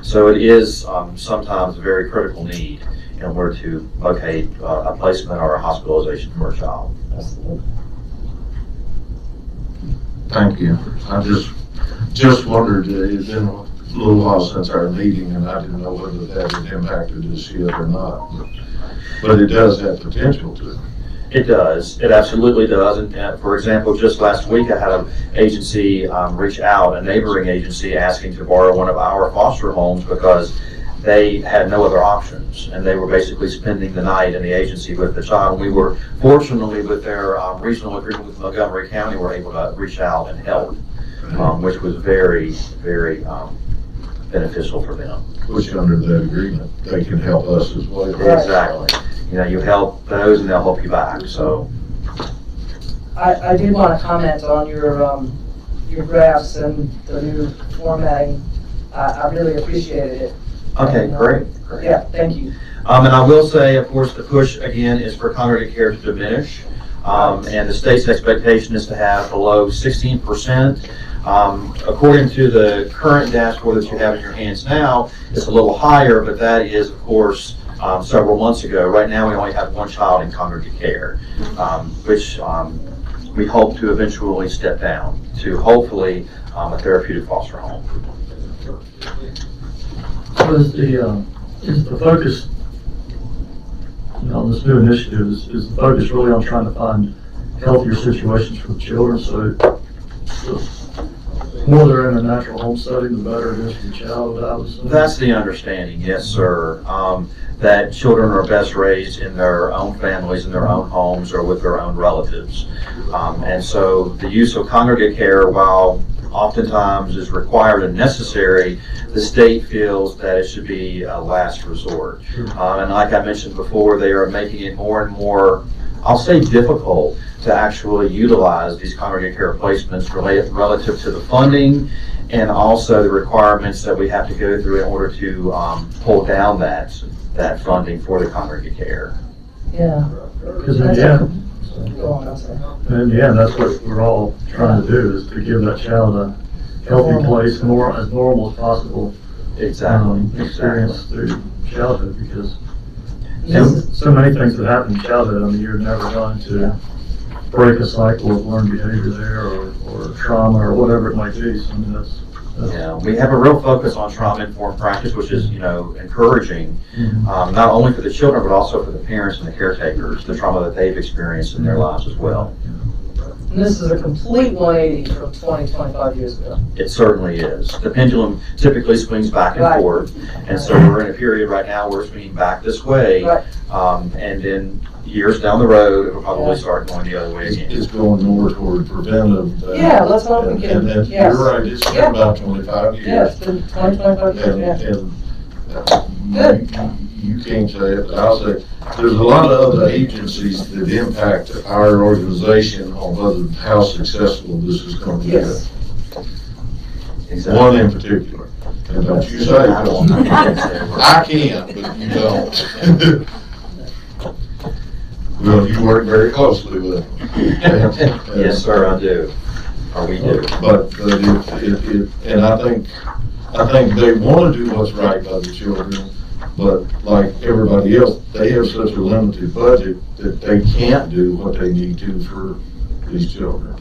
So it is sometimes a very critical need in order to locate a placement or a hospitalization for a child. Thank you. I just wondered, it's been a little while since our meeting, and I didn't know whether that had impacted us yet or not. But it does have potential to. It does. It absolutely does. And for example, just last week I had an agency reach out, a neighboring agency, asking to borrow one of our foster homes because they had no other options, and they were basically spending the night in the agency with the child. And we were, fortunately, with their regional agreement with Montgomery County, were able to reach out and help, which was very, very beneficial for them. Which under that agreement, they can help us as well. Exactly. You know, you help those and they'll help you back, so. I did want to comment on your graphs and the new formatting. I really appreciated it. Okay, And, great. Yeah, thank you. And I will say, of course, the push again is for congregate care to diminish. And the state's expectation is to have below 16%. According to the current dashboard that you have in your hands now, it's a little higher, but that is, of course, several months ago. Right now, we only have one child in congregate care, which we hope to eventually step down to hopefully a therapeutic foster home. So is the focus, on this new initiative, is the focus really on trying to find healthier situations for the children? So the more they're in a natural home setting, the better it is for the child, I would assume? That's the understanding, yes, sir. That children are best raised in their own families, in their own homes, or with their own relatives. And so the use of congregate care, while oftentimes is required and necessary, the state feels that it should be a last resort. And like I mentioned before, they are making it more and more, I'll say, difficult to actually utilize these congregate care placements relative to the funding and also the requirements that we have to go through in order to pull down that funding for the congregate care. Yeah. Because in the end, that's what we're all trying to do, is to give that child a healthy place, as normal as possible. Exactly. Experience through childhood, because so many things that happen in childhood. I mean, you're never going to break a cycle of learned behavior there, or trauma, or whatever it might be. So I mean, that's yeah, we have a real focus on trauma-informed practice, which is, encouraging, not only for the children, but also for the parents and the caretakers, the trauma that they've experienced in their lives as well. And this is a complete 180 from 20, 25 years ago. It certainly is. The pendulum typically swings back and forth, and so we're in a period right now where it's swinging back this way, and then years down the road, it will probably start going the other way again. It's going more toward preventive. Yeah, let's hope we can. And you're right, it's been about 25 years. Yeah, it's been 20, 25 years, And you can't say it, but I'll say, there's a lot of other agencies that impact our organization on whether how successful this is going to be. Yes. Exactly. One in particular. And don't you say it. I can, but you don't. Well, you work very closely with them. Yes, sir, I do. Or we do. But and I think they want to do what's right by the children, but like everybody else, they have such a limited budget that they can't do what they need to for these children.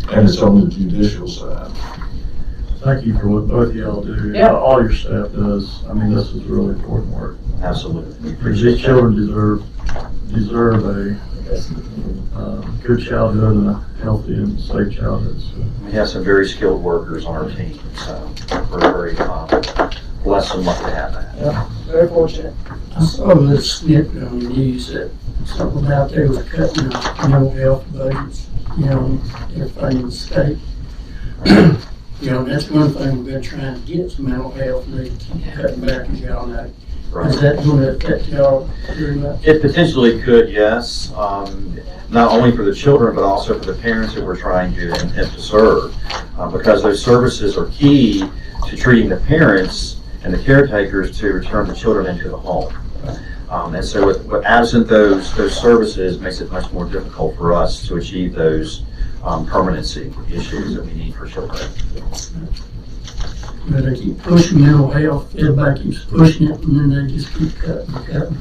And it's on the judicial side. Thank you for what both of y'all do. Yeah. All your staff does. I mean, this is really important work. Absolutely. Because these children deserve a good childhood and a healthy and safe childhood. So. We have some very skilled workers on our team, so we're very blessed and lucky to have that. Yeah, very fortunate. I saw this snippet on the news that something about they were cutting out mental health budgets, everything in the state. That's one thing we've been trying to get some mental health, and they keep cutting back, as y'all know. Right. Is that going to affect y'all very much? It potentially could, yes. Not only for the children, but also for the parents that we're trying to attempt to serve. Because those services are key to treating the parents and the caretakers to return the children into the home. And so with absent those services makes it much more difficult for us to achieve those permanency issues that we need for children. But they keep pushing mental health, everybody keeps pushing it, and then they just keep cutting and cutting.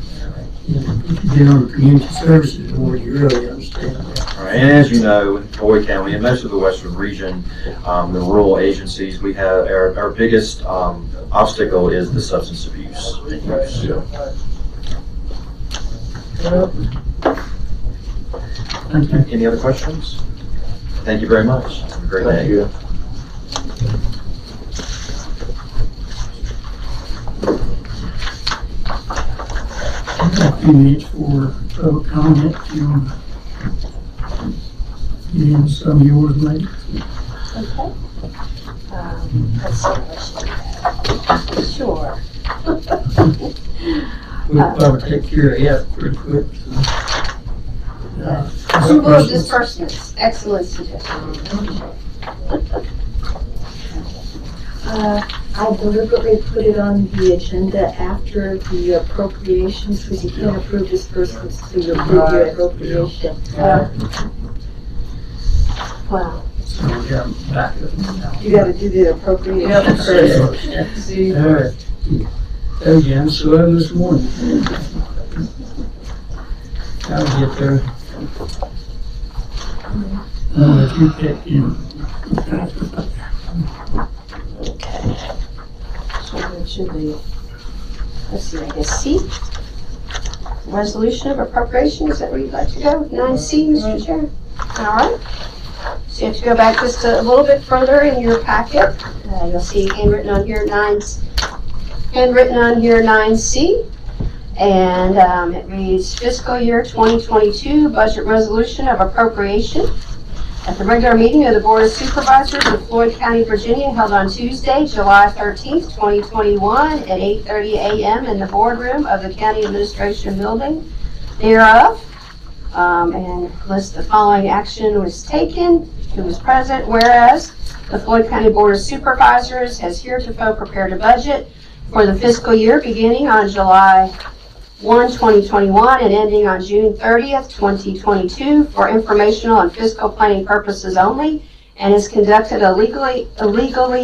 And if you've been on the community services board, you really understand that. All right, and as you know, in Floyd County and most of the western region, the rural agencies, we have our biggest obstacle is the substance abuse and use. Thank you. Any other questions? Thank you very much. Have a great day. Thank you. A few minutes for public comment, if you want to get in some of yours, maybe. Okay. Let's see what she Sure. We'll probably take care of that pretty quick. Approval of disbursements, excellent suggestion. I deliberately put it on the agenda after the appropriations, because you can't approve disbursements till you approve your appropriation. Wow. So we got them back up now. You gotta do the appropriation first. See, All right. Oh, yeah, I'm slow this morning. I'll get there. If you pick in. Okay. So what should we, let's see, I guess C. Resolution of appropriations, is that where you'd like to go? 9C, Mr. Chair? All right. So you have to go back just a little bit further in your packet. You'll see handwritten on here 9C. And it reads fiscal year 2022 budget resolution of appropriation. At the regular meeting of the Board of Supervisors of Floyd County, Virginia, held on Tuesday, July 13th, 2021 at 8:30 a.m. in the boardroom of the County Administration Building thereof. And list the following action was taken, who was present, whereas the Floyd County Board of Supervisors has heretofore prepared a budget for the fiscal year beginning on July 1, 2021 and ending on June 30th, 2022 for informational and fiscal planning purposes only, and has conducted a legally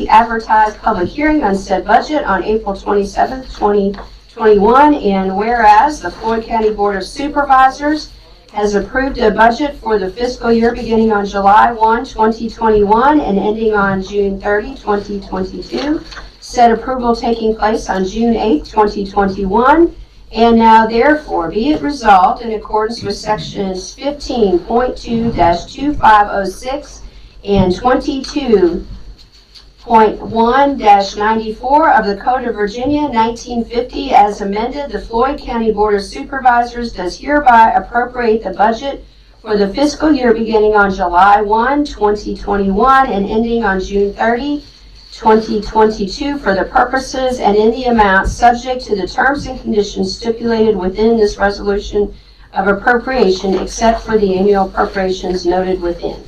advertised public hearing on said budget on April 27th, 2021, and whereas the Floyd County Board of Supervisors has approved a budget for the fiscal year beginning on July 1, 2021 and ending on June 30, 2022, said approval taking place on June 8, 2021, and now therefore be it resolved in accordance with sections 15.2-2506 and 22.1-94 of the Code of Virginia 1950 as amended, the Floyd County Board of Supervisors does hereby appropriate the budget for the fiscal year beginning on July 1, 2021 and ending on June 30, 2022 for the purposes and in the amount subject to the terms and conditions stipulated within this resolution of appropriation except for the annual appropriations noted within.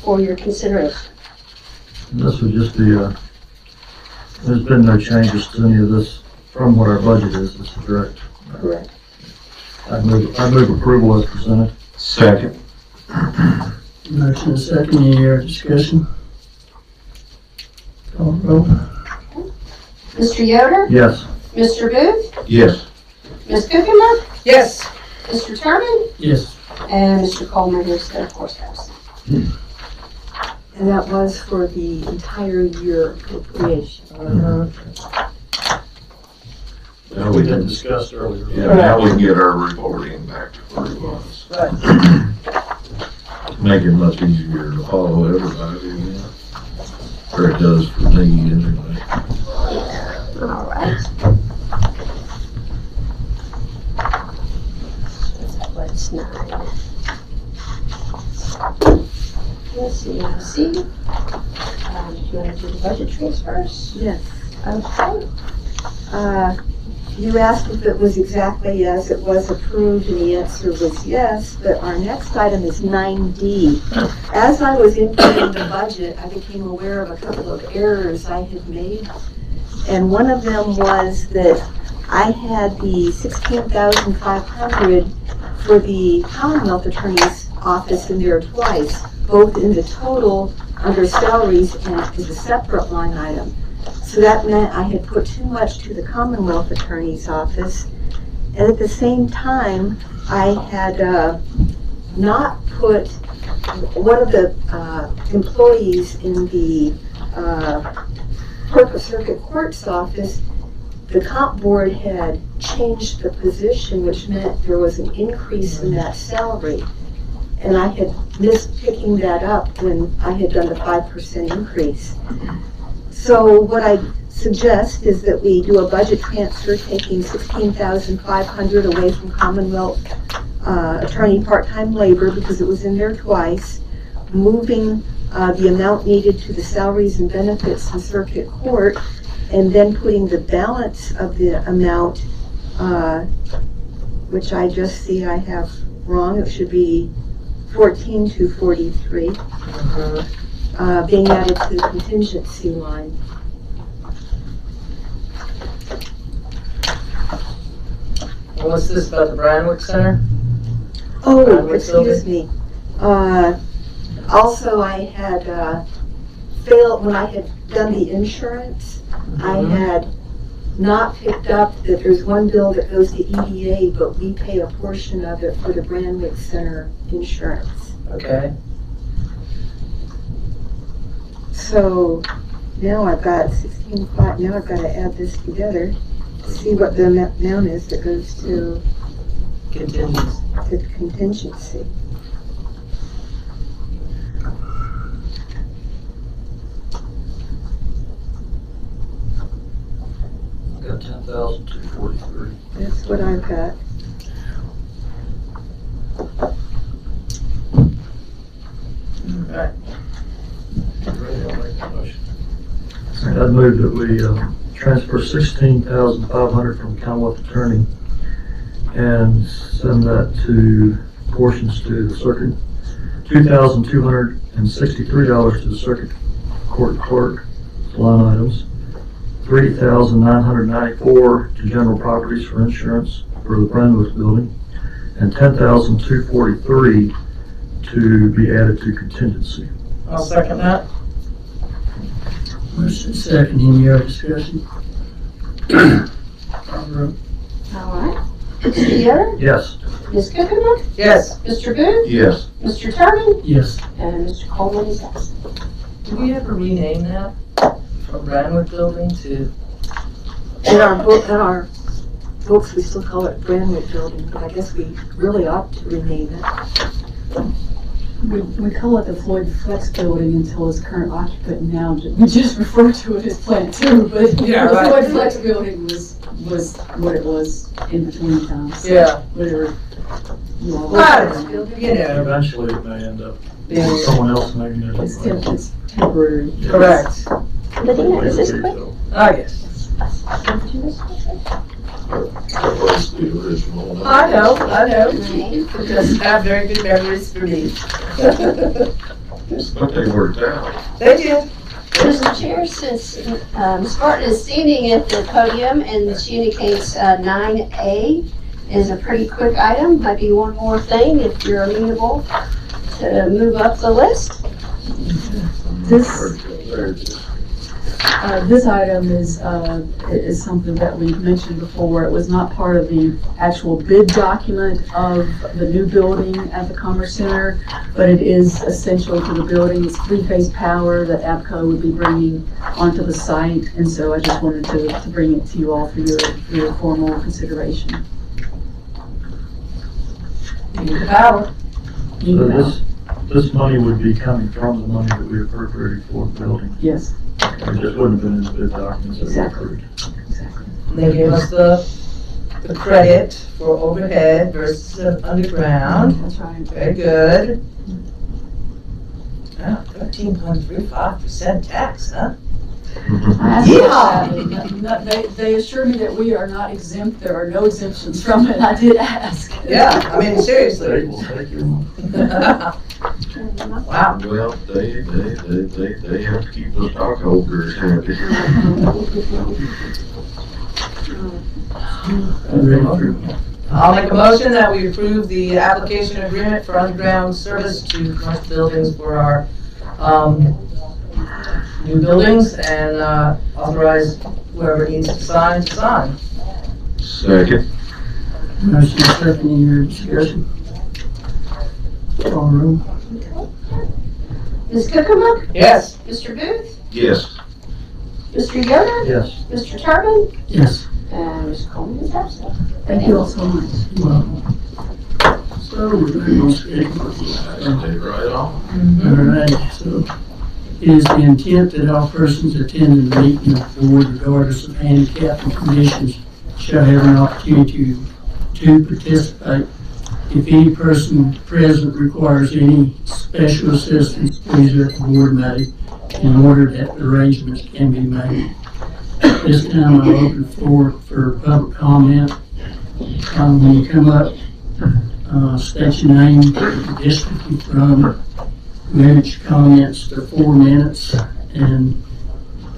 For your consideration. This would just be there's been no changes to any of this from what our budget is. This is correct. Correct. I move approval as presented. Second. Motion and second, any other discussion? Call roll. Mr. Yoder? Yes. Mr. Booth? Yes. Ms. Cookinger? yes, Mr. Turman? Yes. And Mr. Coleman is of course absent. And that was for the entire year appropriation. Now We we had can, discussed earlier. yeah, now we can get our reporting back to where it was. right. Make it much easier to follow everybody, yeah. Or it does for me anyway. All right. What's 9? Let's see, now C. Do you want to do the budget transfers? Yes. Okay. You asked if it was exactly as it was approved, and the answer was yes, but our next item is 9D. As I was inputting the budget, I became aware of a couple of errors I had made, and one of them was that I had the $16,500 for the Commonwealth Attorney's office in there twice, both in the total under salaries and as a separate line item. So that meant I had put too much to the Commonwealth Attorney's office. And at the same time, I had not put one of the employees in the Clerk of Circuit Court's office. The comp board had changed the position, which meant there was an increase in that salary. And I had missed picking that up when I had done the 5% increase. So what I suggest is that we do a budget transfer taking $16,500 away from Commonwealth Attorney part-time labor because it was in there twice, moving the amount needed to the salaries and benefits in Circuit Court, and then putting the balance of the amount, which I just see I have wrong, it should be 14,243, being added to the contingency line. What's this about the Brandwick Center? Oh, Brandwick excuse me. Also, I had failed, when I had done the insurance, I had not picked up that there's one bill that goes to EDA, but we pay a portion of it for the Brandwick Center insurance. Okay. So now I've got 16.5, now I've got to add this together, see what the amount is that goes to Contingency. the contingency. Got 10,243. That's what I've got. Alright. I'd move that we transfer $16,500 from Commonwealth Attorney and send that to portions to the circuit, $2,263 to the circuit court clerk line items, $3,994 to general properties for insurance for the Brandwick building, and $10,243 to be added to contingency. I'll second that. Motion second, any other discussion? All right. Mr. Yoder? Yes. Ms. Cooperman? Yes. Mr. Booth? Yes. Mr. Turbin? Yes. And Mr. Coleman is absent. Did we ever rename that from Brandwick Building to? In our books, we still call it Brandwick Building, but I guess we really ought to rename it. We call it the Floyd Flex Building until its current occupant now, we just refer to it as Plant 2, but Yeah, the right. Floyd Flex Building was what it was in between times. Yeah. Whatever you all. Right, you know, Eventually it may end up being, someone else making it. It's temporary. correct. Lydia, is this quick? I guess. That's the original. I know. Okay. Just have very good memories for me. But they worked out. They did. Mr. Chair, since Ms. Barton is standing at the podium and she indicates 9A is a pretty quick item, might be one more thing if you're amenable to move up the list. This item is something that we've mentioned before. It was not part of the actual bid document of the new building at the Commerce Center, but it is essential to the building. It's three-phase power that APCO would be bringing onto the site, and so I just wanted to bring it to you all for your formal consideration. Need the power. So this money would be coming from the money that we appropriated for the building. Yes, It just wouldn't have been in the bid documents that we Exactly. approved. exactly. They gave us the credit for overhead versus underground. That's right. Very good. 13.35% tax, huh? I asked Yeah. about that. They assured me that we are not exempt, there are no exemptions from it, I did ask. Yeah, I mean, They seriously. will take your money. Wow. Well, they have to keep the stockholders happy. You ready for I'll make a motion that we approve the application agreement for underground service to commercial buildings for our new buildings and authorize whoever needs to sign to sign. Second. Motion second, any other discussion? Call roll. Ms. Cookham? Yes. Mr. Booth? Yes. Mr. Yoder? Yes. Mr. Turbin? Yes. And Ms. Coleman is absent. Thank you all so much. Well, so we're going to schedule. Take right off. All right, so it is the intent that all persons attending the meeting of the board, regardless of handicap and conditions, shall have an opportunity to participate. If any person present requires any special assistance, please let the board know in order that arrangements can be made. This time I'll open the floor for public comment. When you come up, state your name, the district you're from, limit your comments to 4 minutes, and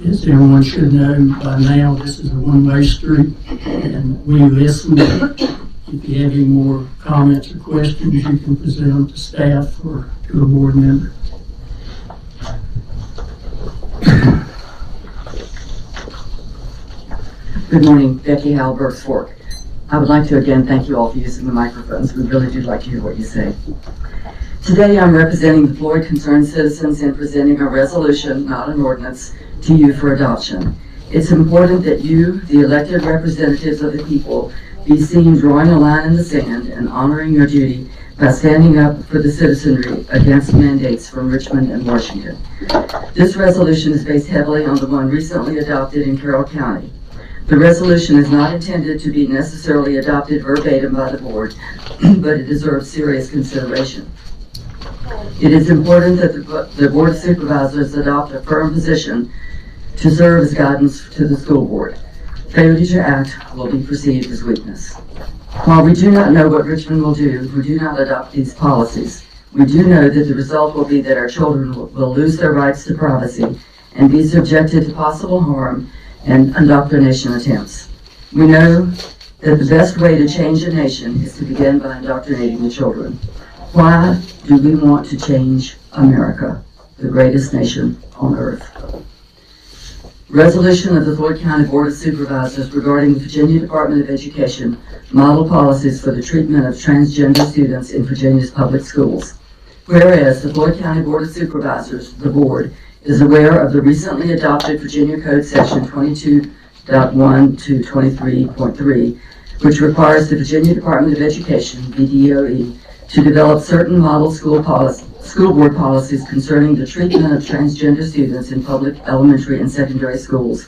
as everyone should know by now, this is a one-way street, and we listen. If you have any more comments or questions, you can present them to staff or to a board member. Good morning, Becky Halbergs Fork. I would like to again thank you all for using the microphones. We really do like to hear what you say. Today I'm representing the Floyd concerned citizens in presenting a resolution, not an ordinance, to you for adoption. It's important that you, the elected representatives of the people, be seen drawing a line in the sand and honoring your duty by standing up for the citizenry against mandates from Richmond and Washington. This resolution is based heavily on the one recently adopted in Carroll County. The resolution is not intended to be necessarily adopted verbatim by the board, but it deserves serious consideration. It is important that the Board of Supervisors adopt a firm position to serve as guidance to the school board. Failure to act will be perceived as weakness. While we do not know what Richmond will do if we do not adopt these policies, we do know that the result will be that our children will lose their rights to privacy and be subjected to possible harm and indoctrination attempts. We know that the best way to change a nation is to begin by indoctrinating the children. Why do we want to change America, the greatest nation on earth? Resolution of the Floyd County Board of Supervisors regarding the Virginia Department of Education model policies for the treatment of transgender students in Virginia's public schools. Whereas the Floyd County Board of Supervisors, the board, is aware of the recently adopted Virginia Code Section 22.1 to 23.3, which requires the Virginia Department of Education, VDOE, to develop certain model school board policies concerning the treatment of transgender students in public elementary and secondary schools,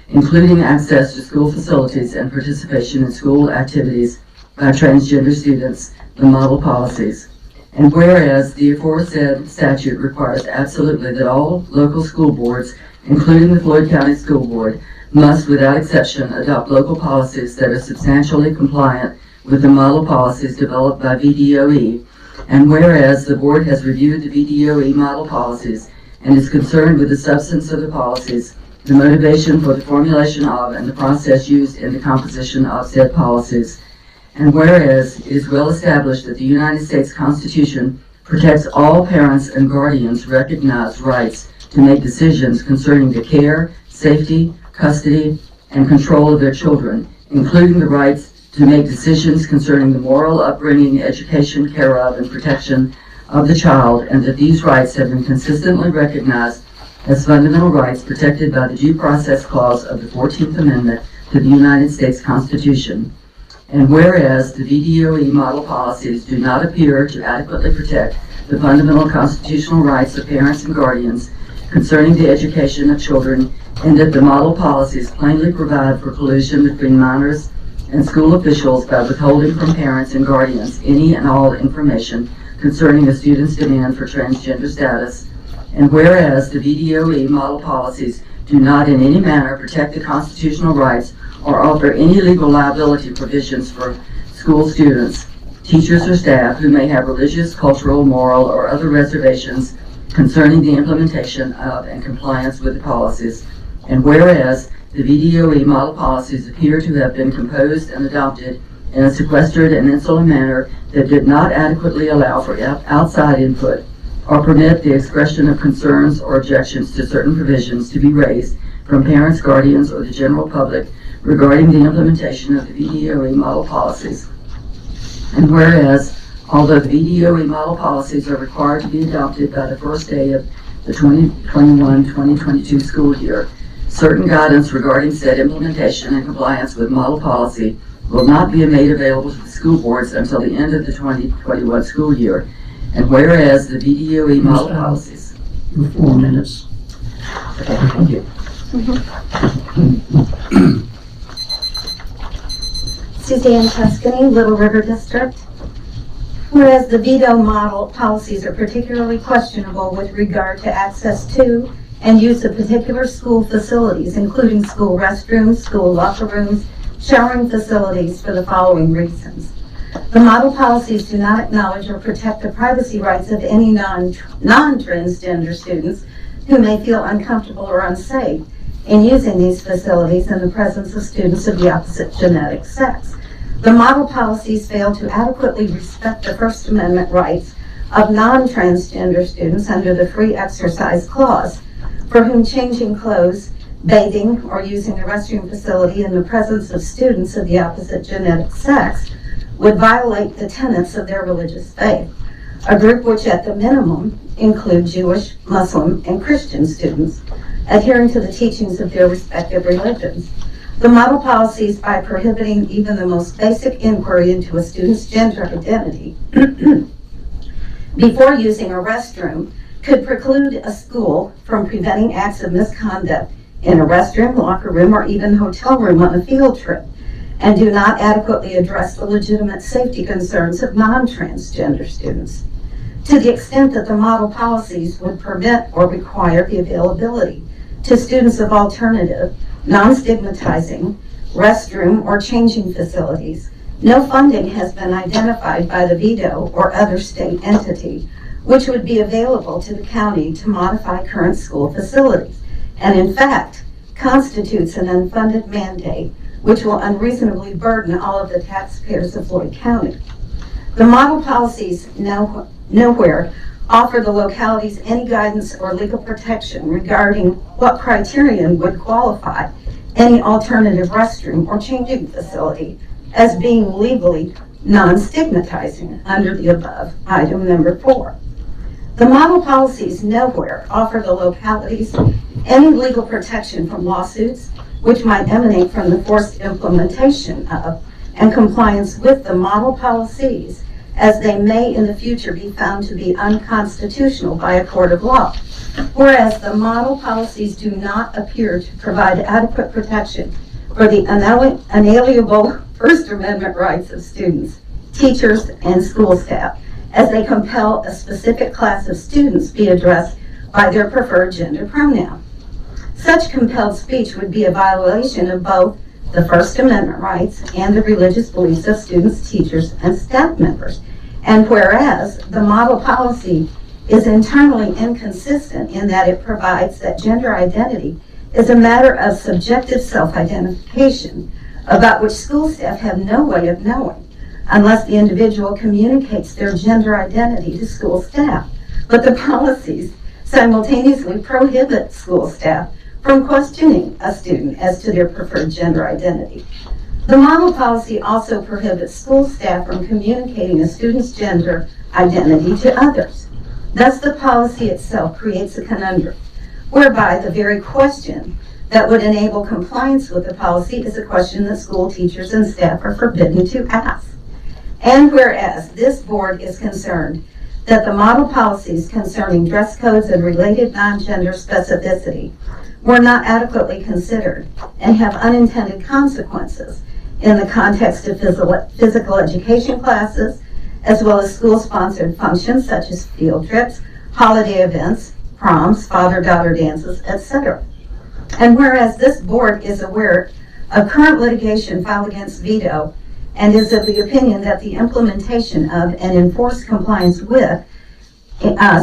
including access to school facilities and participation in school activities by transgender students, the model policies. And whereas the aforesaid statute requires absolutely that all local school boards, including the Floyd County School Board, must without exception adopt local policies that are substantially compliant with the model policies developed by VDOE, and whereas the board has reviewed the VDOE model policies and is concerned with the substance of the policies, the motivation for the formulation of and the process used in the composition of said policies, and whereas it is well established that the United States Constitution protects all parents and guardians' recognized rights to make decisions concerning the care, safety, custody, and control of their children, including the rights to make decisions concerning the moral upbringing, education, care of, and protection of the child, and that these rights have been consistently recognized as fundamental rights protected by the Due Process Clause of the 14th Amendment to the United States Constitution. And whereas the VDOE model policies do not appear to adequately protect the fundamental constitutional rights of parents and guardians concerning the education of children, and that the model policies plainly provide for collusion between minors and school officials by withholding from parents and guardians any and all information concerning a student's demand for transgender status, and whereas the VDOE model policies do not in any manner protect the constitutional rights or offer any legal liability provisions for school students, teachers, or staff who may have religious, cultural, moral, or other reservations concerning the implementation of and compliance with the policies, and whereas the VDOE model policies appear to have been composed and adopted in a sequestered and insular manner that did not adequately allow for outside input or permit the expression of concerns or objections to certain provisions to be raised from parents, guardians, or the general public regarding the implementation of the VDOE model policies. And whereas, although the VDOE model policies are required to be adopted by the first day of the 2021-2022 school year, certain guidance regarding said implementation and compliance with model policy will not be made available to the school boards until the end of the 2021 school year. And whereas the VDOE model policies. 4 minutes. Okay, thank you. Suzanne Tuscany, Little River District. Whereas the veto model policies are particularly questionable with regard to access to and use of particular school facilities, including school restrooms, school locker rooms, showering facilities, for the following reasons. The model policies do not acknowledge or protect the privacy rights of any non-transgender students who may feel uncomfortable or unsafe in using these facilities in the presence of students of the opposite genetic sex. The model policies fail to adequately respect the First Amendment rights of non-transgender students under the Free Exercise Clause, for whom changing clothes, bathing, or using a restroom facility in the presence of students of the opposite genetic sex would violate the tenets of their religious faith, a group which at the minimum include Jewish, Muslim, and Christian students, adhering to the teachings of their respective religions. The model policies, by prohibiting even the most basic inquiry into a student's gender identity before using a restroom, could preclude a school from preventing acts of misconduct in a restroom, locker room, or even hotel room on a field trip, and do not adequately address the legitimate safety concerns of non-transgender students. To the extent that the model policies would permit or require the availability to students of alternative, non-stigmatizing restroom or changing facilities, no funding has been identified by the veto or other state entity which would be available to the county to modify current school facilities, and in fact constitutes an unfunded mandate which will unreasonably burden all of the taxpayers of Floyd County. The model policies nowhere offer the localities any guidance or legal protection regarding what criterion would qualify any alternative restroom or changing facility as being legally non-stigmatizing under the above item number 4. The model policies nowhere offer the localities any legal protection from lawsuits which might emanate from the forced implementation of and compliance with the model policies, as they may in the future be found to be unconstitutional by a court of law. Whereas the model policies do not appear to provide adequate protection for the unalienable First Amendment rights of students, teachers, and school staff, as they compel a specific class of students be addressed by their preferred gender pronoun. Such compelled speech would be a violation of both the First Amendment rights and the religious beliefs of students, teachers, and staff members. And whereas the model policy is internally inconsistent in that it provides that gender identity is a matter of subjective self-identification about which school staff have no way of knowing unless the individual communicates their gender identity to school staff. But the policies simultaneously prohibit school staff from questioning a student as to their preferred gender identity. The model policy also prohibits school staff from communicating a student's gender identity to others. Thus, the policy itself creates a conundrum, whereby the very question that would enable compliance with the policy is a question that school teachers and staff are forbidden to ask. And whereas this board is concerned that the model policies concerning dress codes and related non-gender specificity were not adequately considered and have unintended consequences in the context of physical education classes, as well as school-sponsored functions such as field trips, holiday events, proms, father-daughter dances, etc. And whereas this board is aware of current litigation filed against veto and is of the opinion that the implementation of and enforced compliance with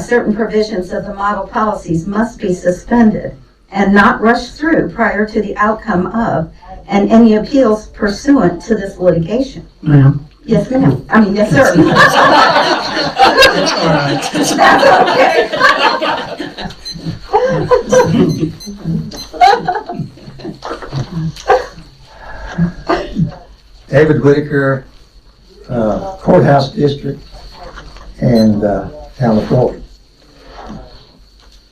certain provisions of the model policies must be suspended and not rushed through prior to the outcome of and any appeals pursuant to this litigation. Ma'am. Yes, ma'am. I mean, yes, sir. That's okay. David Whitaker, Courthouse District, and Town of Floyd.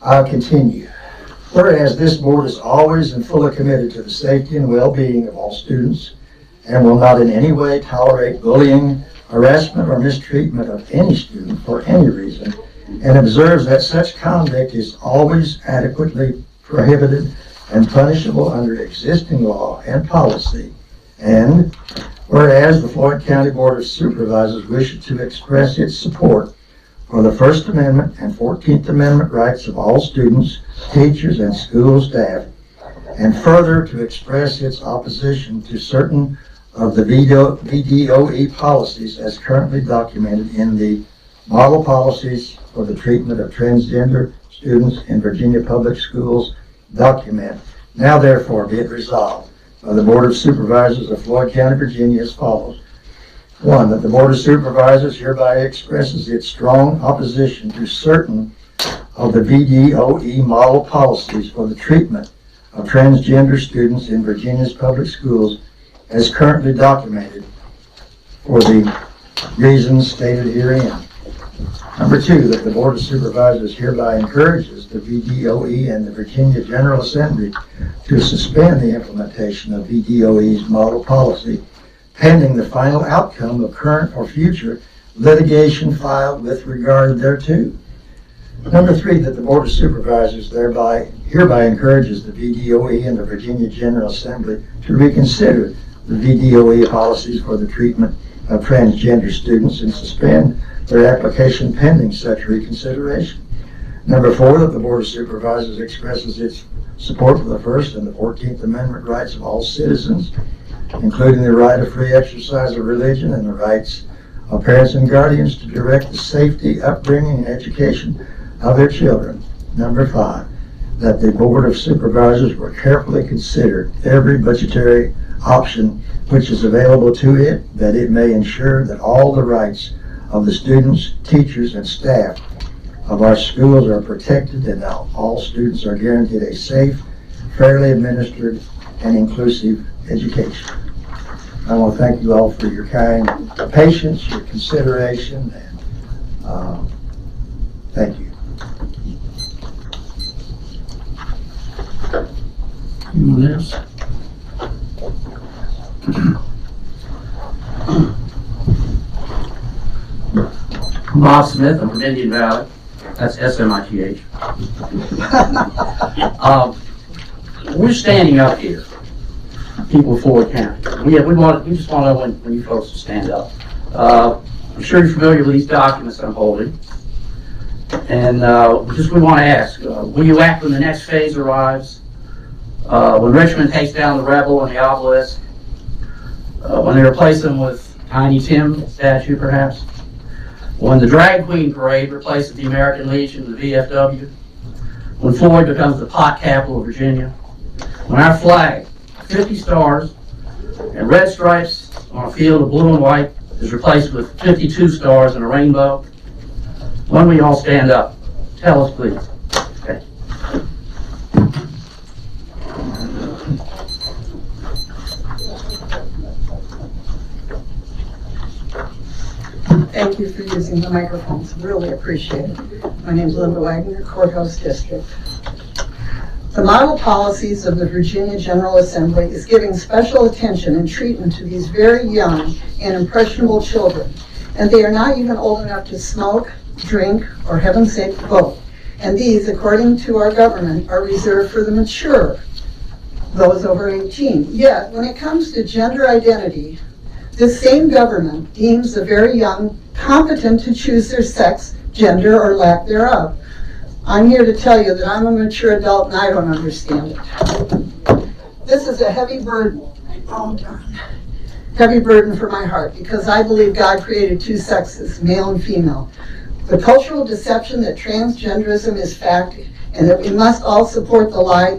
I'll continue. Whereas this board is always and fully committed to the safety and well-being of all students and will not in any way tolerate bullying, harassment, or mistreatment of any student for any reason, and observes that such conduct is always adequately prohibited and punishable under existing law and policy. And whereas the Floyd County Board of Supervisors wishes to express its support for the First Amendment and 14th Amendment rights of all students, teachers, and school staff, and further to express its opposition to certain of the VDOE policies as currently documented in the Model Policies for the Treatment of Transgender Students in Virginia Public Schools document. Now therefore be it resolved by the Board of Supervisors of Floyd County, Virginia as follows. 1, that the Board of Supervisors hereby expresses its strong opposition to certain of the VDOE model policies for the treatment of transgender students in Virginia's public schools as currently documented for the reasons stated herein. Number 2, that the Board of Supervisors hereby encourages the VDOE and the Virginia General Assembly to suspend the implementation of VDOE's model policy pending the final outcome of current or future litigation filed with regard thereto. Number 3, that the Board of Supervisors hereby encourages the VDOE and the Virginia General Assembly to reconsider the VDOE policies for the treatment of transgender students and suspend their application pending such reconsideration. Number 4, that the Board of Supervisors expresses its support for the First and the 14th Amendment rights of all citizens, including the right of free exercise of religion and the rights of parents and guardians to direct the safety, upbringing, and education of their children. Number 5, that the Board of Supervisors will carefully consider every budgetary option which is available to it, that it may ensure that all the rights of the students, teachers, and staff of our schools are protected and that all students are guaranteed a safe, fairly administered, and inclusive education. I want to thank you all for your kind patience, your consideration, and thank you. Anyone else? Bob Smith, I'm from Indian Valley. That's S-M-I-T-H. We're standing up here, people of Floyd County. We just want to know when you folks will stand up. I'm sure you're familiar with these documents I'm holding. And we want to ask, will you act when the next phase arrives? When Richmond takes down the Rebel and the Obelisk? When they replace them with Tiny Tim statue, perhaps? When the Drag Queen Parade replaces the American Legion and the VFW? When Floyd becomes the pot capital of Virginia? When our flag, 50 stars and red stripes on a field of blue and white, is replaced with 52 stars and a rainbow? When we all stand up? Tell us, please. Okay. Thank you for using the microphones. Really appreciate it. My name is Linda Wagner, Courthouse District. The model policies of the Virginia General Assembly is giving special attention and treatment to these very young and impressionable children. And they are not even old enough to smoke, drink, or heaven's sake, vote. And these, according to our government, are reserved for the mature, those over 18. Yet, when it comes to gender identity, this same government deems the very young competent to choose their sex, gender, or lack thereof. I'm here to tell you that I'm a mature adult and I don't understand it. This is a heavy burden. Oh, darn. Heavy burden for my heart because I believe God created two sexes, male and female. The cultural deception that transgenderism is fact and that we must all support the lie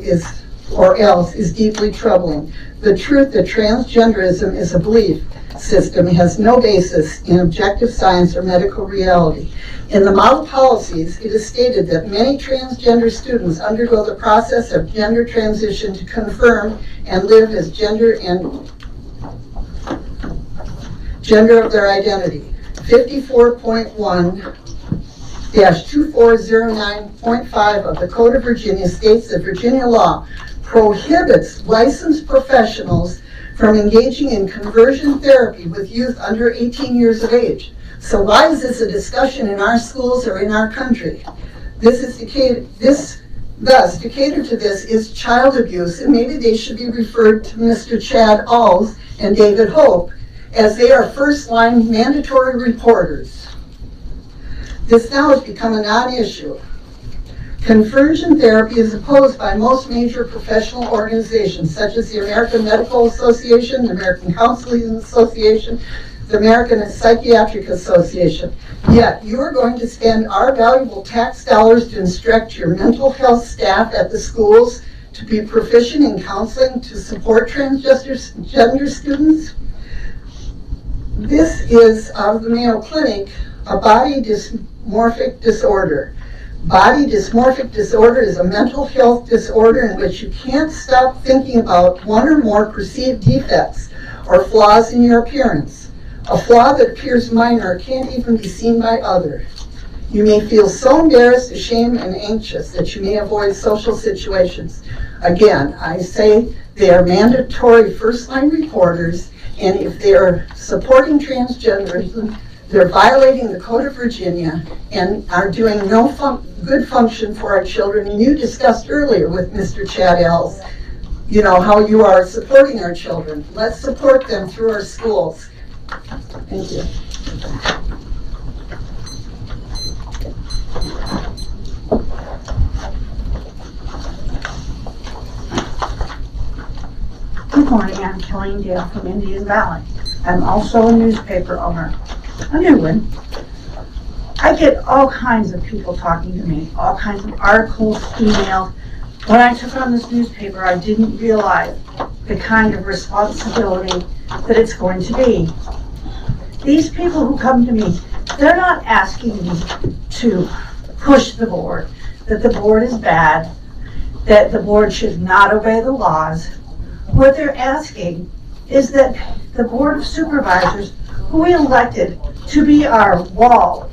or else is deeply troubling. The truth that transgenderism is a belief system has no basis in objective science or medical reality. In the model policies, it is stated that many transgender students undergo the process of gender transition to confirm and live as gender of their identity. 54.1-2409.5 of the Code of Virginia states that Virginia law prohibits licensed professionals from engaging in conversion therapy with youth under 18 years of age. So why is this a discussion in our schools or in our country? Thus, to cater to this is child abuse, and maybe they should be referred to Mr. Chad Alls and David Hope, as they are first-line mandatory reporters. This now has become a non-issue. Conversion therapy is opposed by most major professional organizations, such as the American Medical Association, the American Counseling Association, the American Psychiatric Association. Yet, you are going to spend our valuable tax dollars to instruct your mental health staff at the schools to be proficient in counseling to support transgender students? This is, out of the Mayo Clinic, a body dysmorphic disorder. Body dysmorphic disorder is a mental health disorder in which you can't stop thinking about one or more perceived defects or flaws in your appearance. A flaw that appears minor can't even be seen by others. You may feel so embarrassed, ashamed, and anxious that you may avoid social situations. Again, I say they are mandatory first-line reporters, and if they are supporting transgenderism, they're violating the Code of Virginia and are doing no good function for our children. And you discussed earlier with Mr. Chad Ells, you know, how you are supporting our children. Let's support them through our schools. Thank you. Good morning, I'm Colleen Dale from Indian Valley. I'm also a newspaper owner, a new one. I get all kinds of people talking to me, all kinds of articles, emails. When I took on this newspaper, I didn't realize the kind of responsibility that it's going to be. These people who come to me, they're not asking me to push the board, that the board is bad, that the board should not obey the laws. What they're asking is that the Board of Supervisors, who we elected to be our wall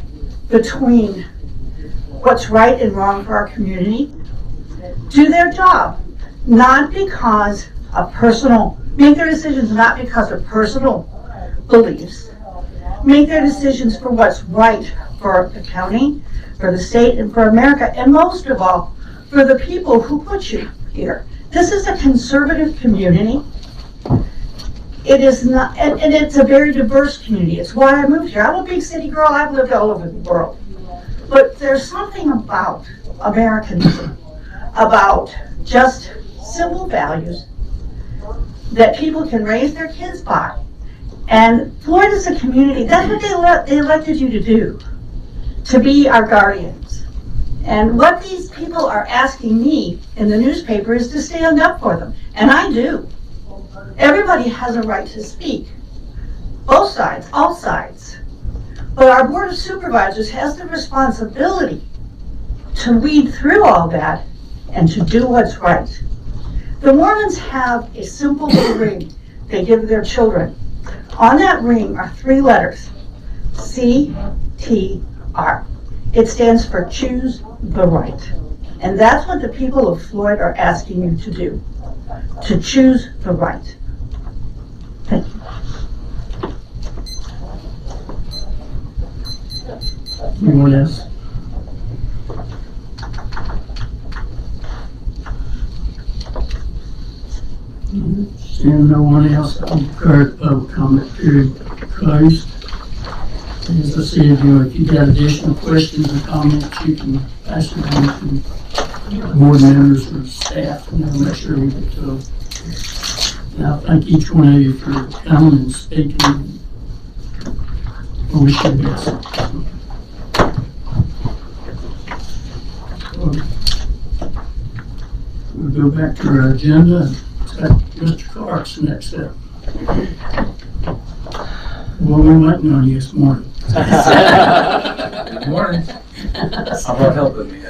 between what's right and wrong for our community, do their job, not because of make their decisions not because of personal beliefs, make their decisions for what's right for the county, for the state, and for America, and most of all, for the people who put you here. This is a conservative community. It is not, and it's a very diverse community. It's why I moved here. I'm a big city girl. I've lived all over the world. But there's something about Americanism, about just simple values that people can raise their kids by. And Floyd is a community. That's what they elected you to do, to be our guardians. And what these people are asking me in the newspaper is to stand up for them. And I do. Everybody has a right to speak. Both sides, all sides. But our Board of Supervisors has the responsibility to weed through all that and to do what's right. The Mormons have a simple little ring they give their children. On that ring are 3 letters, CTR. It stands for choose the right. And that's what the people of Floyd are asking you to do, to choose the right. Thank you. Anyone else? Seeing no one else, I'll declare the public comment period closed. As I said, if you've got additional questions or comments, you can pass it on to board members or staff, and I'll make sure we get to them. And I thank each one of you for coming and speaking. I wish you the best. we'll go back to our agenda. Mr. Clark's next up. Well, we might know you this morning. Good morning. I brought help with me.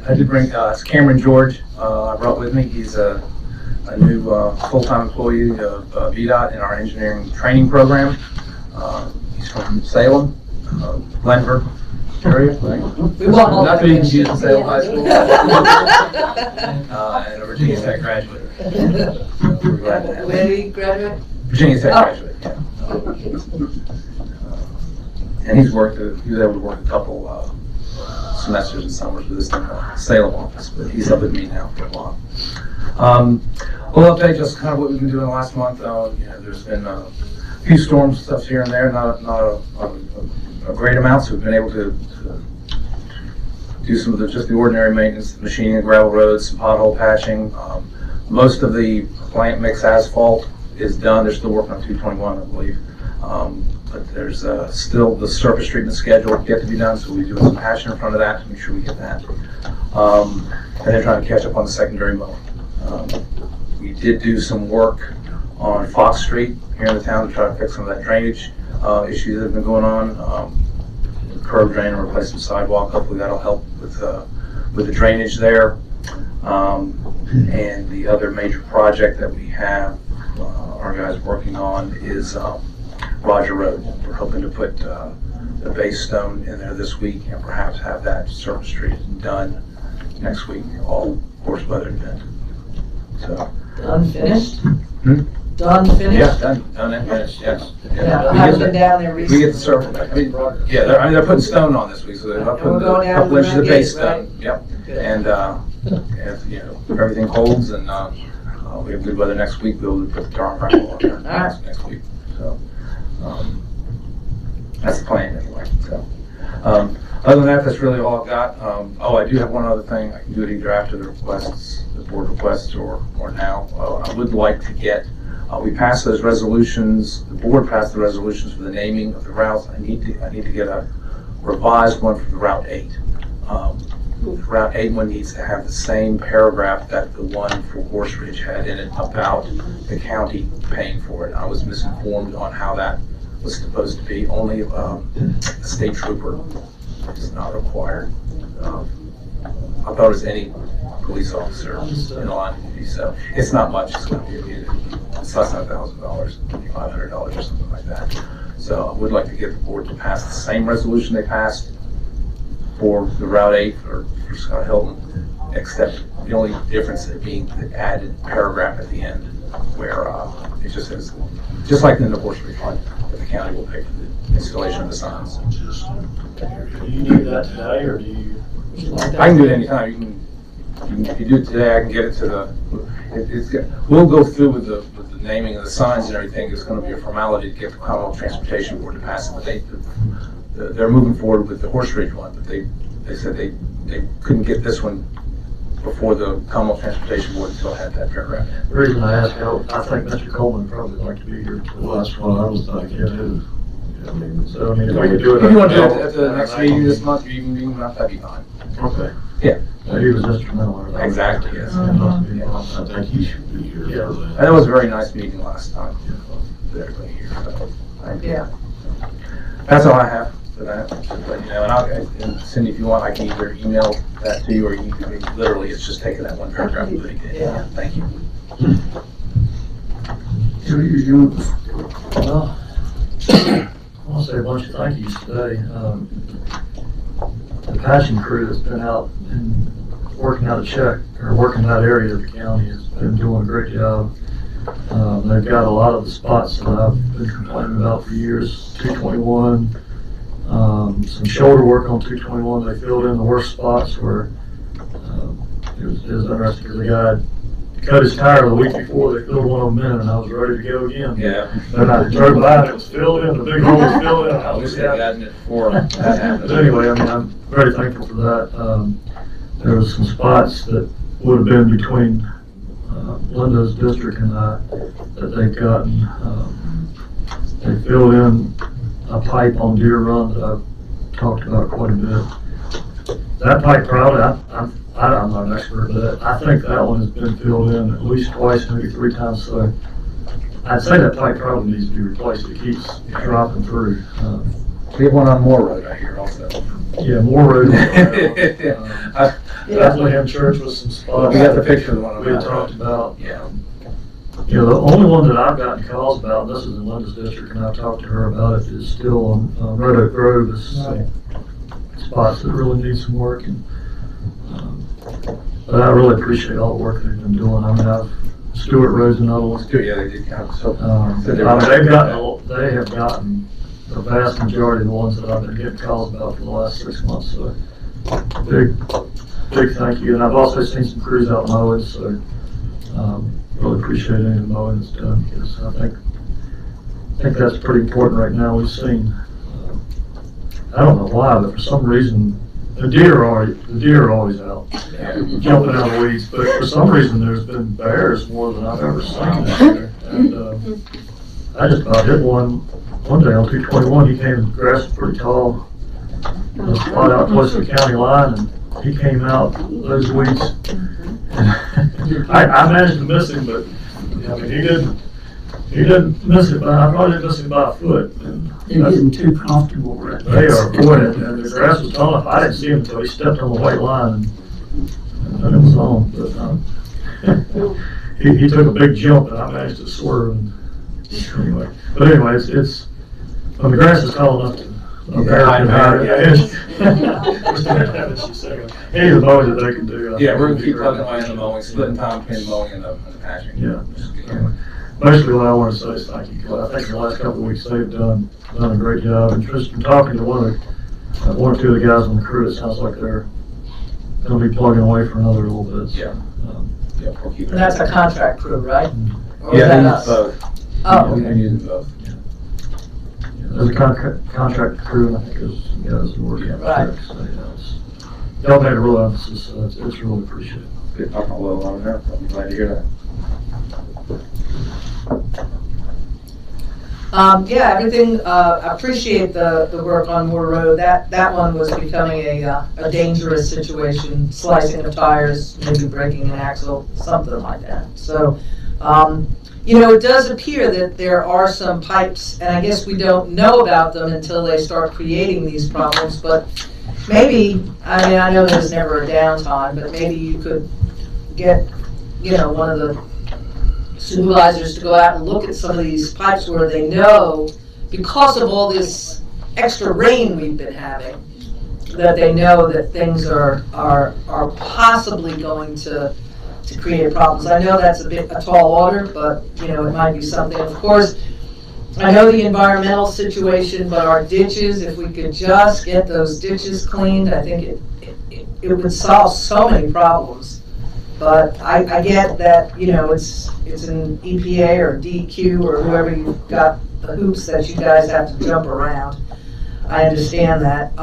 I did bring it's Cameron George. I brought with me. He's a new full-time employee of VDOT in our engineering training program. He's from Salem, Glenford area. We want all Not to that be confused with Salem Yeah. High School. And a Virginia Tech graduate. So we're glad to have him. Where did he graduate? Virginia Tech graduate, yeah. And he was able to work a couple semesters and summers with this Salem office, but he's up with me now for a while. We'll update just kind of what we've been doing last month. There's been a few storm stuff here and there, not a great amount, so we've been able to do some of just the ordinary maintenance, machining of gravel roads, some pothole patching. Most of the plant mix asphalt is done. They're still working on 221, I believe. But there's still the surface treatment schedule yet to be done, so we're doing some patching in front of that to make sure we get that. And then trying to catch up on the secondary mowing. We did do some work on Fox Street here in the town to try to fix some of that drainage issues that have been going on. Curb drain and replace some sidewalk. Hopefully that'll help with the drainage there. And the other major project that we have our guys working on is Roger Road. We're hoping to put the base stone in there this week and perhaps have that surface street done next week, all course weather dependent. So. Done, finished? Hmm? Done, finished? Yeah, done and finished, yes. Yeah, I We haven't get been the- down there We recently. get the surface, they're putting stone on this week, so they're we're putting going a down couple to the inches of gate, base right? stone. Yep. And, if everything holds and we have good weather next week, we'll put the tar and gravel on there next week. So, that's the plan anyway. So, other than that, that's really all I've got. I do have one other thing. I can do it either after the board requests or now. I would like to get, we passed those resolutions, the board passed the resolutions for the naming of the routes. I need to get a revised one for the Route 8. The Route 8 one needs to have the same paragraph that the one for Horse Ridge had in it about the county paying for it. I was misinformed on how that was supposed to be. Only a state trooper is not required. I thought it was any police officer in line of duty, so it's not much. It's going to be it's less than $1,000, $500 or something like that. So I would like to get the board to pass the same resolution they passed for the Route 8 or for Scott Hilton, except the only difference being the added paragraph at the end where it just says, just like in the Horse Ridge one, that the county will pay for the installation of the signs. Do you need that today, or do you? I can do it anytime. If you do it today, I can get it to the. We'll go through with the naming of the signs and everything. It's going to be a formality to get the Commonwealth Transportation Board to pass it. They're moving forward with the Horse Ridge one, but they said they couldn't get this one before the Commonwealth Transportation Board until it had that paragraph. The reason I ask, I think Mr. Coleman probably would like to be here. Well, that's what I was thinking too. So, I mean, if we could do it. If you want to do it at the next meeting this month, or even not, that'd be fine. Okay. Yeah. He was instrumental in that. Exactly, yes. I think he should be here for that. And it was a very nice meeting last time with everybody here. So, thank you. Yeah. That's all I have for that. Just to let you know. And Cindy, if you want, I can either email that to you, or you can literally, it's just taking that one paragraph. Yeah. Thank you. Well, I want to say a bunch of thank yous today. The patching crew that's been out and working out working that area of the county has been doing a great job. They've got a lot of the spots that I've been complaining about for years. 221, some shoulder work on 221. They filled in the worst spots where it was interesting because the guy cut his tire the week before. They filled one of them in, and I was ready to go again. Yeah. Then I drove by and it was filled in. The big hole was filled in. I was happy. It before that happened. But anyway, I mean, I'm very thankful for that. There was some spots that would have been between Linda's district and I that they've gotten. They filled in a pipe on Deer Run that I've talked about quite a bit. That pipe probably, I'm not an expert, but I think that one has been filled in at least twice, maybe 3 times, so I'd say that pipe probably needs to be replaced. It keeps dropping through. We have one on Moore Road, I hear also. Yeah, more road. Bethlehem Church with some spots. We got the picture of the one on We had that talked road. about. Yeah. You know, the only one that I've gotten calls about, and this is in Linda's district, and I've talked to her about it, is still on Red Oak Grove. Is spots that really need some work. And, but I really appreciate all the work they've been doing. I mean, Stewart Road's another one. Yeah, they did kind of, so. They have gotten the vast majority of the ones that I've been getting calls about for the last 6 months. So big thank you. And I've also seen some crews out mowing, so really appreciate any of the mowing that's done, because I think that's pretty important right now. We've seen, I don't know why, but for some reason, the deer are always out, jumping out of the weeds, but for some reason there's been bears more than I've ever seen this year. And I just about hit one day on 221. He came, the grass was pretty tall, spot out close to the county line, and he came out those weeds. I managed to miss him, but I mean, he didn't miss it, but I probably didn't miss him by a foot. They're getting too comfortable right now. They are, boy, and the grass was tall enough. I didn't see him until he stepped on the white line, and then it was on. But he took a big jump, and I managed to swerve. And anyway, it's when the grass is tall enough to any of the mowing that they can do. Yeah, we're gonna keep plugging away in the mowing, splitting time between the mowing and the patching. Yeah. Basically, what I want to say is thank you, because I think the last couple of weeks they've done a great job. And just from talking to one or two of the guys on the crew, it sounds like they're going to be plugging away for another little bit. So, yeah. We'll keep it. And that's a contract crew, right? Or Yeah, is that they us? use both. Oh, We've been using both. There's a contract crew, and I think there's some guys who work on Right. it. So, y'all made a real emphasis, so it's really appreciated. Good talking a little on there. I'm glad to hear that. Yeah, everything, I appreciate the work on Moore Road. That one was becoming a dangerous situation, slicing of tires, maybe breaking an axle, something like that. So, you know, it does appear that there are some pipes, and I guess we don't know about them until they start creating these problems, but maybe, I mean, I know there's never a downtime, but maybe you could get, you know, one of the supervisors to go out and look at some of these pipes where they know, because of all this extra rain we've been having, that they know that things are possibly going to create problems. I know that's a tall order, but you know, it might be something. Of course, I know the environmental situation, but our ditches, if we could just get those ditches cleaned, I think it would solve so many problems. But I get that, you know, it's an EPA or DEQ or whoever you've got the hoops that you guys have to jump around. I understand that.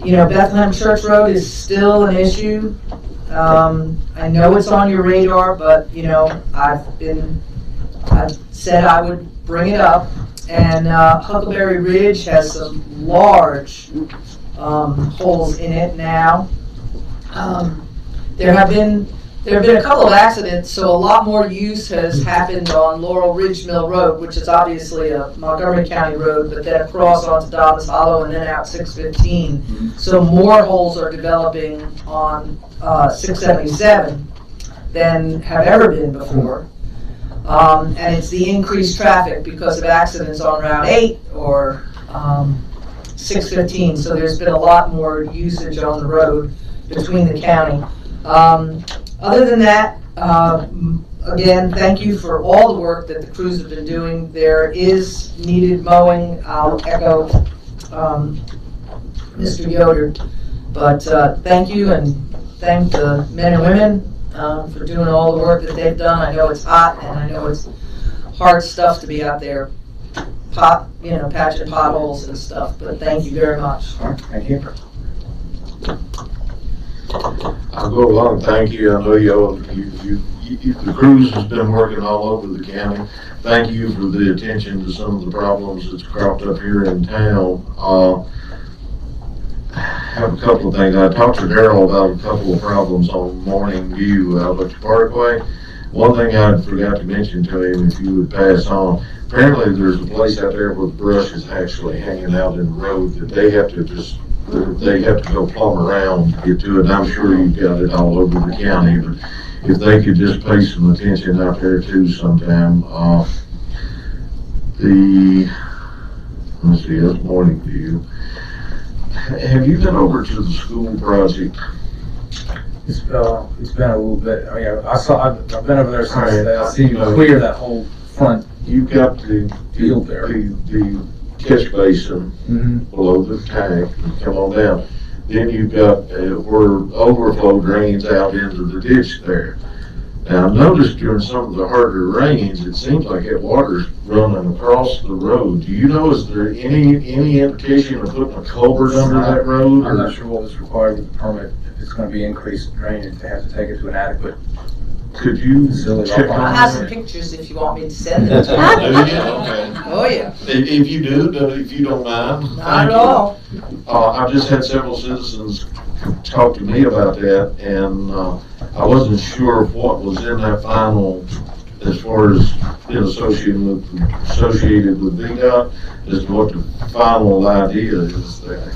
You know, Bethlehem Church Road is still an issue. I know it's on your radar, but you know, I said I would bring it up. And Huckleberry Ridge has some large holes in it now. There have been a couple of accidents, so a lot more use has happened on Laurel Ridge Mill Road, which is obviously a Montgomery County road, but then across onto Dobbins Hollow and then out 615. So more holes are developing on 677 than have ever been before. And it's the increased traffic because of accidents on Route 8 or 615. So there's been a lot more usage on the road between the county. Other than that, again, thank you for all the work that the crews have been doing. There is needed mowing. I'll echo Mr. Yoder. But thank you, and thank the men and women for doing all the work that they've done. I know it's hot, and I know it's hard stuff to be out there, patching potholes and stuff. But thank you very much. All right, thank you. I'll go along and thank you. I know the crews has been working all over the county. Thank you for the attention to some of the problems that's cropped up here in town. have a couple of things. I talked to Darrell about a couple of problems on Morning View out at the Parkway. One thing I forgot to mention to him, if you would pass on, apparently there's a place out there where the brush is actually hanging out in the road that they have to go plumb around to get to it. And I'm sure you've got it all over the county, but if they could just pay some attention out there too sometime. Let's see, that's Morning View. Have you been over to the school project? It's been a little bit. I mean, I've been over there since I see you clear that whole front. You've got the field there. The catch basin below the tank. You come on down. Then you've got where overflow drains out into the ditch there. Now, I noticed during some of the harder rains, it seems like that water's running across the road. Do you know, is there any indication of putting a culvert under that road? I'm not sure what was required with the permit. If it's going to be increased drainage, they have to take it to an adequate Could you facility. check on I have some that? pictures if you want me to send them. Do you? Okay. Oh, yeah. If you do, if you don't mind. Not at all. I've just had several citizens talk to me about that, and I wasn't sure what was in that final, as far as associated with VDOT, as to what the final idea is there.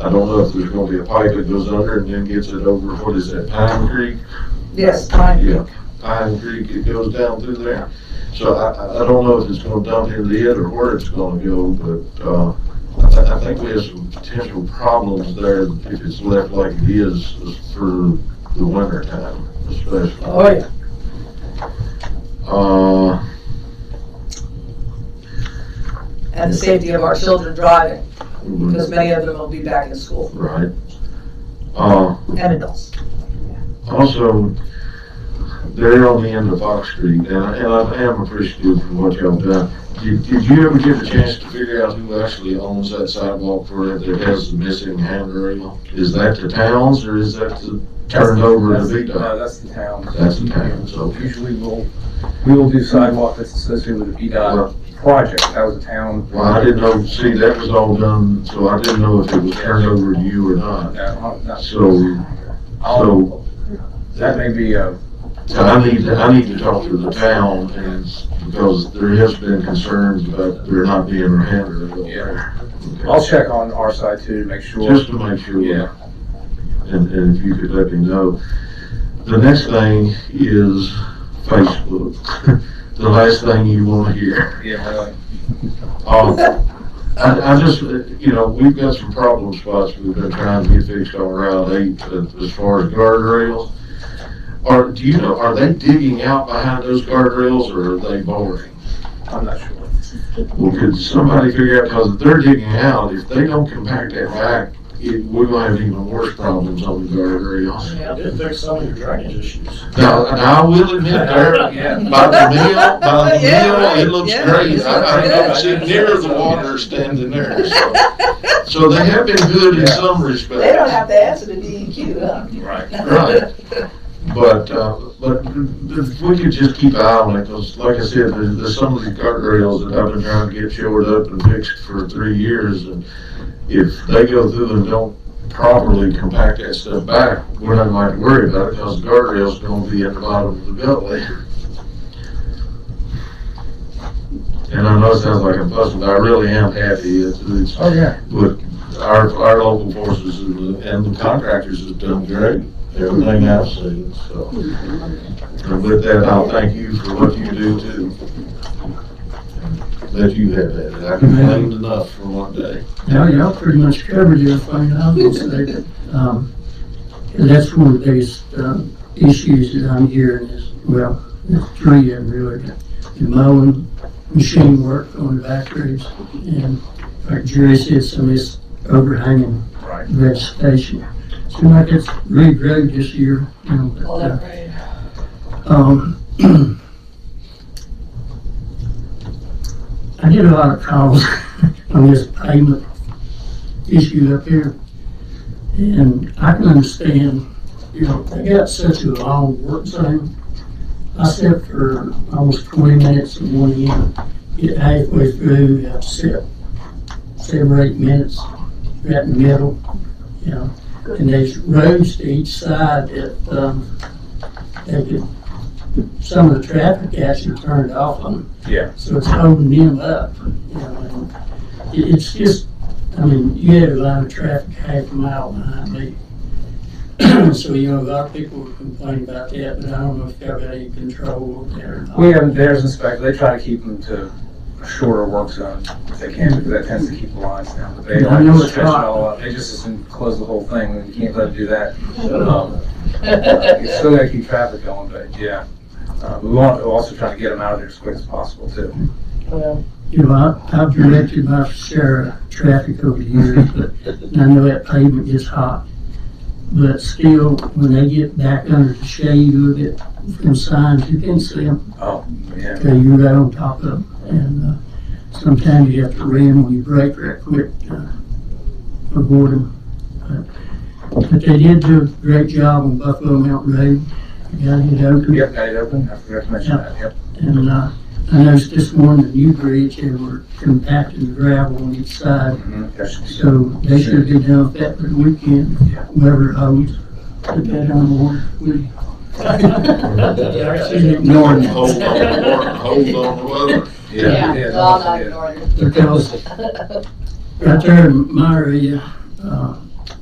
I don't know if there's going to be a pipe that goes under and then gets it over, what is that, Pine Creek? Yes, fine. Yeah, Pine Creek, it goes down through there. So I don't know if it's going to dump into it or where it's going to go, but I think we have some potential problems there if it's left like it is for the winter time, especially. Oh, yeah. And the safety of our children driving, because many of them will be back in school. Right. And adults. Also, they're on the end of Fox Street, and I am appreciative for what y'all done. Did you ever get a chance to figure out who actually owns that sidewalk for it that has the missing handrail? Is that the town's, or is that turned over to VDOT? No, that's the town. That's the town, so. Usually we will do sidewalk that's associated with the VDOT project. That was a town. Well, I didn't know, see, that was all done, so I didn't know if it was turned over to you or not. No, not So that may be a. So I need to talk to the town, and because there has been concerns about there not being a handrail. Yeah. I'll check on our side too to make sure. Just to make sure. Yeah. And if you could let me know. The next thing is Facebook. The last thing you want to hear. Yeah, really. I just, we've got some problem spots we've been trying to get fixed on Route 8 as far as guardrails. Do you know, are they digging out behind those guardrails, or are they boring? I'm not sure. Well, could somebody figure out, because if they're digging out, if they don't compact that back, we're going to have even worse problems on the guardrails. Yeah, it fix some of your drainage issues. Now I will admit, there, by the mill, it looks great. I don't sit near the water standing there. So they have been good in some respects. They don't have to answer the DEQ, huh? Right. But if we could just keep an eye on it, because like I said, there's some of these guardrails that I've been trying to get shored up and fixed for 3 years, and if they go through and don't properly compact that stuff back, we're not going to have to worry about it, because the guardrail's going to be at the bottom of the gully. And I know it sounds like I'm fussing, but I really am happy. Oh, yeah. But our local forces and the contractors have done great. Everything I've seen, so. And with that, I'll thank you for what you do too. That you have had it. I complained enough for one day. Now, y'all pretty much covered everything I was going to say. And that's one of the biggest issues that I'm hearing is, well, there's three of them really. The mowing, machine work on the back roads, and like Jerry said, some of this overhanging vegetation. Seems like it's really great this year, but, I get a lot of calls on this payment issue up here, and I can understand, they got such a long work time. I sat for almost 20 minutes in one end, get halfway through, I have to sit 7 or 8 minutes right in the middle, you know. And there's roads to each side that, they could, some of the traffic actually turned off on them. Yeah. So it's holding them up, you know, and it's just, I mean, you had a line of traffic half a mile behind me. So, you know, a lot of people were complaining about that, but I don't know if y'all got any control over there or not. We have, there's inspectors, they try to keep them to a shorter work zone if they can, because that tends to keep the lines down. But they I like know to it's stretch it hot. all out. They just assume close the whole thing, and you can't let them do that. You still gotta keep traffic going, but yeah. We want to also try to get them out of there as quick as possible too. You know, I've directed my share of traffic over the years, but I know that pavement gets hot. But still, when they get back under the shade of it from signs, you can see them. Oh, yeah. Okay, you're right on top of them. And sometimes you have to ram when you brake right quick to avoid them. But they did do a great job on Buffalo Mountain Road. Got it open. Yep, got it open. I forgot to mention that, yep. And I noticed this morning the new bridge, they were compacting the gravel on each side. So they should be done with that for the weekend, whoever holds, put that on board. Ignoring it. Hold on the weather. Because right there in my area,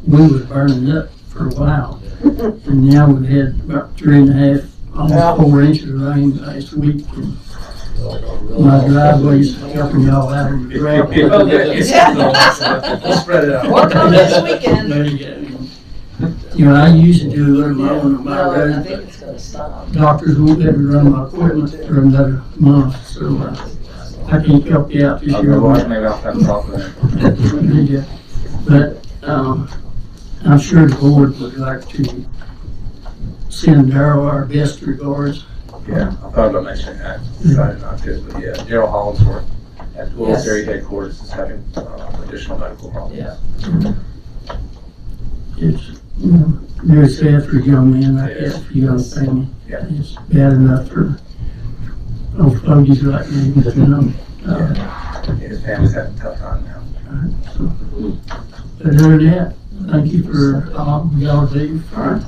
we was burning up for a while. And now we've had about 3.5, almost 4 inches of rain last week. And my driveway's helping y'all out on the gravel. We'll spread it out. More coming this weekend. There you go. You know, I usually do a little mowing on my No, I road, think but it's gonna stop. doctors won't let me run my equipment for another month, so I can't help you out this year. Maybe I'll have to talk with them. Yeah. But I'm sure the board would like to send Darrell our best regards. Yeah, I thought about mentioning that, decided not to, but yeah, Gerald Hollingsworth at Willis Yes. Area Headquarters is having additional medical problems. Yeah. It's, you know, very sad for a young man like that, for a young family. Yeah. It's bad enough for old fogies like me, you know. His family's having a tough time now. But other than that, thank you for all y'all do for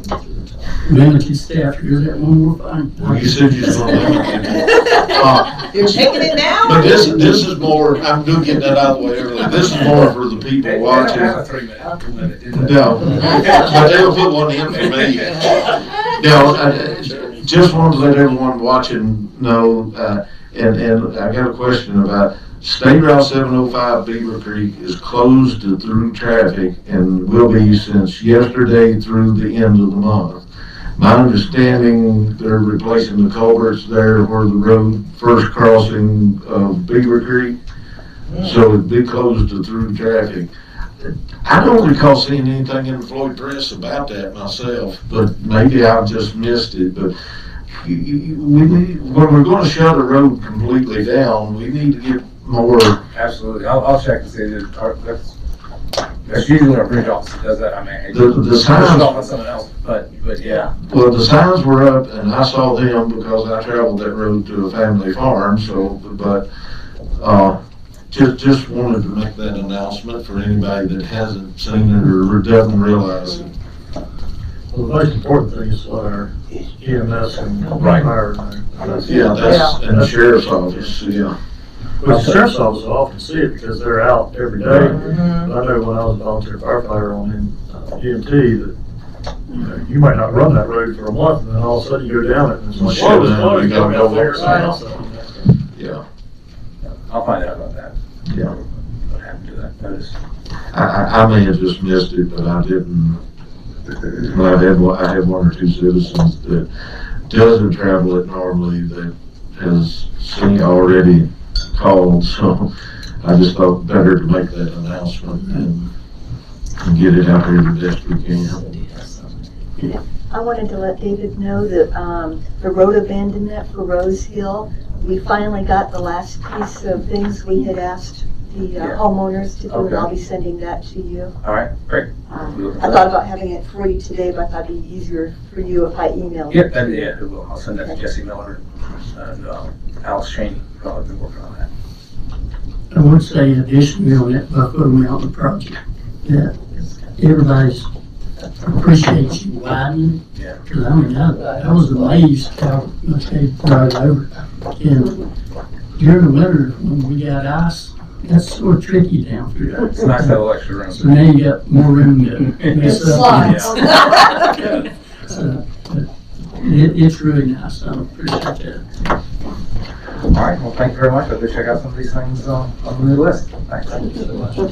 limited staff here. That one more fun. Well, you said you was gonna limit it. You're taking it now? But this is more, I'm doing getting that out of the way early. This is more for the people watching. They don't have a 3-minute limit, do they? No, but they'll put one in for me. No, I just wanted to let everyone watching know, and I got a question about State Route 705 Beaver Creek is closed to through traffic and will be since yesterday through the end of the month. My understanding, they're replacing the culverts there where the road first crossing of Beaver Creek. So it'd be closed to through traffic. I don't recall seeing anything in the Floyd Press about that myself, but maybe I just missed it. But when we're going to shut a road completely down, we need to get more. Absolutely, I'll check and see, that's usually our bridge office that does that, I mean, The signs, off on someone else, but yeah. well, the signs were up and I saw them because I traveled that road to a family farm, so, but, just wanted to make that announcement for anybody that hasn't seen it or doesn't realize it. Well, the most important thing is our EMS and Right. fire. Yeah, that's, and the sheriff's office, yeah. Which the sheriff's office will often see it because they're out every day. But I know when I was a volunteer firefighter on EMT that, you know, you might not run that road for a month and then all of a sudden you go down it and it's like, Sure, whoa, it's closed, you you gotta gotta go figure over something else out. Yeah, I'll find out about that. yeah. What happened to that notice? I may have just missed it, but I didn't. But I had one or two citizens that doesn't travel it normally that has seen already called, so I just thought better to make that announcement and get it out there the best we can. I wanted to let David know that the road abandonment for Rose Hill, we finally got the last piece of things we had asked the homeowners to do, and I'll be sending that to you. All right, great. I thought about having it for you today, but I thought it'd be easier for you if I emailed Yeah, it. it will. I'll send that to Jesse Miller and Alex Cheney, probably been working on that. I would say additionally on that Buffalo Mountain project, that everybody's appreciates you widening. Yeah. Cause I mean, I was amazed how much they brought over. And during the winter, when we got ice, that's sort of tricky down through there. It's nice to have extra room. So now you got more room to mess up. Slides. So, but it's really nice. I appreciate that. All right, well, thank you very much. I'll go check out some of these things on the new list. Thanks.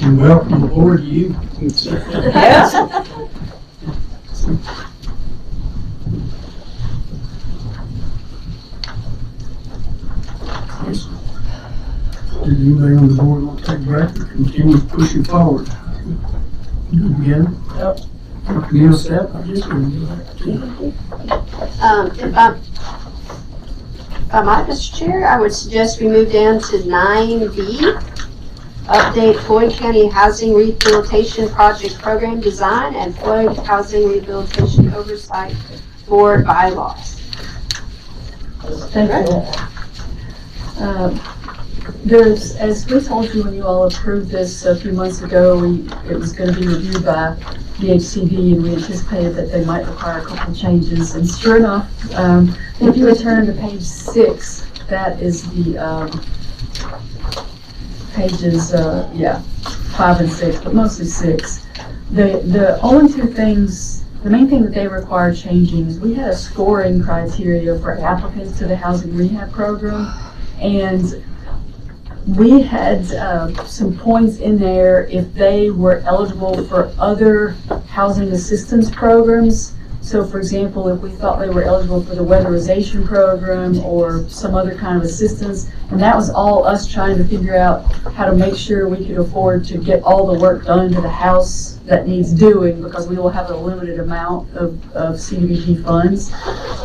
You're welcome aboard, you. Yes. Does anybody on the board want to take a break or continue pushing forward? Good together? Yep. Camille Step, I guess we'll do that too. If I might, Mr. Chair, I would suggest we move down to 9B. Update Floyd County Housing Rehabilitation Project Program Design and Floyd Housing Rehabilitation Oversight Board bylaws. Thank you. There's, as we told you when you all approved this a few months ago, it was going to be reviewed by DHCD, and we anticipated that they might require a couple of changes. And sure enough, if you return to page 6, that is the pages, 5 and 6, but mostly 6. The only two things, the main thing that they require changing is we had a scoring criteria for applicants to the housing rehab program, and we had some points in there if they were eligible for other housing assistance programs. So for example, if we thought they were eligible for the weatherization program or some other kind of assistance, and that was all us trying to figure out how to make sure we could afford to get all the work done to the house that needs doing, because we will have a limited amount of CDBG funds.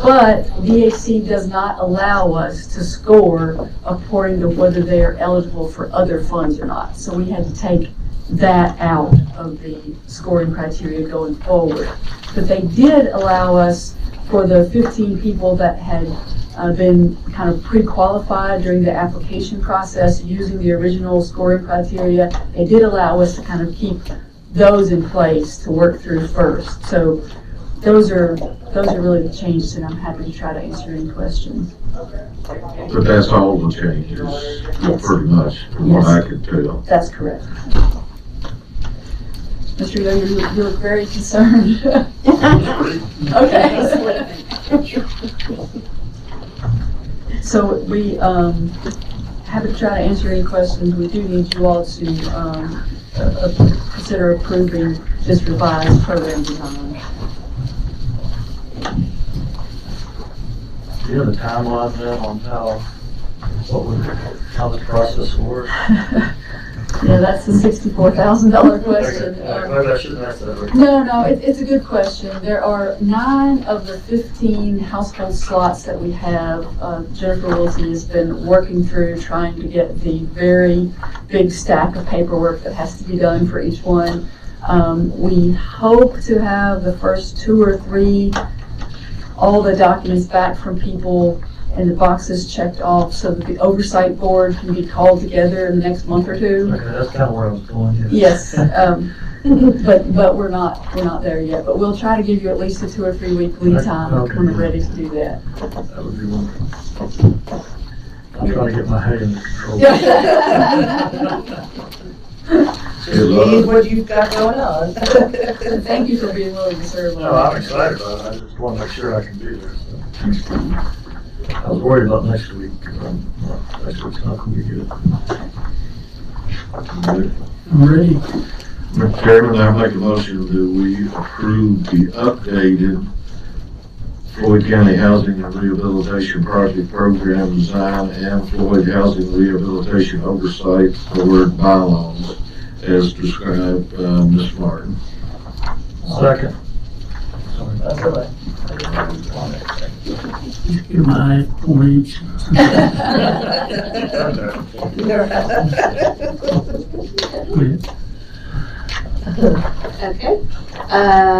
But DHC does not allow us to score according to whether they are eligible for other funds or not. So we had to take that out of the scoring criteria going forward. But they did allow us, for the 15 people that had been kind of pre-qualified during the application process using the original scoring criteria, they did allow us to kind of keep those in place to work through first. So those are really the changes, and I'm happy to try to answer any questions. But that's all the changes, Yes. pretty much, from what I could tell. That's correct. Mr. Yoder, you look very concerned. Okay. So we happy to try to answer any questions. We do need you all to consider approving this revised program design. Do you have a timeline then on how the process will work? Yeah, that's the $64,000 question. Maybe I shouldn't ask that. No, it's a good question. There are 9 of the 15 household slots that we have. Jennifer Wilson has been working through trying to get the very big stack of paperwork that has to be done for each one. We hope to have the first 2 or 3, all the documents back from people and the boxes checked off so that the oversight board can be called together in the next month or 2. Okay, that's kind of where I was going. Yes, but we're not there yet. But we'll try to give you at least a 2 or 3 week lead time when we're ready to do that. That would be wonderful. I'm trying to get my head in control. Just leave what you've got going on. Thank you for being willing to serve. No, I'm excited about it. I just want to make sure I can be there. So. I was worried about next week. Next week's not going to be good. I'm ready. Mr. Chairman, I make a motion that we approve the updated Floyd County Housing and Rehabilitation Project Program Design and Floyd Housing Rehabilitation Oversight Board bylaws as described by Ms. Martin. Second. That's all right. Give my points. Okay.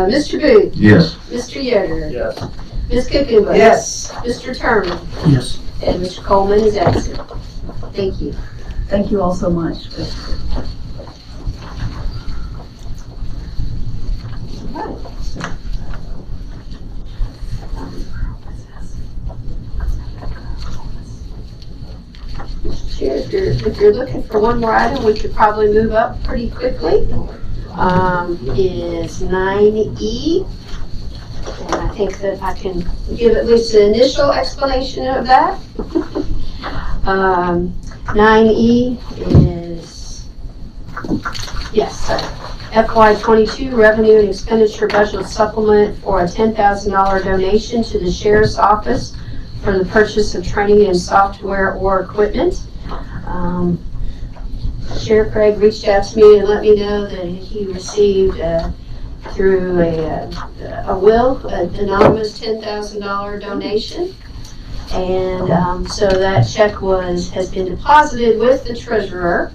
Mr. Booth? Yes. Mr. Yoder? Yes. Ms. Kukumba? Yes. Mr. Terman? Yes. And Mr. Coleman is absent. Thank you. Thank you all so much. if you're looking for one more item, we could probably move up pretty quickly, is 9E. And I think that I can give at least an initial explanation of that. 9E is, yes, FY22 revenue and expenditure budget supplement for a $10,000 donation to the Sheriff's Office for the purchase of training and software or equipment. Sheriff Craig reached out to me and let me know that he received through a will, an anonymous $10,000 donation. And so that check has been deposited with the treasurer,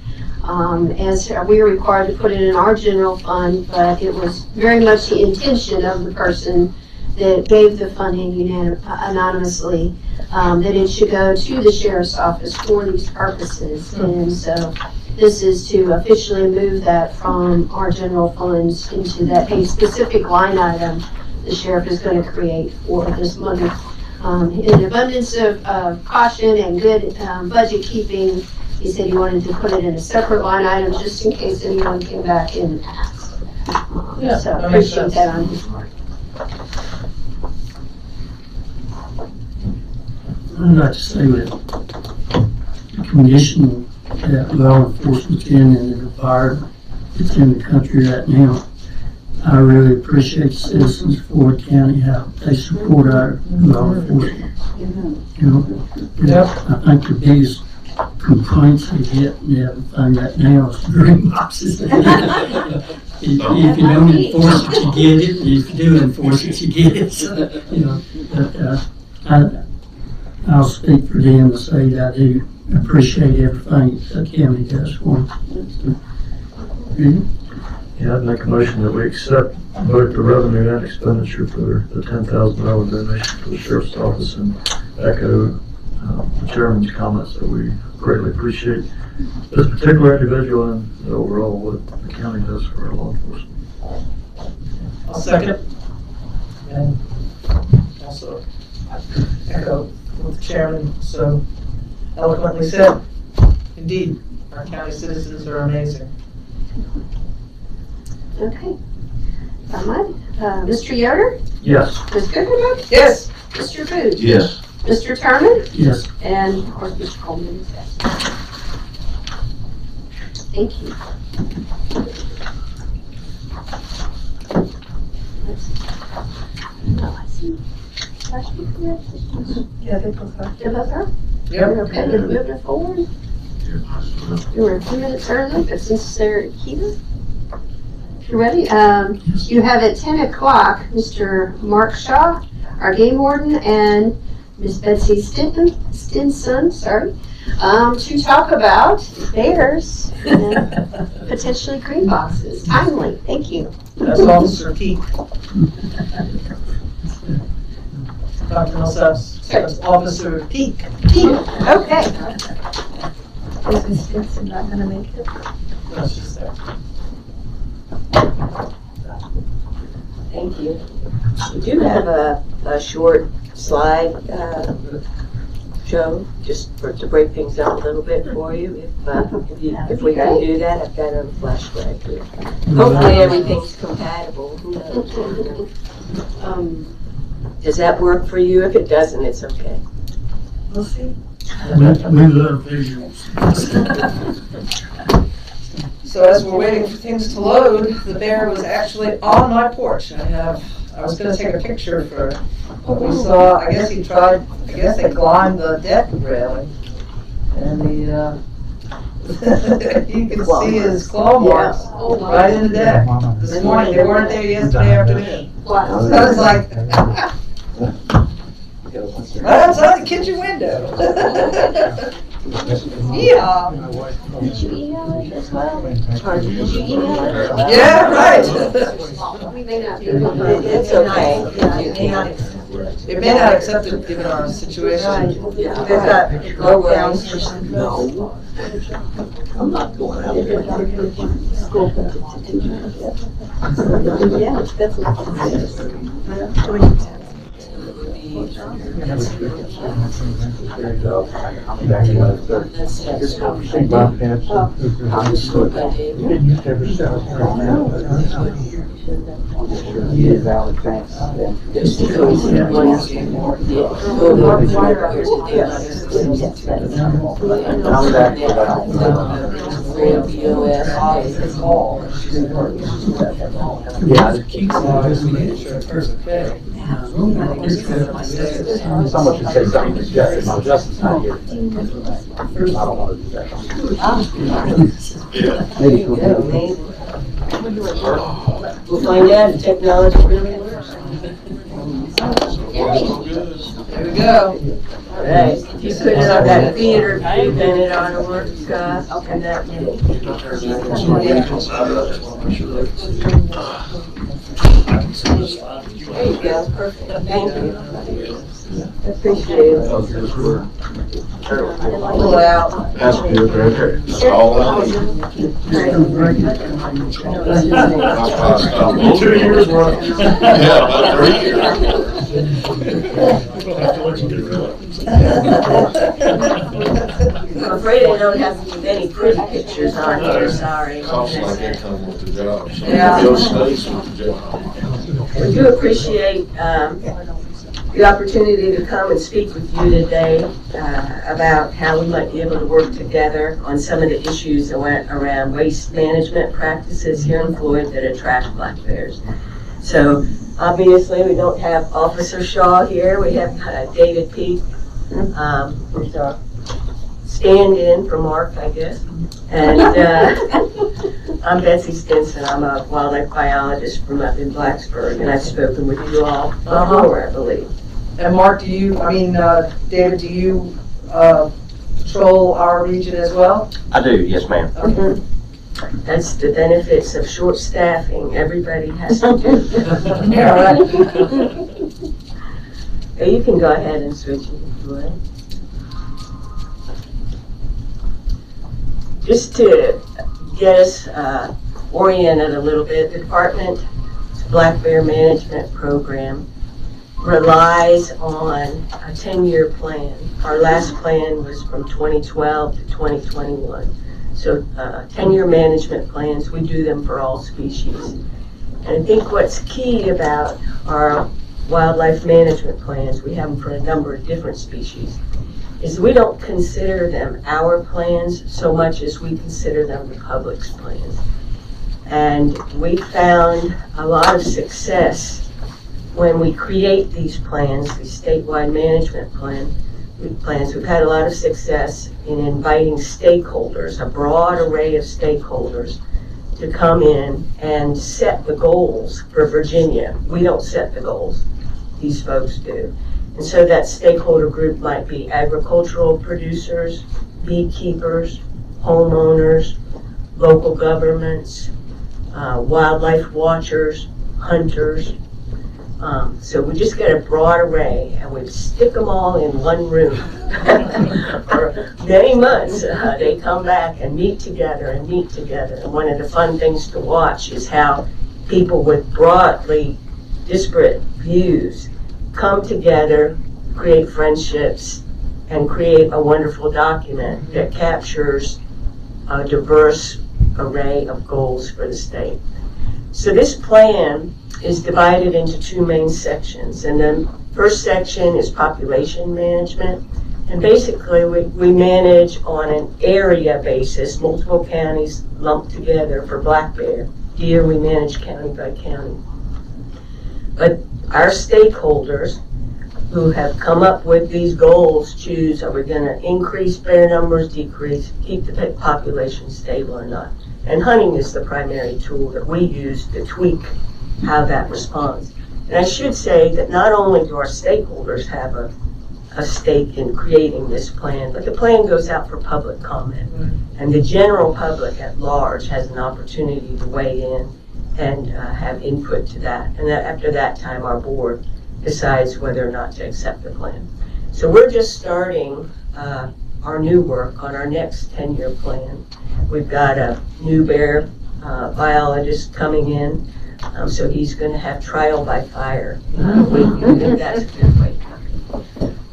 as we are required to put it in our general fund, but it was very much the intention of the person that gave the funding anonymously, that it should go to the Sheriff's Office for these purposes. And so this is to officially move that from our general funds into that a specific line item the sheriff is going to create for this money. In an abundance of caution and good budget keeping, he said he wanted to put it in a separate line item just in case anyone came back and asked. Yeah, So that makes appreciate sense. that on his part. I'd like to say that the condition that law enforcement's in and the environment that's in the country right now, I really appreciate the citizens of Floyd County, how they support our law enforcement. You know, I think the biggest complaints they get and everything right now is green boxes. If you don't enforce it, you get it. If you do enforce it, you get it. So, you know, but, I'll speak for them to say that I do appreciate everything the county does for them. Yeah, I'd make a motion that we accept both the revenue and expenditure for the $10,000 donation for the Sheriff's Office, and echo the Chairman's comments that we greatly appreciate this particular individual and overall what the county does for our law enforcement. I'll second it. And also echo what the chairman so eloquently said. Indeed, our county citizens are amazing. Okay. Mr. Yoder? Yes. Ms. Cooperman? Yes. Mr. Booth? Yes. Mr. Thurman? Yes. And of course, Mr. Coleman is yes. Thank you. Oh, I see. Yeah, they both are. Did both are? Yep. Okay, then moving it forward. We were a few minutes early, but since they're here, if you're ready, you have at 10 o'clock Mr. Mark Shaw, our game warden, and Miss Betsy Stinson, to talk about bears and potentially green boxes. Timely, thank you. That's Officer Peak. Dr. Millsap's, that's Officer Peak. Okay. Is Ms. Stinson not gonna make it? No, she's there. Thank you. We do have a short slide show, just to break things up a little bit for you. If we can do that, I've got a flash drive here. Hopefully everything's compatible. Who knows? Does that work for you? If it doesn't, it's okay. We'll see. We love visuals. So as we're waiting for things to load, the bear was actually on my porch. I was gonna take a picture for what we saw. I guess they climbed the deck railing. And you can see his claw marks right in the deck. This morning, they weren't there yesterday afternoon. Wow. So I was like, right outside the kitchen window. Yeah. Did you email it as well? Did you email it as well? Yeah, right. We may not be. It's okay. It may not accept it given our situation. They've got No worries. No, I'm not going out there. Yeah, that's what it says. Someone should say something to Justin. Justin's not here. I don't want to do that. Maybe We'll find out if technology really works. There we go. All right, if you put it on that theater, then it ought to work, and that. There you go, perfect, thank you. Appreciate it. Pull it out. That's good, right there. That's all I need. 2 years worth. Yeah, about 3 years. I'm afraid I don't have any pretty pictures on here, sorry. Costs like that come with the job. So Yeah. those stays with the job. We do appreciate the opportunity to come and speak with you today about how we might be able to work together on some of the issues that went around waste management practices here in Floyd that attract black bears. So obviously we don't have Officer Shaw here, we have David Peak, who's our stand-in for Mark, I guess. And I'm Betsy Stinson. I'm a wildlife biologist from up in Blacksburg, and I've spoken with you all before, I believe. And Mark, David, do you patrol our region as well? I do, yes, ma'am. Okay. That's the benefits of short staffing. Everybody has to do. Yeah, right. You can go ahead and switch it if you would. Just to get us oriented a little bit, the department's Black Bear Management Program relies on a 10-year plan. Our last plan was from 2012 to 2021. So 10-year management plans, we do them for all species. And I think what's key about our wildlife management plans, we have them for a number of different species, is we don't consider them our plans so much as we consider them the public's plans. And we found a lot of success when we create these plans, these statewide management plans. We've had a lot of success in inviting stakeholders, a broad array of stakeholders, to come in and set the goals for Virginia. We don't set the goals, these folks do. And so that stakeholder group might be agricultural producers, beekeepers, homeowners, local governments, wildlife watchers, hunters. So we just get a broad array and we stick them all in one room. For many months, they come back and meet together and meet together. And one of the fun things to watch is how people with broadly disparate views come together, create friendships, and create a wonderful document that captures a diverse array of goals for the state. So this plan is divided into two main sections, and the first section is population management, and basically we manage on an area basis, multiple counties lumped together for black bear. Deer we manage county by county. But our stakeholders who have come up with these goals choose, are we going to increase bear numbers, decrease, keep the population stable or not? And hunting is the primary tool that we use to tweak how that responds. And I should say that not only do our stakeholders have a stake in creating this plan, but the plan goes out for public comment. And the general public at large has an opportunity to weigh in and have input to that. And after that time, our board decides whether or not to accept the plan. So we're just starting our new work on our next 10-year plan. We've got a new bear biologist coming in, so he's going to have trial by fire. We think that's a good way.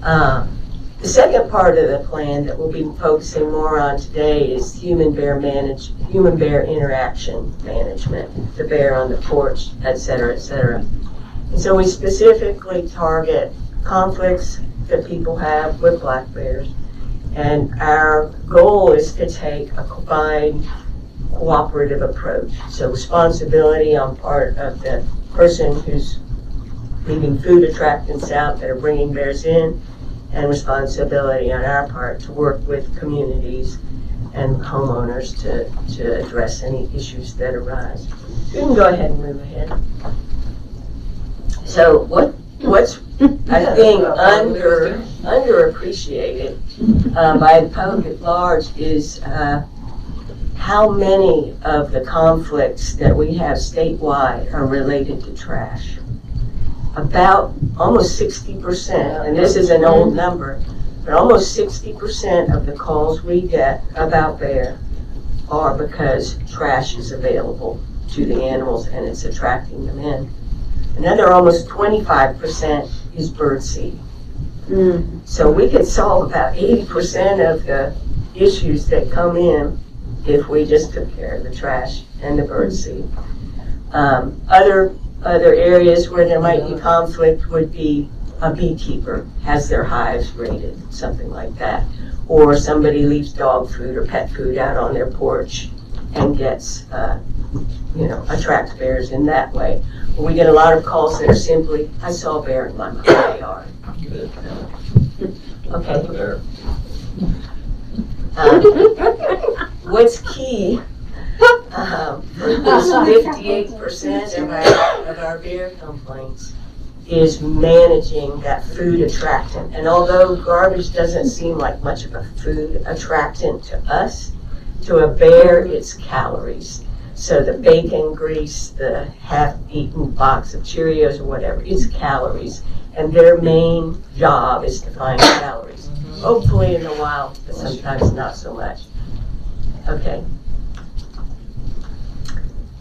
The second part of the plan that we'll be focusing more on today is human bear interaction management, the bear on the porch, et cetera, et cetera. And so we specifically target conflicts that people have with black bears. And our goal is to take a combined cooperative approach. So responsibility on part of the person who's leaving food attractants out that are bringing bears in, and responsibility on our part to work with communities and homeowners to address any issues that arise. You can go ahead and move ahead. So what's I think underappreciated by the public at large is how many of the conflicts that we have statewide are related to trash. About almost 60%, and this is an old number, but almost 60% of the calls we get about bear are because trash is available to the animals and it's attracting them in. Another almost 25% is birdseed. So we could solve about 80% of the issues that come in if we just took care of the trash and the birdseed. Other areas where there might be conflict would be a beekeeper has their hives raided, something like that. Or somebody leaves dog food or pet food out on their porch and gets, attracts bears in that way. We get a lot of calls that are simply, I saw a bear in my yard. Okay. What's key, this 58% of our bear complaints is managing that food attractant. And although garbage doesn't seem like much of a food attractant to us, to a bear it's calories. So the bacon grease, the half-eaten box of Cheerios or whatever, it's calories. And their main job is to find calories. Hopefully in the wild, but sometimes not so much. Okay.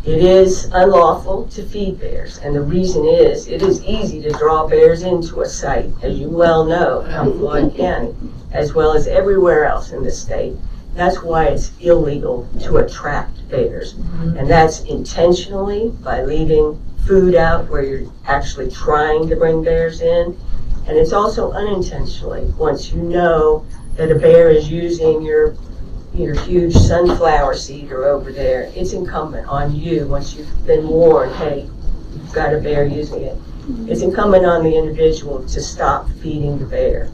It is unlawful to feed bears, and the reason is it is easy to draw bears into a site, as you well know, in Floyd County, as well as everywhere else in the state. That's why it's illegal to attract bears, and that's intentionally by leaving food out where you're actually trying to bring bears in, and it's also unintentionally once you know that a bear is using your huge sunflower seeder over there. It's incumbent on you, once you've been warned, hey, you've got a bear using it, it's incumbent on the individual to stop feeding the bear.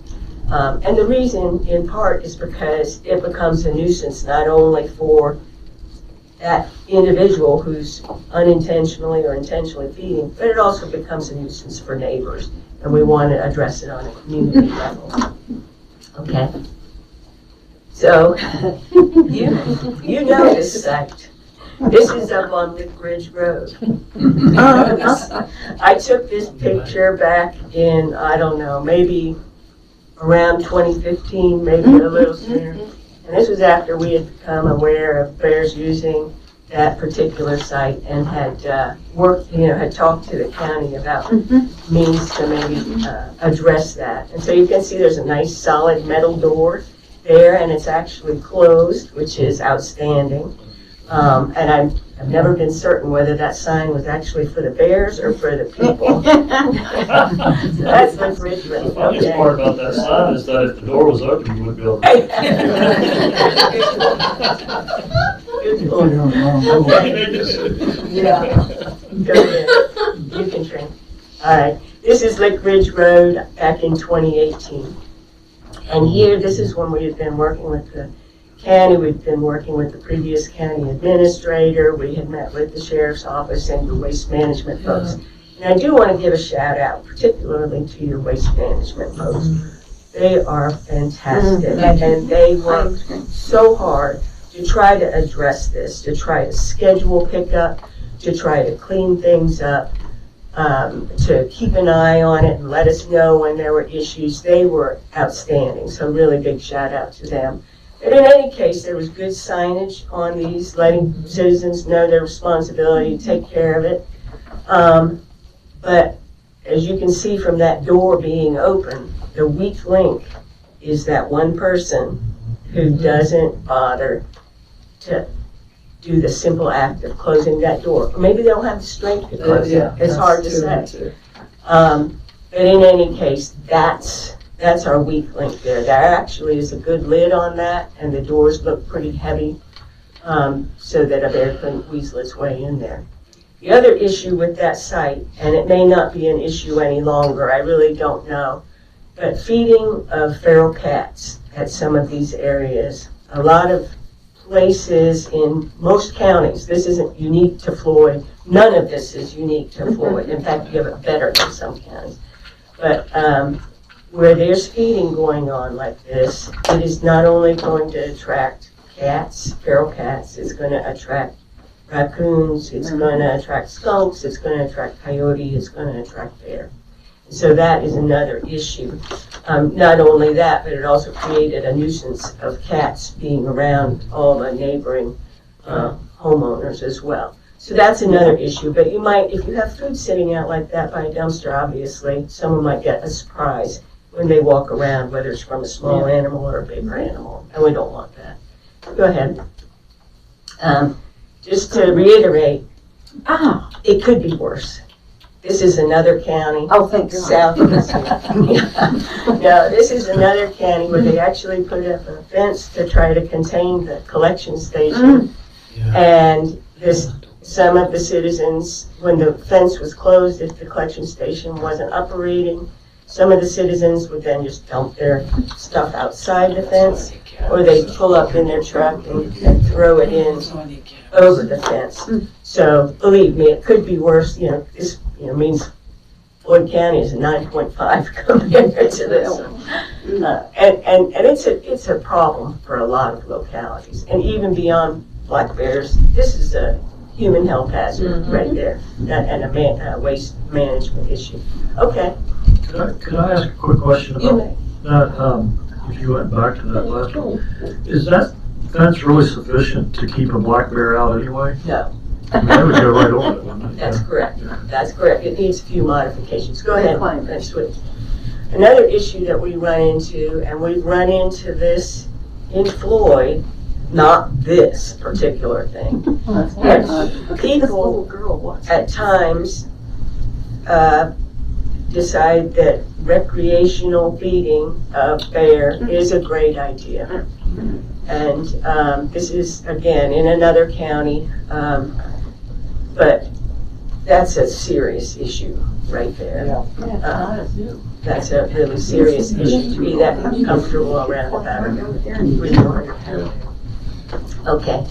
And the reason, in part, is because it becomes a nuisance not only for that individual who's unintentionally or intentionally feeding, but it also becomes a nuisance for neighbors, and we want to address it on a community level. Okay. So, you know this site. This is up on Lick Ridge Road. I took this picture back in, I don't know, maybe around 2015, maybe a little sooner. And this was after we had become aware of bears using that particular site and had had talked to the county about means to maybe address that. And so you can see there's a nice solid metal door there, and it's actually closed, which is outstanding. And I've never been certain whether that sign was actually for the bears or for the people. So that's the bridge. The funniest part about that sign is that if the door was open, you wouldn't be able to. Yeah. Go ahead. You can train. All right. This is Lick Ridge Road back in 2018. And here, this is when we had been working with the county. We've been working with the previous county administrator. We had met with the sheriff's office and the waste management folks. And I do want to give a shout out, particularly to your waste management folks. They are fantastic, and they work so hard to try to address this, to try to schedule pickup, to try to clean things up, to keep an eye on it and let us know when there were issues. They were outstanding, so really big shout out to them. But in any case, there was good signage on these, letting citizens know their responsibility to take care of it. But as you can see from that door being open, the weak link is that one person who doesn't bother to do the simple act of closing that door. Or maybe they don't have the strength to close it. It's hard to say. But in any case, that's our weak link there. There actually is a good lid on that, and the doors look pretty heavy, so that a bear couldn't weasel its way in there. The other issue with that site, and it may not be an issue any longer, I really don't know, but feeding of feral cats at some of these areas. A lot of places in most counties, this isn't unique to Floyd, none of this is unique to Floyd. In fact, you have it better than some counties. But where there's feeding going on like this, it is not only going to attract cats, feral cats, it's going to attract raccoons, it's going to attract skunks, it's going to attract coyote, it's going to attract bear. So that is another issue. Not only that, but it also created a nuisance of cats being around all the neighboring homeowners as well. So that's another issue, but you might, if you have food sitting out like that by a dumpster, obviously, someone might get a surprise when they walk around, whether it's from a small animal or a bigger animal, and we don't want that. Go ahead. Just to reiterate, it could be worse. This is another county. Oh, thank God. South of us. No, this is another county where they actually put up a fence to try to contain the collection station. And some of the citizens, when the fence was closed, if the collection station wasn't operating, some of the citizens would then just dump their stuff outside the fence, or they'd pull up in their truck and throw it in over the fence. So believe me, it could be worse. This means Floyd County is a 9.5 compared to this. And it's a problem for a lot of localities, and even beyond black bears. This is a human health hazard right there, and a waste management issue. Okay. Could I ask a quick question about that? If you went back to that last one, is that fence really sufficient to keep a black bear out anyway? No. I mean, that would go right over it, wouldn't it? That's correct. That's correct. It needs a few modifications. Go ahead and switch. Another issue that we run into, and we've run into this in Floyd, not this particular thing. People at times decide that recreational feeding of bear is a great idea. And this is, again, in another county, but that's a serious issue right there. That's a really serious issue to be that comfortable around about it. Okay.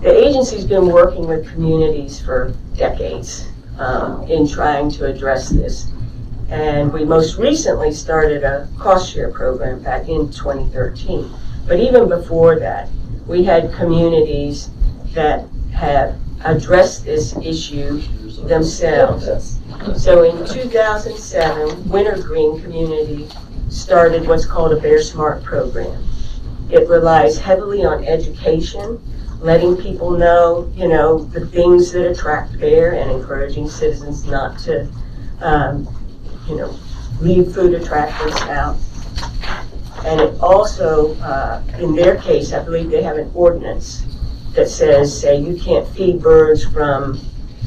The agency's been working with communities for decades in trying to address this. And we most recently started a cost share program back in 2013. But even before that, we had communities that have addressed this issue themselves. So in 2007, Wintergreen Community started what's called a Bear Smart program. It relies heavily on education, letting people know, the things that attract bear, and encouraging citizens not to, leave food attractors out. And it also, in their case, I believe they have an ordinance that says, say, you can't feed birds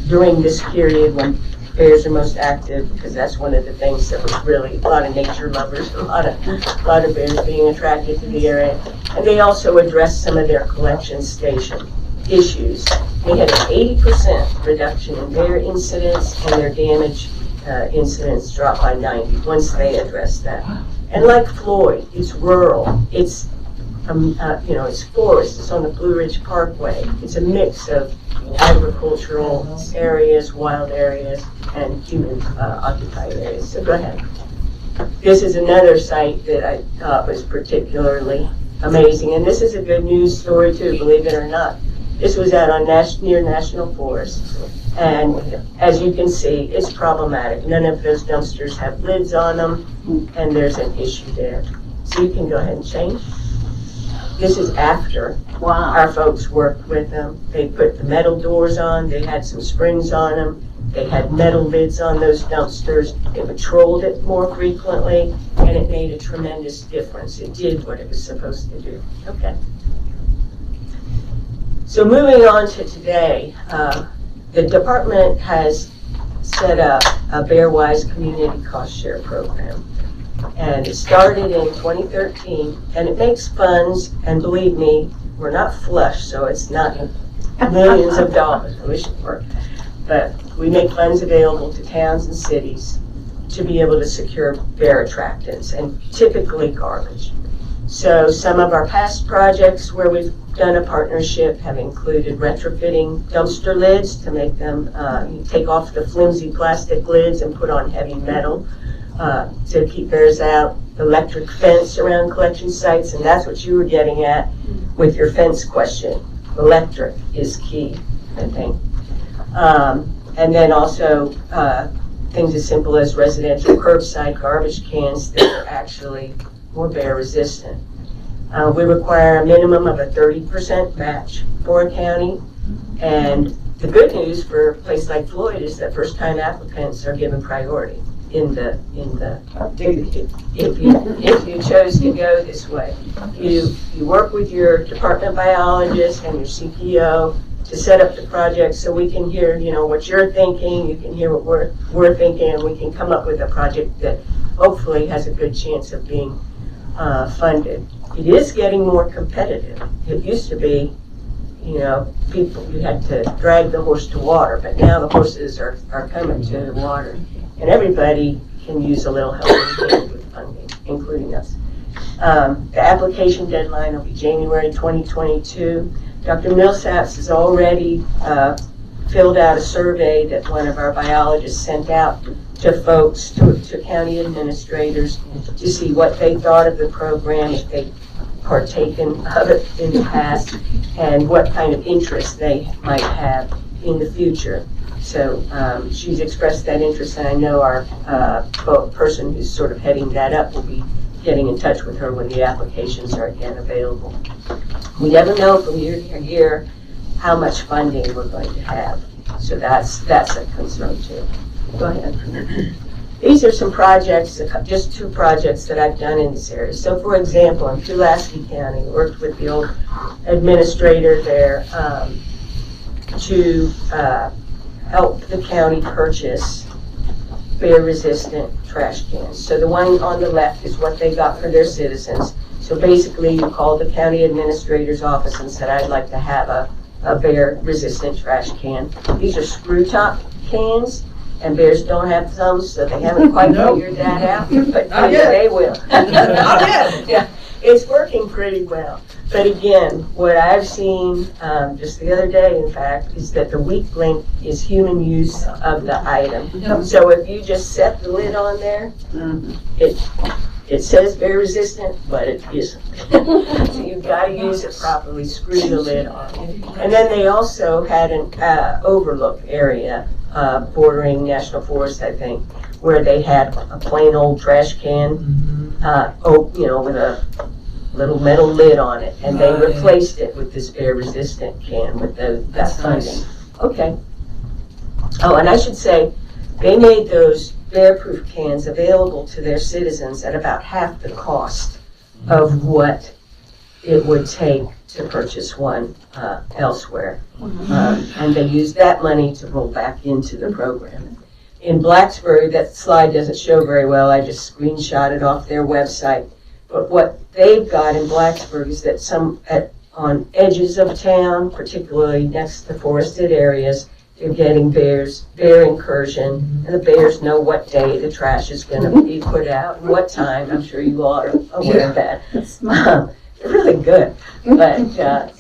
during this period when bears are most active, because that's one of the things that was really a lot of nature lovers, a lot of bears being attracted to the area. And they also addressed some of their collection station issues. They had an 80% reduction in bear incidents, and their damage incidents dropped by 90 once they addressed that. And like Floyd, it's rural. It's it's forest. It's on the Blue Ridge Parkway. It's a mix of agricultural areas, wild areas, and human occupied areas. So go ahead. This is another site that I thought was particularly amazing, and this is a good news story too, believe it or not. This was out on near National Forest, and as you can see, it's problematic. None of those dumpsters have lids on them, and there's an issue there. So you can go ahead and change. This is after our folks worked with them. They put the metal doors on, they had some springs on them, They had metal lids on those dumpsters. They patrolled it more frequently, and it made a tremendous difference. It did what it was supposed to do. Okay. So moving on to today, the department has set up a Bearwise Community Cost Share Program. And it started in 2013, and it makes funds, and believe me, we're not flush, so it's not millions of dollars, I wish it were. But we make funds available to towns and cities to be able to secure bear attractants, and typically garbage. So some of our past projects where we've done a partnership have included retrofitting dumpster lids to make them, you take off the flimsy plastic lids and put on heavy metal to keep bears out, electric fence around collection sites, and that's what you were getting at with your fence question. Electric is key, I think. And then also things as simple as residential curbside garbage cans that are actually more bear resistant. We require a minimum of a 30% match for a county, and the good news for a place like Floyd is that first-time applicants are given priority in the if you chose to go this way. You work with your department biologist and your CPO to set up the project so we can hear, you know, what you're thinking, you can hear what we're thinking, and we can come up with a project that hopefully has a good chance of being funded. It is getting more competitive. It used to be, you know, you had to drag the horse to water, but now the horses are coming to the water. And everybody can use a little help with funding, including us. The application deadline will be January 2022. Dr. Millsaps has already filled out a survey that one of our biologists sent out to folks, to county administrators, to see what they thought of the program, if they'd partaken of it in the past, and what kind of interest they might have in the future. So she's expressed that interest, and I know our person who's sort of heading that up will be getting in touch with her when the applications are again available. We never know from year to year how much funding we're going to have, so that's a concern too. Go ahead. These are some projects, just 2 projects that I've done in this area. So for example, in Pulaski County, worked with the old administrator there to help the county purchase bear-resistant trash cans. So the one on the left is what they got for their citizens. So basically, you called the county administrator's office and said, I'd like to have a bear-resistant trash can. These are screw-top cans, and bears don't have thumbs, so they haven't quite figured that out, but they will. Yeah, it's working pretty well. But again, what I've seen just the other day, in fact, is that the weak link is human use of the item. So if you just set the lid on there, it says bear resistant, but it isn't. So you've got to use it properly, screw the lid on. And then they also had an overlook area bordering National Forest, I think, where they had a plain old trash can, you know, with a little metal lid on it, and they replaced it with this bear-resistant can with that funding. Okay. Oh, and I should say, they made those bear-proof cans available to their citizens at about half the cost of what it would take to purchase one elsewhere. And they used that money to roll back into the program. In Blacksburg, that slide doesn't show very well, I just screenshotted off their website. But what they've got in Blacksburg is that on edges of town, particularly next to forested areas, they're getting bear incursion, and the bears know what day the trash is going to be put out and what time. I'm sure you all are aware of that. They're really good. But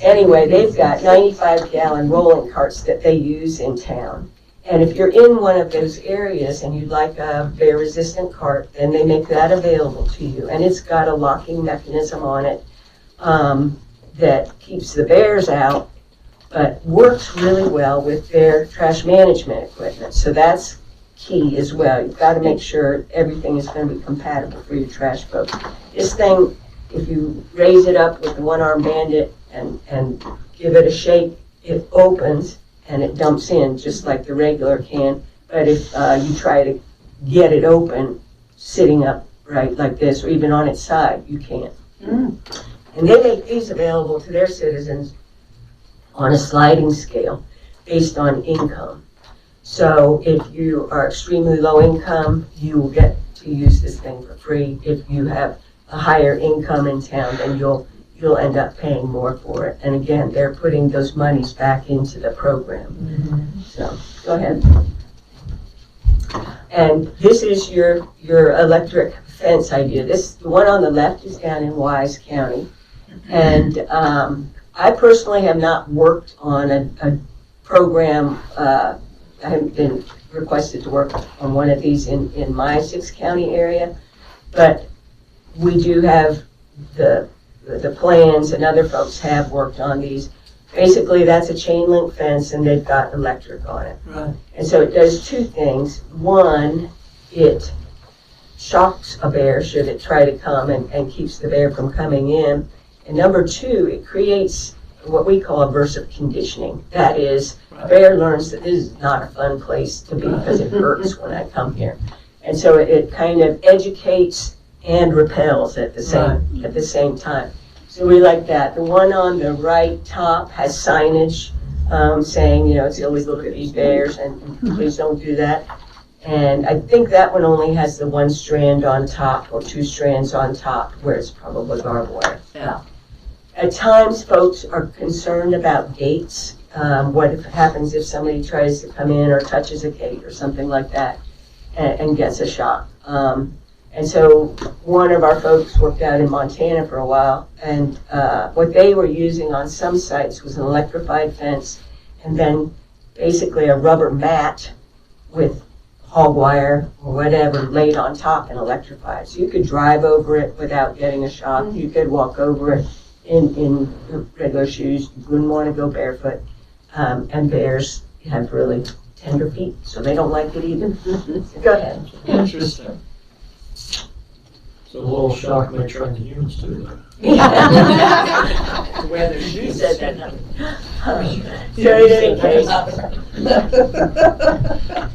anyway, they've got 95-gallon rolling carts that they use in town. And if you're in one of those areas and you'd like a bear-resistant cart, then they make that available to you. And it's got a locking mechanism on it that keeps the bears out, but works really well with their trash management equipment. So that's key as well. You've got to make sure everything is going to be compatible for your trash boat. This thing, if you raise it up with the one-arm bandit and give it a shake, it opens and it dumps in just like the regular can, But if you try to get it open, sitting up right like this, or even on its side, you can't. And they make these available to their citizens on a sliding scale based on income. So if you are extremely low income, you will get to use this thing for free. If you have a higher income in town, then you'll end up paying more for it. And again, they're putting those monies back into the program. So go ahead. And this is your electric fence idea. The one on the left is down in Wise County. And I personally have not worked on a program. I haven't been requested to work on one of these in my 6 county area, but we do have the plans, and other folks have worked on these. Basically, that's a chain link fence, and they've got electric on it. Right. And so it does 2 things. One, it shocks a bear should it try to come and keeps the bear from coming in. And number 2, it creates what we call aversive conditioning. That is, a bear learns that this is not a fun place to be because it hurts when I come here. And so it kind of educates and repels at the same time. So we like that. The one on the right top has signage saying, it's illegal to feed bears and please don't do that. And I think that one only has the 1 strand on top or 2 strands on top where it's probably barbed wire. Yeah. At times, folks are concerned about gates. What happens if somebody tries to come in or touches a gate or something like that and gets a shock? And so one of our folks worked out in Montana for a while, and what they were using on some sites was an electrified fence and then basically a rubber mat with hog wire or whatever laid on top and electrified. So you could drive over it without getting a shock. You could walk over it in regular shoes. You wouldn't want to go barefoot. And bears have really tender feet, so they don't like it either. Go ahead. Interesting. So a little shock may train the humans too, though. Whether you said that. So in any case,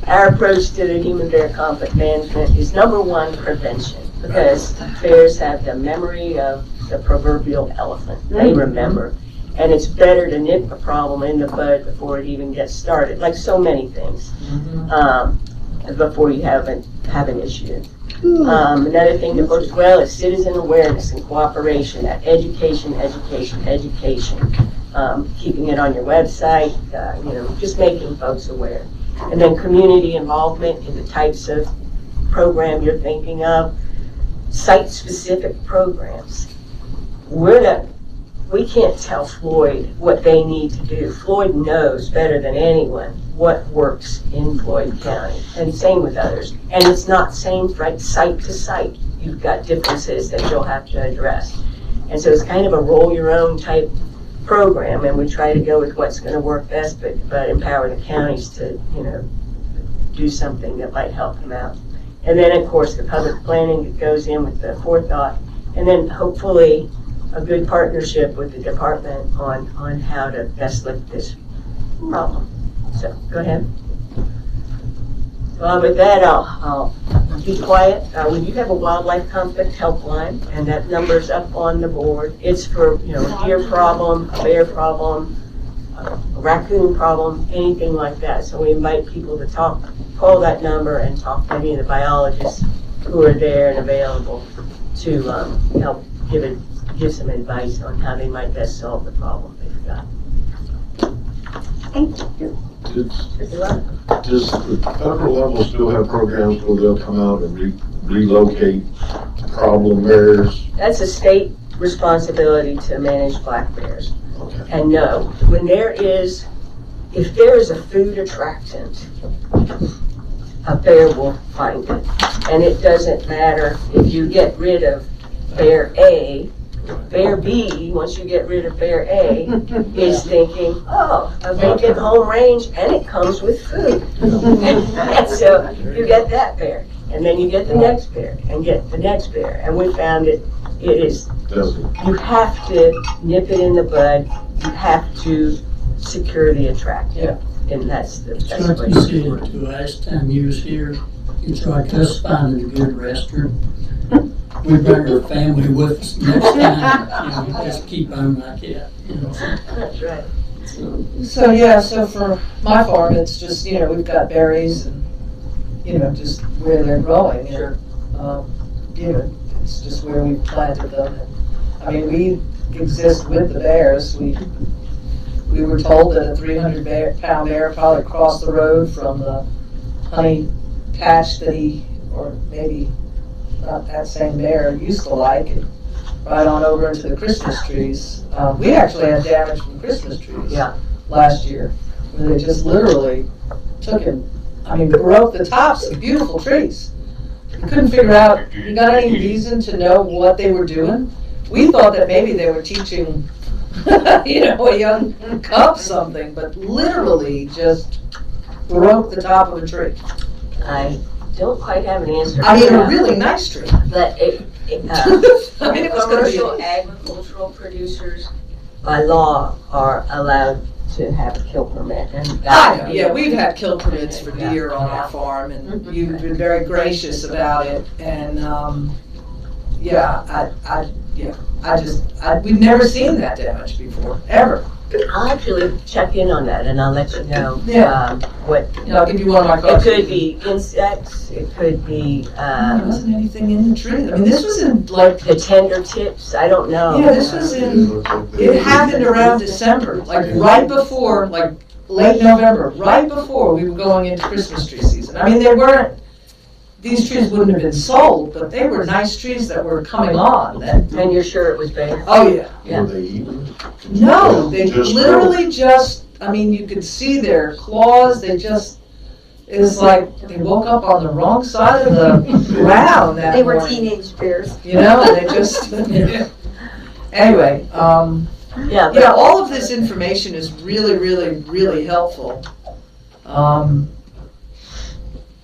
our approach to the human bear conflict management is number 1, prevention, because bears have the memory of the proverbial elephant. They remember. And it's better to nip a problem in the bud before it even gets started, like so many things, before you have an issue. Another thing that works well is citizen awareness and cooperation, that education. Keeping it on your website, just making folks aware. And then community involvement in the types of program you're thinking of, site-specific programs. We can't tell Floyd what they need to do. Floyd knows better than anyone what works in Floyd County, and same with others. And it's not same right site to site. You've got differences that you'll have to address. And so it's kind of a roll your own type program, and we try to go with what's going to work best, but empower the counties to, do something that might help them out. And then, of course, the public planning that goes in with the forethought, and then hopefully a good partnership with the department on how to best lift this problem. So, go ahead. Well, with that, I'll be quiet. We do have a wildlife conflict helpline, and that number's up on the board. It's for, a deer problem, a bear problem, a raccoon problem, anything like that. So we invite people to call that number and talk to any of the biologists who are there and available to help give some advice on how they might best solve the problem they've got. Thank you. Does the federal level still have programs where they'll come out and relocate problem bears? That's a state responsibility to manage black bears. Okay. And no, if there is a food attractant, a bear will find it. And it doesn't matter if you get rid of bear A, bear B, once you get rid of bear A, is thinking, oh, a vacant home range, and it comes with food. And so you get that bear, and then you get the next bear, and get the next bear. And we found it is, you have to nip it in the bud, you have to secure the attractant. and that's the It's best like way you to said do it it. the last time you was here. It's like us finding a good restaurant. We bring our family with us next time, you know, just keep on like that, you know. That's right. So, yeah, so for my farm, it's just, you know, we've got berries and, you know, just where they're growing. Sure. And, you know, it's just where we planted them. And, I mean, we exist with the bears. We were told that a 300-pound bear probably crossed the road from the honey patch that or maybe not that same bear used to like, and right on over into the Christmas trees. We actually had damage from Christmas trees last year, where they just literally took and, I mean, broke the tops of beautiful trees. We couldn't figure out, you got any reason to know what they were doing? We thought that maybe they were teaching, you know, a young cub something, but literally just broke the top of a tree. I don't quite have an answer. I mean, for a that, really nice tree. But I mean, it was gonna be commercial agricultural producers by law are allowed to have a kill permit. And Yeah, we've had kill permits for deer on our farm, and you've been very gracious about it. And we've never seen that damage before, ever. I'll actually check in on that, and I'll let you know. Yeah. What? I'll give you one of my It cards. could be insects. It could be There wasn't anything in the tree. I mean, this was in like the tender tips. I don't know. Yeah, this was in. It happened around December, like right before, like late November, right before we were going into Christmas tree season. I mean, they weren't. These trees wouldn't have been sold, but they were nice trees that were coming on. And you're sure it was bear? Oh yeah. Were they eaten? No, they Just literally just. I mean, you could see their claws. They just. It was like they woke up on the wrong side of the ground that They were morning. teenage bears. You know, they just. Anyway, Yeah, all of this information is really, really, really helpful.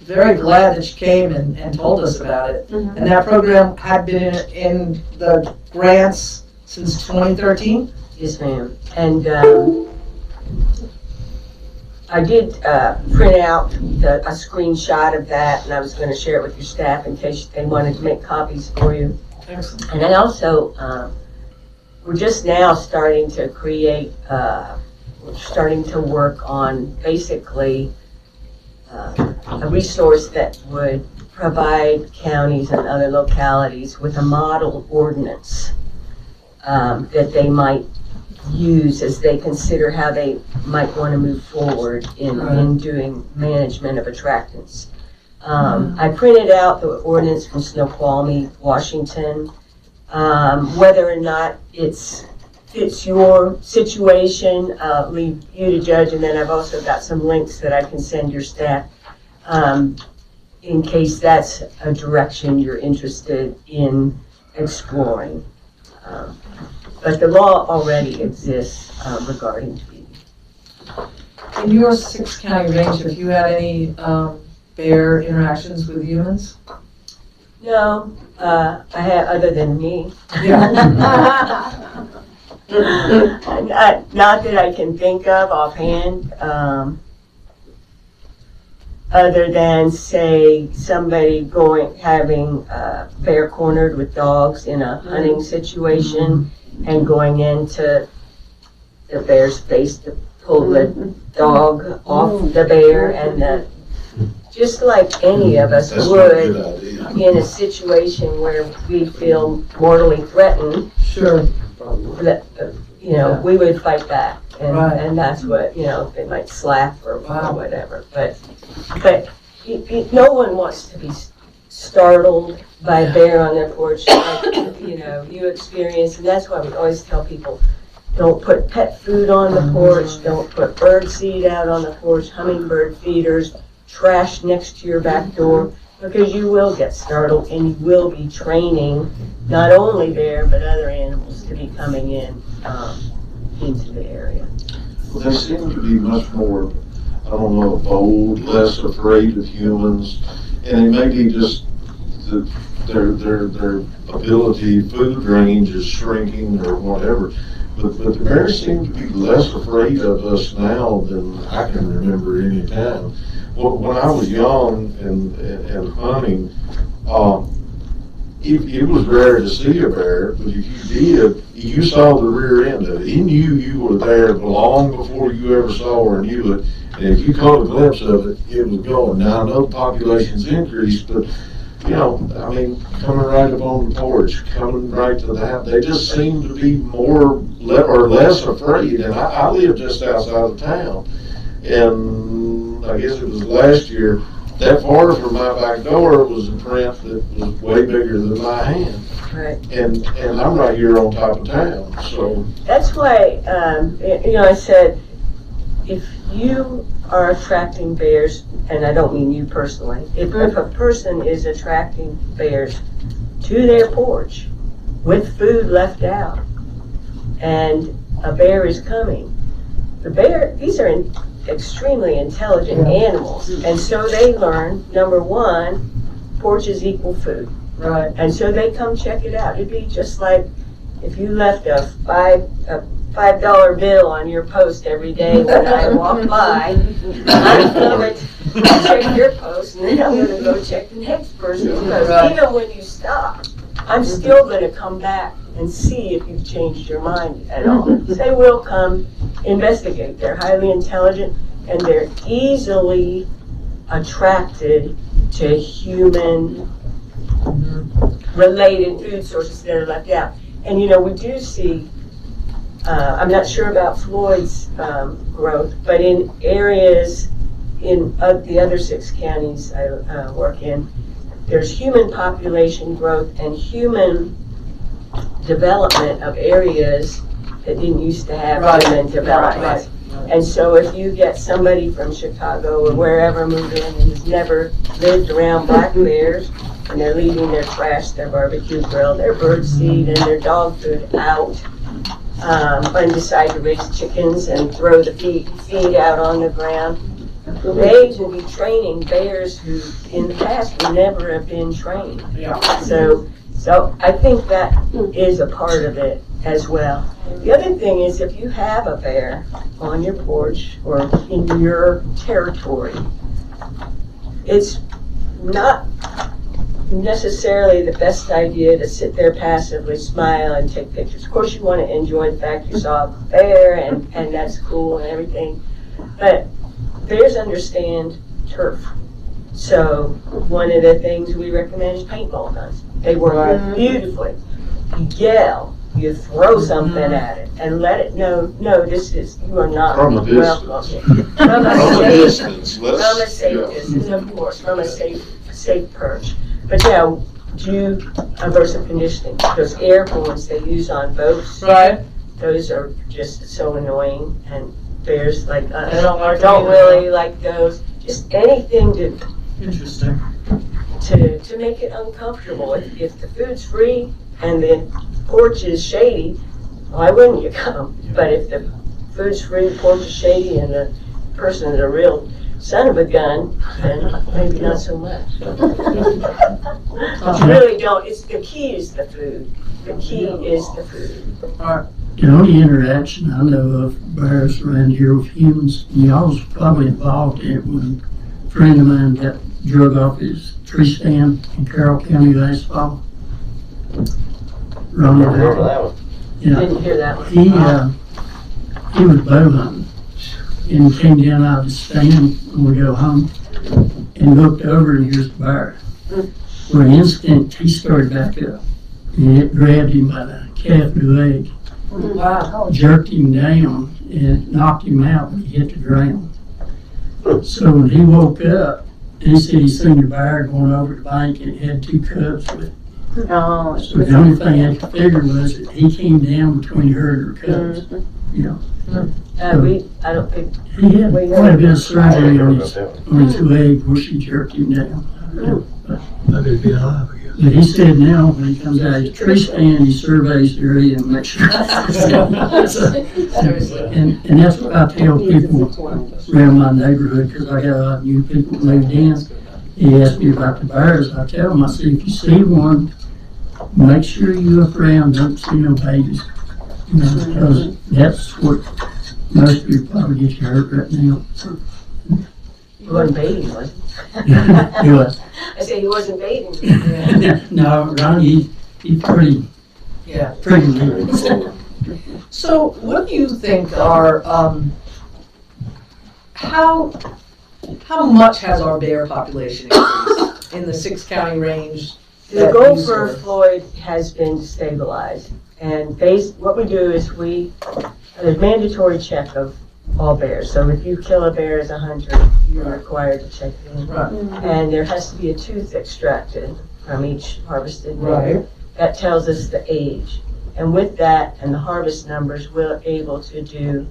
Very glad that you came and told us about it. And that program had been in the grants since 2013? Yes, ma'am. And I did print out a screenshot of that, and I was going to share it with your staff in case they wanted to make copies for you. Excellent. And then also, we're just now starting to create, we're starting to work on basically a resource that would provide counties and other localities with a model ordinance that they might use as they consider how they might want to move forward in doing management of attractants. I printed out the ordinance from Snoqualmie, Washington. Whether or not it's your situation, leave you to judge, and then I've also got some links that I can send your staff in case that's a direction you're interested in exploring. But the law already exists regarding TV. In your 6-county range, have you had any bear interactions with humans? No, I have, other than me. Yeah. Not that I can think of offhand, other than say somebody having bear cornered with dogs in a hunting situation and going into the bear's face to pull the dog off the bear, and just like any of us That's not a would good idea. in a situation where we feel mortally threatened. Sure. That, we would fight back, and Right. and that's what, they might slap or whatever, but no one wants to be startled by a bear on their porch, like, you experience, and that's why we always tell people, don't put pet food on the porch, don't put bird seed out on the porch, hummingbird feeders, trash next to your back door, because you will get startled and you will be training not only bear but other animals to be coming in into the area. Well, they seem to be much more, I don't know, bold, less afraid of humans, and it may be just their ability, food range is shrinking or whatever. but the bears seem to be less afraid of us now than I can remember any time. When I was young and hunting, it was rare to see a bear, but if you did, you saw the rear end of it. He knew you were there long before you ever saw or knew it. And if you caught a glimpse of it, it was going. Now, I know populations increased, but, you know, I mean, coming right up on the porch, coming right to the house, they just seem to be more or less afraid. And I live just outside of town. And I guess it was last year, that far from my back door was a print that was way bigger than my hand. Right. And I'm right here on top of town, so. That's why, you know, I said, if you are attracting bears, and I don't mean you personally, if a person is attracting bears to their porch with food left out, and a bear is coming, these are extremely intelligent animals, and so they learn, number one, porches equal food. Right. And so they come check it out. It'd be just like if you left a $5 bill on your post every day when I walk by. I'm going to check your post, and then I'm going to go check the next person's post. Right. Even when you stop, I'm still going to come back and see if you've changed your mind at all. They will come investigate. They're highly intelligent, and they're easily attracted to human related food sources that are left out. And you know, we do see, I'm not sure about Floyd's growth, but in areas in the other 6 counties I work in, there's human population growth and human development of areas that didn't used to have human development. Right. And so if you get somebody from Chicago or wherever moved in and has never lived around black bears, and they're leaving their trash, their barbecue grill, their bird seed, and their dog food out, and decide to raise chickens and throw the feed out on the ground, they will be training bears who in the past would never have been trained. So I think that is a part of it as well. The other thing is, if you have a bear on your porch or in your territory, it's not necessarily the best idea to sit there passively, smile, and take pictures. Of course, you want to enjoy the fact you saw a bear, and that's cool and everything, but bears understand turf. So one of the things we recommend is paintball guns. They work beautifully. You yell, you throw something at it, and let it know, no, you are not From a welcome. From a distance. From a safe distance, of course, from a safe perch. But yeah, aversive conditioning, those air horns they use on boats, those are just so annoying, and bears like us don't really like those. Just anything to make it uncomfortable. If the food's free and the porch is shady, why wouldn't you come? But if the food's free, the porch is shady, and the person is a real son of a gun, then maybe not so much. Really don't. The key is the food. The key is the food. The only interaction I know of bears around here with humans, and y'all was probably involved in it when a friend of mine got drug off his tree stand in Carroll County last fall. Ronnie, Didn't hear that one. He was bow hunting and came down out of the stand when we go home and looked over, and here's the bear. For an instant, he started back up, and it grabbed him by the calf of the leg. Wow. Jerked him down and knocked him out when he hit the ground. So when he woke up, he said he seen the bear going over the bank, and it had 2 cubs with it. Oh, So the only thing I could figure was that he came down between her and her cubs. You know. I don't think He had quite a bit of surgery on his leg where she jerked him down. But he said now when he comes out of his tree stand, he surveys the area and makes sure. And that's what I tell people around my neighborhood, because I got a lot of new people moved in. He asked me about the bears. I tell him, I said, if you see one, make sure you look around, don't see no babies. You know, because that's what most people probably get you hurt right now. He wasn't baiting, was Do what? I said he wasn't baiting. No, Ronnie, he's pretty, Yeah. pretty legal. So what do you think are, how much has our bear population increased in the 6-county range? The that goal you for serve? Floyd has been to stabilize. And what we do is there's mandatory check of all bears. So if you kill a bear as a hunter, you're required to check it in. Right. And there has to be a tooth extracted from each harvested bear. Right. That tells us the age. And with that and the harvest numbers, we're able to do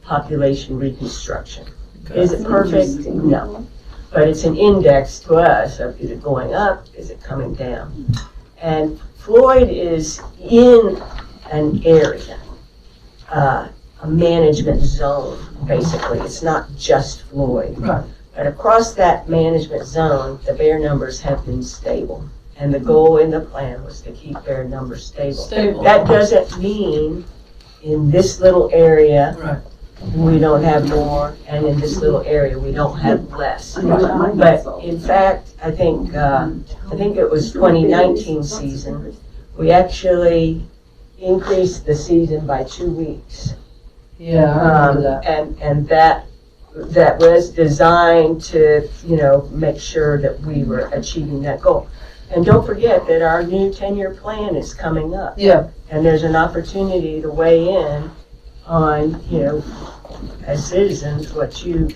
population reconstruction. Is it perfect? No. But it's an index to us of is it going up, is it coming down? And Floyd is in an area, a management zone, basically. It's not just Floyd. Right. But across that management zone, the bear numbers have been stable. And the goal in the plan was to keep bear numbers stable. That doesn't mean in this little area, Right. we don't have more, and in this little area, we don't have less. But in fact, I think it was 2019 season, we actually increased the season by 2 weeks. Yeah, I remember that. And that was designed to, make sure that we were achieving that goal. And don't forget that our new 10-year plan is coming up. Yeah. And there's an opportunity to weigh in on, as citizens, what you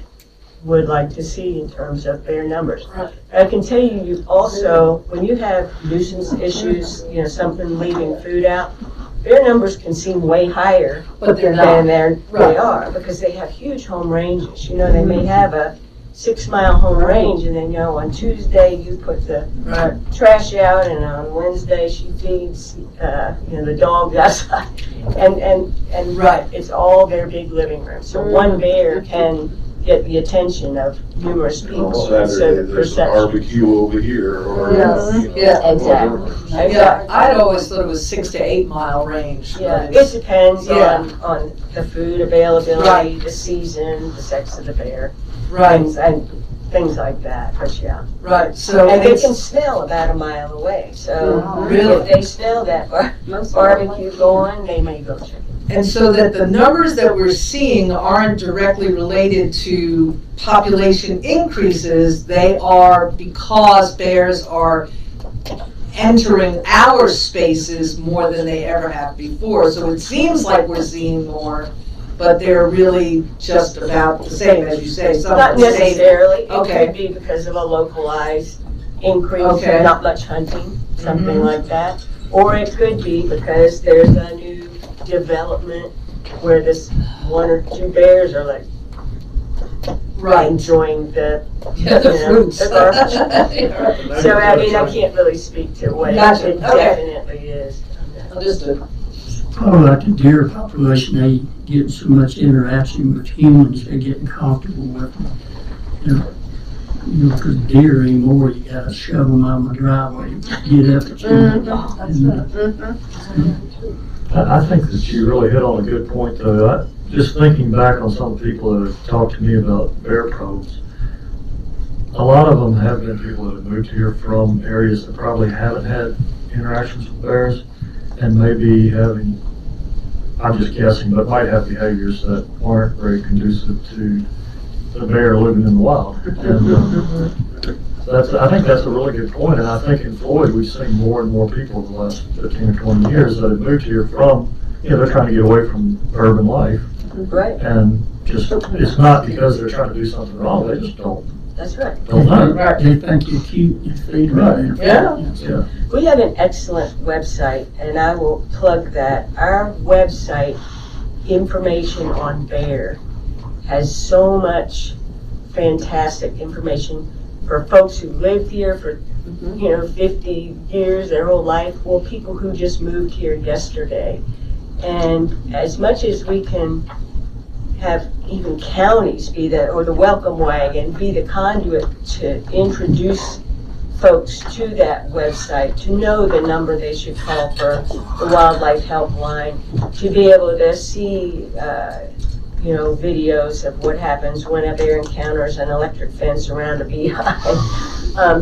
would like to see in terms of bear numbers. Right. I can tell you also, when you have nuisance issues, something leaving food out, bear numbers can seem way higher But they're than not. they are, because they have huge home ranges. They may have a 6-mile home range, and then, on Tuesday, you put the trash out, and on Wednesday, she feeds, the dogs outside. And right, it's all their big living room. So one bear can get the attention of numerous people. On So Saturday, the there's a perception. barbecue over here, or. Yeah, exactly. Yeah, I'd always thought it was 6 to 8 mile range. Yeah, but it depends Yeah. on the food availability, Right. the season, the sex of the bear. Right, And things like that, but yeah. right, so. And they it's- can smell about a mile away, so Really? if they smell that barbecue going, they may go check it. And so that the numbers that we're seeing aren't directly related to population increases, they are because bears are entering our spaces more than they ever have before. So it seems like we're seeing more, but they're really just about the same, as you say. Some Not of the same. necessarily, it Okay. could be because of a localized increase, Okay. not much hunting, something Mhm. like that. Or it could be because there's a new development where this 1 or 2 bears are like Right. enjoying the Yeah, the you know, fruits. the garbage. So I mean, I can't really speak to what Gotcha. it Okay. definitely is. Understood. Probably like the deer population, they get so much interaction with humans, they're getting comfortable with them. Because deer anymore, you gotta shove them out of the driveway, get up at you. I think that you really hit on a good point, though. Just thinking back on some people that have talked to me about bear probes, a lot of them have been people that have moved here from areas that probably haven't had interactions with bears, and maybe having, I'm just guessing, but might have behaviors that aren't very conducive to the bear living in the wild. And I think that's a really good point, and I think in Floyd, we've seen more and more people in the last 15 or 20 years that have moved here from, they're trying to get away from urban life, Right, and just, it's not because they're trying to do something wrong, they just don't that's right. know. They think you're cute, you feed Right. them. Yeah. Yeah. We have an excellent website, and I will plug that. Our website, information on bear, has so much fantastic information for folks who lived here for 50 years, their whole life, or people who just moved here yesterday. And as much as we can have even counties be the welcome wagon, be the conduit to introduce folks to that website, to know the number they should call for the wildlife helpline, to be able to see, videos of what happens when a bear encounters an electric fence around a beehive,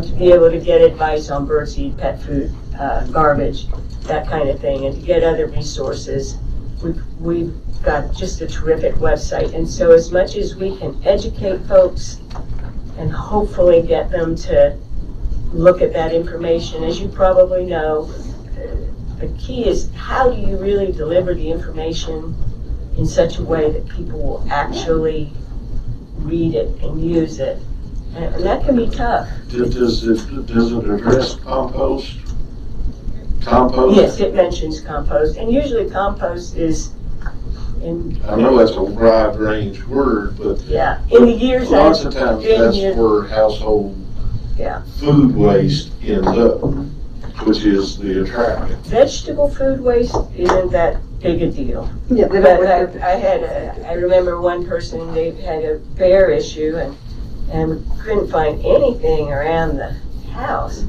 to be able to get advice on birdseed, pet food, garbage, that kind of thing, and to get other resources. We've got just a terrific website, and so as much as we can educate folks and hopefully get them to look at that information, as you probably know, the key is how do you really deliver the information in such a way that people will actually read it and use it, and that can be tough. Does it address compost? Compost? Yes, it mentions compost, and usually compost is in. I know that's a wide range word, but Yeah, in the years lots I've of times been that's here, where household yeah, food waste ends up, which is the attractant. vegetable food waste isn't that big a deal. Yeah, But I remember one person, they had a bear issue and couldn't find anything around the house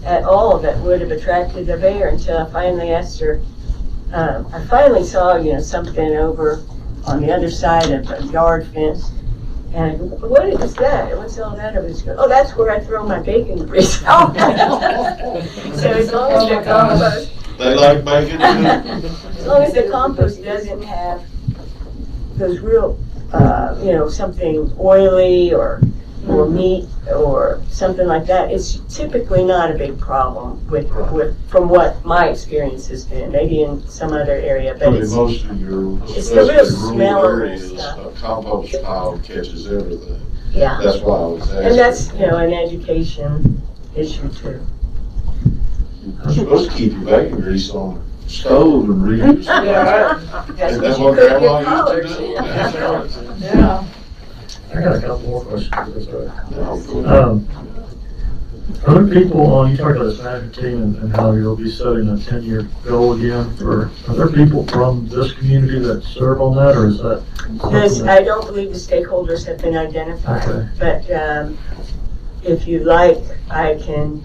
at all that would have attracted a bear until I finally asked her. I finally saw, something over on the other side of a yard fence. And I go, what is that? What's all that over? She goes, oh, that's where I throw my bacon grease. So as long as the compost, They like bacon too? as long as the compost doesn't have those real, something oily or meat or something like that, it's typically not a big problem with from what my experience has been. Maybe in some other area, but In most of your, it's the real especially rural smellable areas, stuff. a compost pile catches everything. Yeah. That's why I was asking. And that's, an education issue too. We're supposed to keep your bacon grease on the stove and reuse. Yeah. That's That's what what you could grandma get used to do. collars in. Yeah. I got a couple more questions. If that's all right. Yeah. Are there people on, you talked about this management team and how you'll be setting a 10-year goal again are there people from this community that serve on that, or is that? This, I don't believe the stakeholders have been identified, Okay. but if you like, I can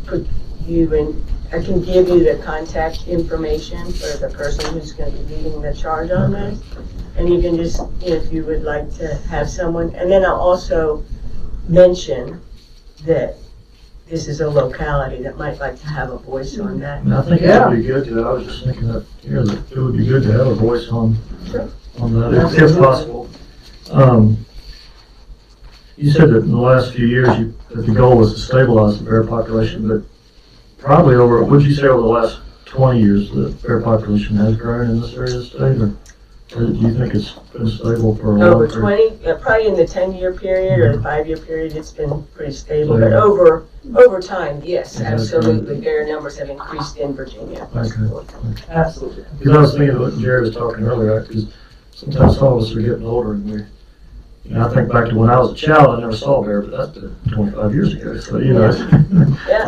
put you in, I can give you the contact information for the person who's going to be leading the charge on this. And you can just, if you would like to have someone, and then I'll also mention that this is a locality that might like to have a voice on that. And I think it would be good to, I was just thinking that, that it would be good to have a voice on that, if possible. You said that in the last few years, that the goal was to stabilize the bear population, but probably would you say over the last 20 years, the bear population has grown in this area of the state, or do you think it's been stable for a long Over period? 20, probably in the 10-year period or the 5-year period, it's been pretty stable. But over time, yes, absolutely, bear numbers have increased in Virginia. Okay. Absolutely. Because I was thinking of what Jared was talking earlier, because sometimes some of us are getting older and I think back to when I was a child, I never saw a bear, but that's been 25 years ago, so Yeah,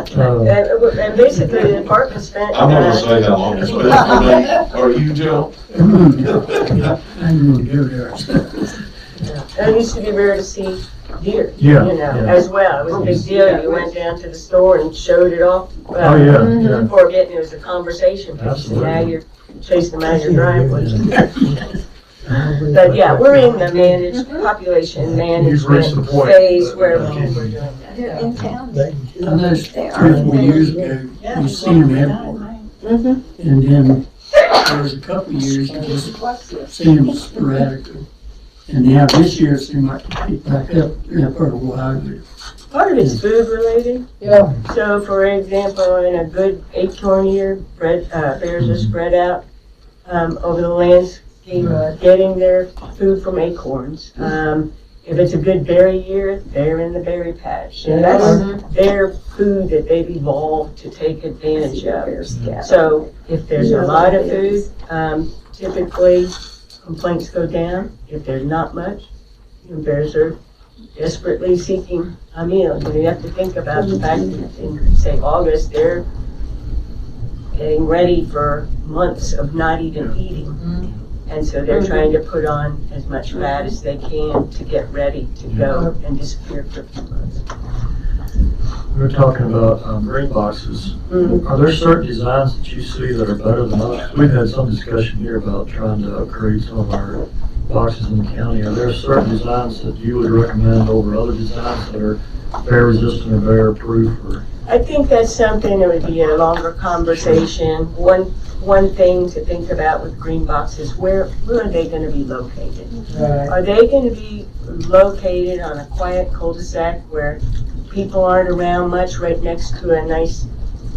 and basically the department spent. I'm not gonna say how long it's been for me. Are you, Joe? I knew you there. And it used to be rare to see deer, Yeah, as well. It was a big deal. You went down to the store and showed it off. Oh, yeah. Before getting, it was a conversation piece. Absolutely. Now you're chasing them out of your driveway. But yeah, we're in the population management phase where we're doing that. They're in town. I noticed 3 or 4 years ago, you seen them everywhere. And then there was a couple of years you just seen them sporadically. And now this year it seemed like it picked back up for a while. Part of it's food related. Yeah. So for example, in a good acorn year, bears are spread out over the landscape, getting their food from acorns. If it's a good berry year, they're in the berry patch. And that's their food that they've evolved to take advantage of. So if there's a lot of food, typically complaints go down. If there's not much, bears are desperately seeking a meal. You have to think about the fact that in, say, August, they're getting ready for months of not even eating. And so they're trying to put on as much fat as they can to get ready to go and disappear for a few months. We were talking about green boxes. Are there certain designs that you see that are better than others? We've had some discussion here about trying to upgrade some of our boxes in the county. Are there certain designs that you would recommend over other designs that are bear resistant or bear proof? Or I think that's something that would be a longer conversation. One thing to think about with green boxes, where are they going to be located? Are they going to be located on a quiet cul-de-sac where people aren't around much, right next to a nice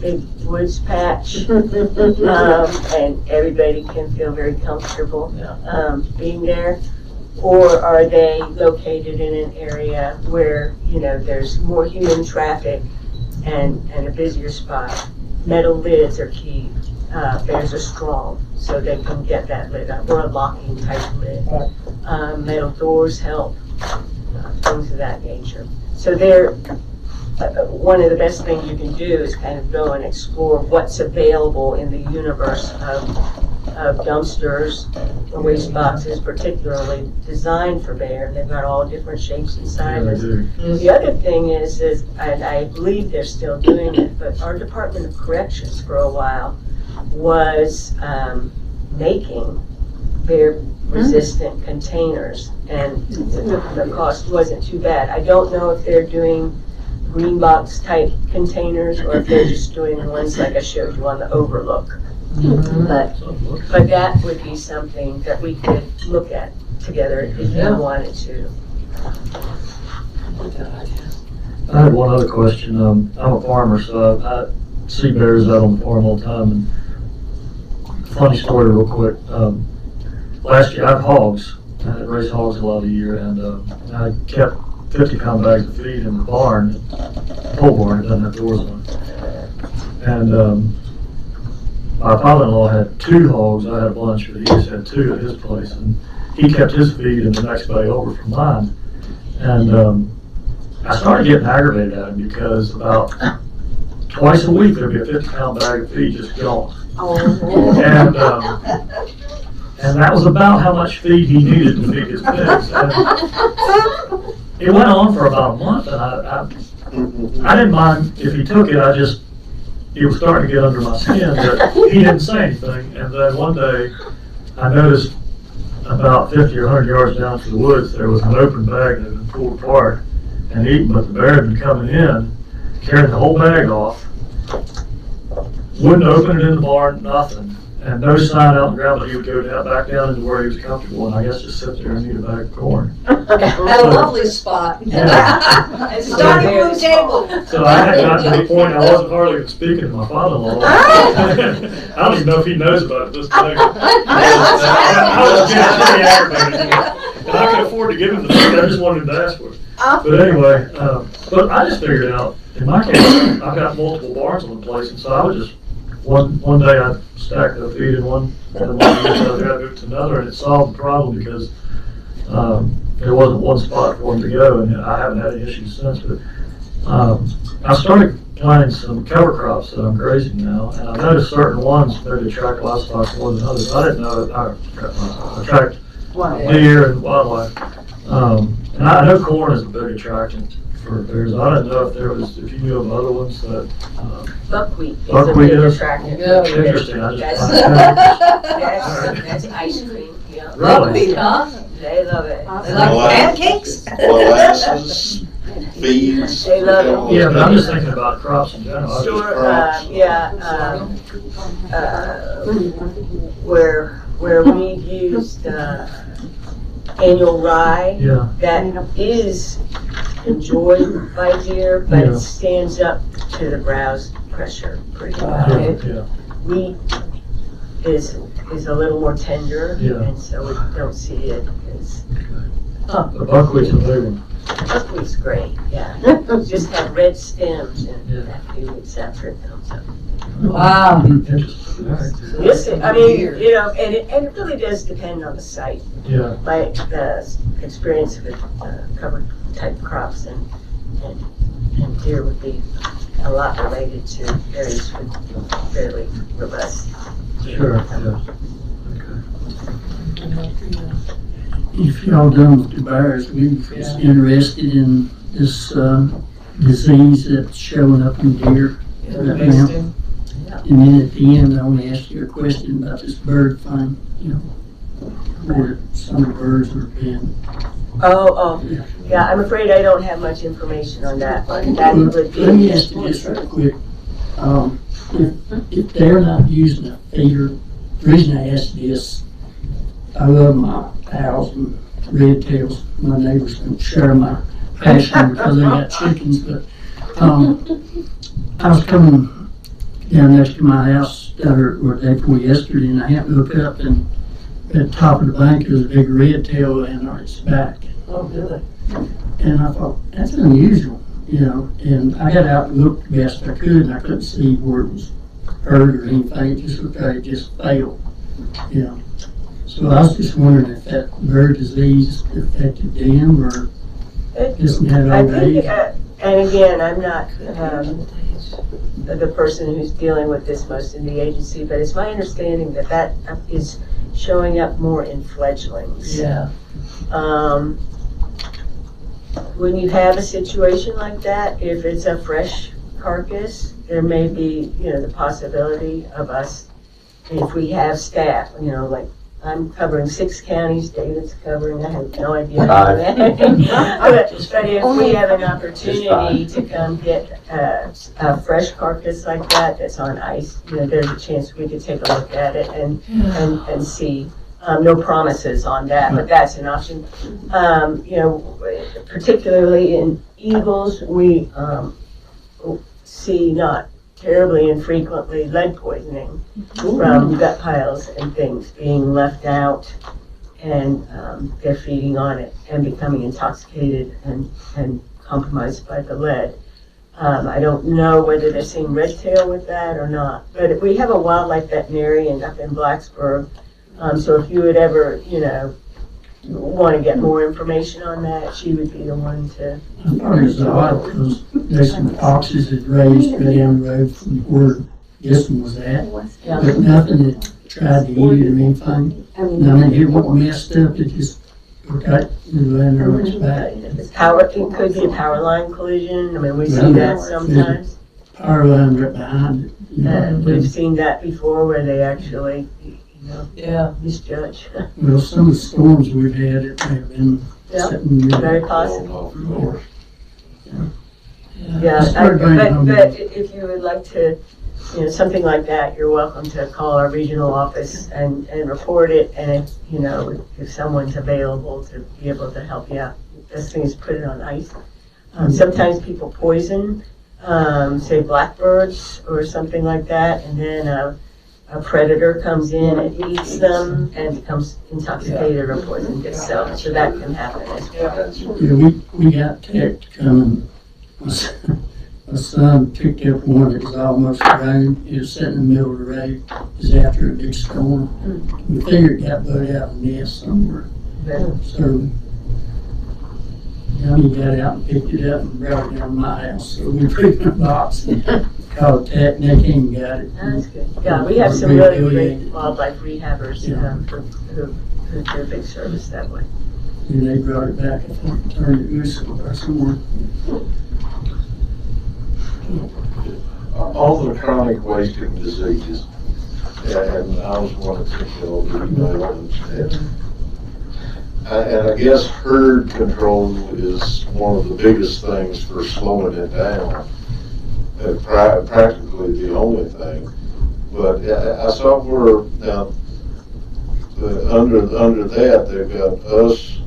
big woods patch, and everybody can feel very comfortable being there? Or are they located in an area where, you know, there's more human traffic and a busier spot? Metal lids are key. Bears are strong, so they can get that lid up, or a locking type lid. Metal doors help, things of that nature. So they're, one of the best things you can do is kind of go and explore what's available in the universe of dumpsters or waste boxes, particularly designed for bear. They've got all different shapes and sizes. The other thing is, and I believe they're still doing it, but our Department of Corrections for a while was making bear-resistant containers, and the cost wasn't too bad. I don't know if they're doing green box type containers or if they're just doing the ones like I showed you on the overlook. But that would be something that we could look at together if you wanted to. I had one other question. I'm a farmer, so I see bears out on the farm all the time. And funny story real quick. Last year I have hogs. I raise hogs a lot of the year, and I kept 50-pound bags of feed in the barn, pole barn. It doesn't have doors on it. And my father-in-law had 2 hogs. I had a bunch, but he just had 2 at his place, and he kept his feed in the next bay over from mine. And I started getting aggravated at him because about twice a week there'd be a 50-pound bag of feed just gone. And that was about how much feed he needed to feed his pigs. And it went on for about a month, and I didn't mind if he took it. It was starting to get under my skin, but he didn't say anything. And then one day, I noticed about 50 or 100 yards down to the woods, there was an open bag that had been pulled apart and eaten, but the bear had been coming in, carrying the whole bag off, wouldn't open it in the barn, nothing. And no sign out in the ground, but he would go back down into where he was comfortable, and I guess just sit there and eat a bag of corn. At a lovely spot. Yeah. It's dining room table. So I had gotten to the point I wasn't hardly even speaking to my father-in-law. I don't even know if he knows about it this day. I was getting pretty aggravated. And I could afford to give him the food, I just wanted him to ask for it. But anyway, but I just figured out, in my case, I've got multiple barns on the place, and so I would just, one day I'd stack the feed in one, and then I'd move to another, and it solved the problem because there wasn't one spot for them to go, and I haven't had any issues since. But I started planting some cover crops that I'm grazing now, and I noticed certain ones maybe attract livestock more than others. I didn't know that I attract deer and wildlife. And I know corn is a big attractant for bears. I don't know if you knew of other ones that. Buckwheat is a big attractant. Interesting. That's ice cream. Yeah. Buckwheat, huh? They love it. They like pancakes? Molasses, feeds. They love it. Yeah, but I'm just thinking about crops in general. Sure, where we used annual rye, that is enjoyed by deer, but it stands up to the browse pressure pretty well. Wheat is a little more tender, and so we don't see it as. The buckwheat's a big one. Buckwheat's great, yeah. Just have red stems and a few weeks after it comes up. Wow. Yes, I mean, you know, and it really does depend on the site. Yeah. Like the experience with cover type crops and deer would be a lot related to areas with fairly robust. Sure, yeah. If y'all done with the bears, we was interested in this disease that's showing up in deer right now. And then at the end, I want to ask you a question about this bird thing, where some birds are being. Yeah, I'm afraid I don't have much information on that one. That would be. Let me ask you this real quick. If they're not using a feeder, the reason I ask this, I love my owls and red tails. My neighbors don't share my passion because they got chickens, but I was coming down next to my house or day before yesterday, and I happened to look up, and at the top of the bank there's a big red tail laying on its back. Oh, really? And I thought, that's unusual, and I got out and looked the best I could, and I couldn't see where it was hurt or anything. It just looked like it just failed, So I was just wondering if that bird disease affected them, or isn't that I old think, age? and again, I'm not the person who's dealing with this most in the agency, but it's my understanding that that is showing up more in fledglings. Yeah. When you have a situation like that, if it's a fresh carcass, there may be, the possibility of us, if we have staff, like I'm covering 6 counties, David's covering, I have no idea. But if we have an opportunity to come get a fresh carcass like that that's on ice, there's a chance we could take a look at it and see. No promises on that, but that's an option. Particularly in eagles, we see not terribly infrequently lead poisoning from gut piles and things being left out, and they're feeding on it and becoming intoxicated and compromised by the lead. I don't know whether they're seeing red tail with that or not, but we have a wildlife veterinarian up in Blacksburg. So if you would ever, want to get more information on that, she would be the one to. I thought it was odd because there's some foxes that raised right down the road from where this one was at. But nothing that tried to eat it or anything. And I mean, it wasn't messed up, it just got laying there on its back. It could be a power line collision. I mean, we see that sometimes. Power line right behind it. And we've seen that before where they actually, misjudge. Well, some of the storms we've had, it may have been something. Very possible. Yeah, but if you would like to, something like that, you're welcome to call our regional office and report it. And if someone's available to be able to help you out, the best thing is put it on ice. Sometimes people poison, say blackbirds or something like that, and then a predator comes in and eats them and becomes intoxicated or poisoned itself. So that can happen as well. Yeah, we got tech coming. My son picked up one that was almost grown. It was sitting in the middle of the road. It was after a big storm. We figured it got bud out in the nest somewhere. So he got out and picked it up and brought it down to my house. So we put it in a box and called tech, and they came and got it. That's good. Yeah, we have some really great wildlife rehabbers who do a big service that way. And they brought it back, I think, turned it loose somewhere. On the chronic wasting diseases, and I was one to take over and I guess herd control is one of the biggest things for slowing it down. Practically the only thing. But I saw where now under that they've got us,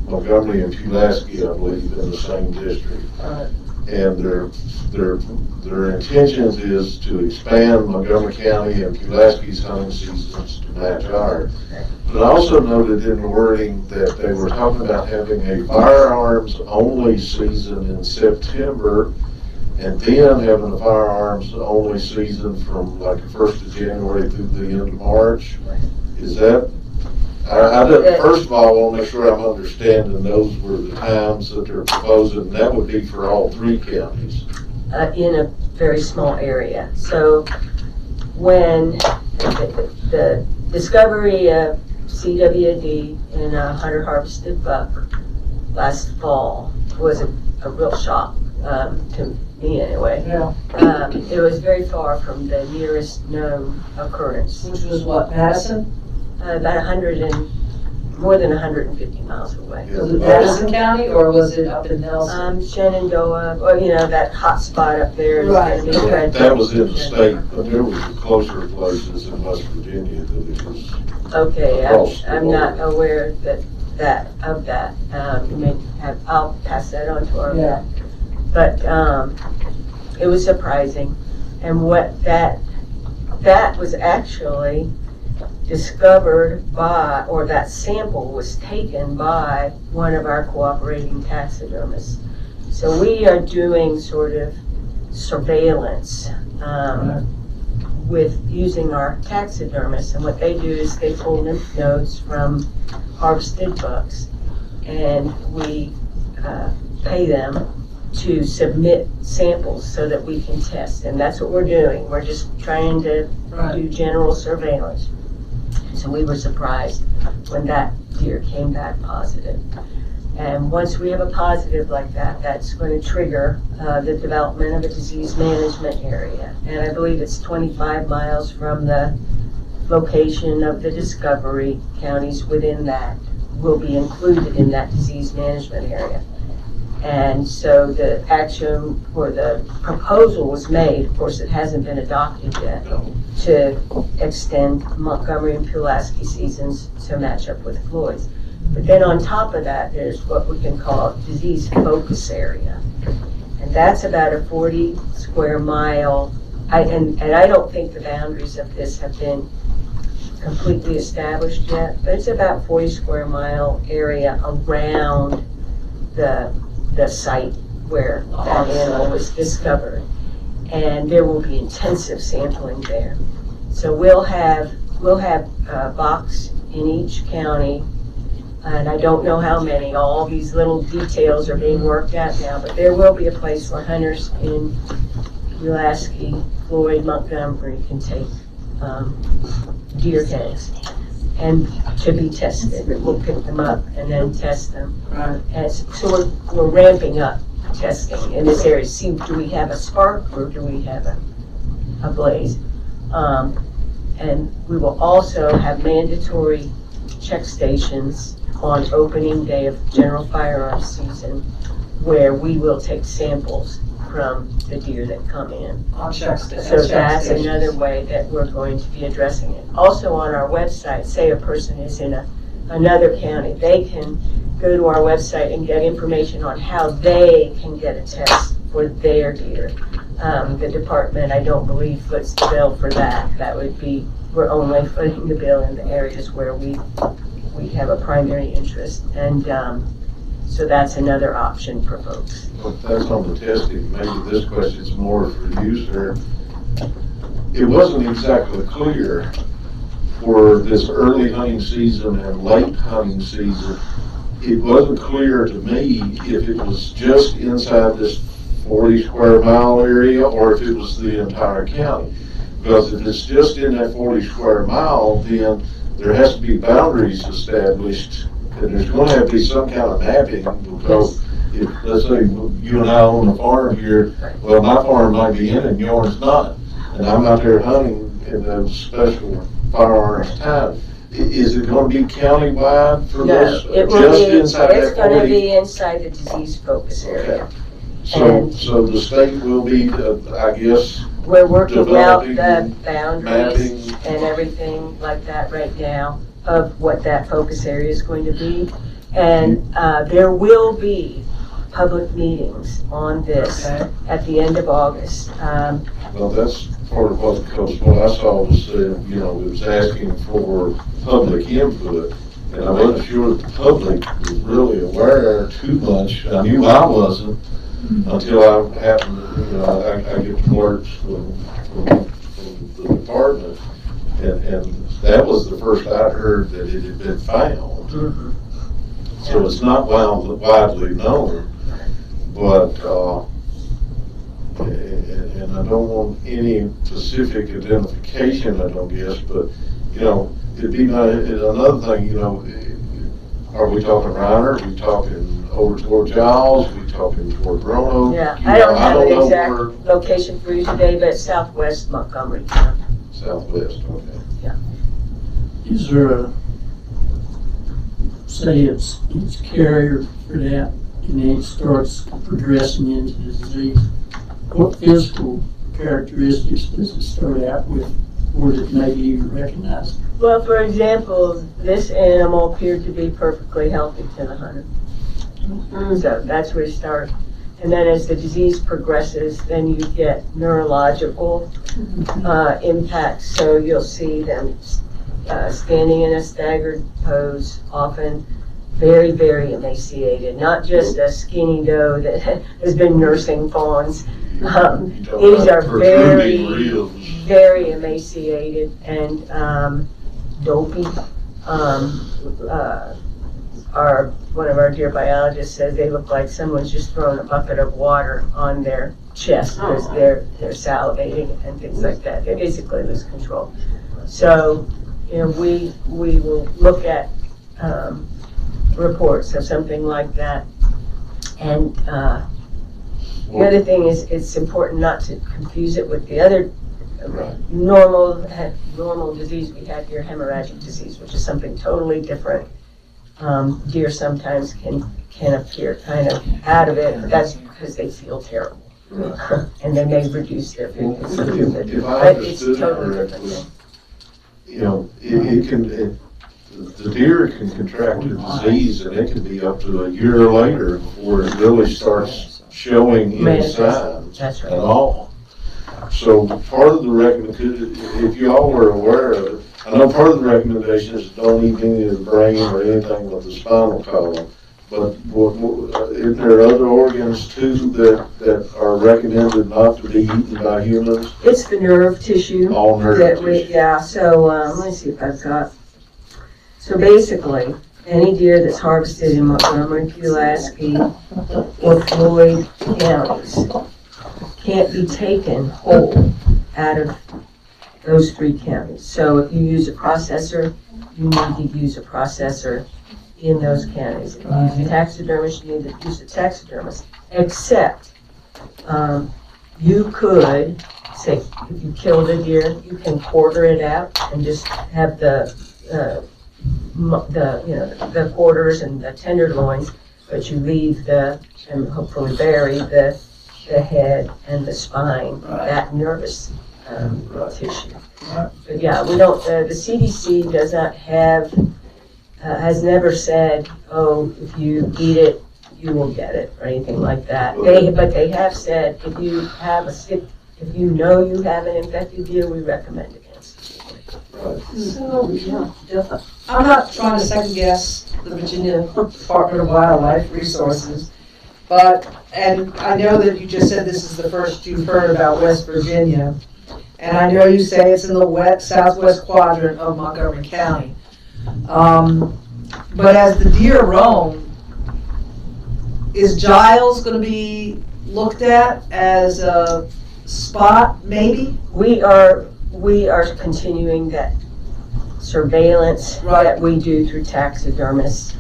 Montgomery and Pulaski, I believe, in the same district. And their intentions is to expand Montgomery County and Pulaski's hunting seasons to match ours. But I also noted in the wording that they were talking about having a firearms only season in September, and then having a firearms only season from like the 1st of January through the end of March. Is that? First of all, I want to make sure I'm understanding those were the times that they're proposing, and that would be for all 3 counties. In a very small area. So when the discovery of CWD in a hunter harvested buck last fall was a real shock to me anyway. Yeah. It was very far from the nearest known occurrence. Which was what, Madison? About more than 150 miles away. Was it Madison County or was it up in Nelson? Shenandoah, or that hot spot up there. Is Right. gonna be right. That was in the state, but there was closer places in West Virginia that it was. Okay, Across the I'm not border. aware of that. You may have, I'll pass that on to our Yeah. But it was surprising, and what that was actually discovered by, or that sample was taken by one of our cooperating taxidermists. So we are doing sort of surveillance with using our taxidermists, and what they do is they pull lymph nodes from harvested bucks, and we pay them to submit samples so that we can test, and that's what we're doing. We're just trying to do general surveillance. So we were surprised when that deer came back positive. And once we have a positive like that, that's going to trigger the development of a disease management area. And I believe it's 25 miles from the location of the discovery. Counties within that will be included in that disease management area. And so the action or the proposal was made, of course it hasn't been adopted yet, to extend Montgomery and Pulaski seasons to match up with Floyd's. But then on top of that, there's what we can call disease focus area. And that's about a 40 square mile, and I don't think the boundaries of this have been completely established yet, but it's about 40 square mile area around the site where that animal was discovered. And there will be intensive sampling there. So we'll have a box in each county, and I don't know how many. All these little details are being worked out now, but there will be a place where hunters in Pulaski, Floyd, Montgomery can take deer heads and to be tested. We'll pick them up and then test them. So we're ramping up testing in this area. See, do we have a spark or do we have a blaze? And we will also have mandatory check stations on opening day of general firearms season where we will take samples from the deer that come in. On check stations. So that's another way that we're going to be addressing it. Also on our website, say a person is in another county, they can go to our website and get information on how they can get a test for their deer. The department, I don't believe, foots the bill for that. That would be, we're only footing the bill in the areas where we have a primary interest. And so that's another option for folks. Well, that's on the testing. Maybe this question's more for you, sir. It wasn't exactly clear for this early hunting season and late hunting season. It wasn't clear to me if it was just inside this 40 square mile area or if it was the entire county. Because if it's just in that 40 square mile, then there has to be boundaries established, and there's going to have to be some kind of mapping. Because if, let's say you and I own a farm here, well, my farm might be in it and yours not, and I'm out there hunting in those special firearms time. Is it going to be countywide for this? No, it will be, it's going to be inside the disease focus area. Okay. So the state will be, I guess, we're working out the developing boundaries mapping. and everything like that right now of what that focus area is going to be. And there will be public meetings on this at the end of August. Well, that's part of what, because what I saw was, it was asking for public input, and I wasn't sure the public was really aware too much. I knew I wasn't until I happened to, I get clerks from the department, and that was the first I'd heard that it had been found. So it's not widely known, but, and I don't want any specific identification, I don't guess, but, it'd be another thing, are we talking Reiner, are we talking over toward Giles, we talking toward Roanoke. Yeah, You I know, don't have an know exact where- location for you today, but southwest Montgomery. Southwest, okay. Is there a, say it's carrier for that, and then it starts progressing into the disease? What physical characteristics does it start out with, or that maybe you recognize? Well, for example, this animal appeared to be perfectly healthy to the hunter. So that's where you start. And then as the disease progresses, then you get neurological impacts. So you'll see them standing in a staggered pose, often very, very emaciated, not just a skinny doe that has been nursing fawns. These are very, very emaciated and dopey. One of our deer biologists says they look like someone's just thrown a bucket of water on their chest because they're salivating and things like that. They basically lose control. So, you know, we will look at reports of something like that. And the other thing is, it's important not to confuse it with the other normal disease we have here, hemorrhagic disease, which is something totally different. Deer sometimes can appear kind of out of it, but that's because they feel terrible. And they may reduce their food consumption, but it's a totally different thing. You know, the deer can contract the disease and it can be up to a year later before it really starts showing any signs at all. So part of the recommendation, if you all were aware of it, I know part of the recommendation is don't eat any of the brain or anything with the spinal column, but isn't there other organs too that are recommended not to be eaten by humans? It's the nerve tissue. All nerve tissue. Yeah, so let me see if I've got. So basically, any deer that's harvested in Montgomery, Pulaski, or Floyd counties can't be taken whole out of those 3 counties. So if you use a processor, you need to use a processor in those counties. If you use a taxidermist, you need to use a taxidermist. Except you could, say, if you killed a deer, you can quarter it out and just have the quarters and the tenderloins, but you leave and hopefully bury the head and the spine, that nervous tissue. But yeah, we don't, the CDC does not have, has never said, oh, if you eat it, you will get it, or anything like that. But they have said, if you know you have an infected deer, we recommend against it. So, I'm not trying to second guess the Virginia Department of Wildlife Resources, and I know that you just said this is the first you've heard about West Virginia, and I know you say it's in the southwest quadrant of Montgomery County. But as the deer roam, is Giles going to be looked at as a spot, maybe? We are continuing that surveillance that we do through taxidermists.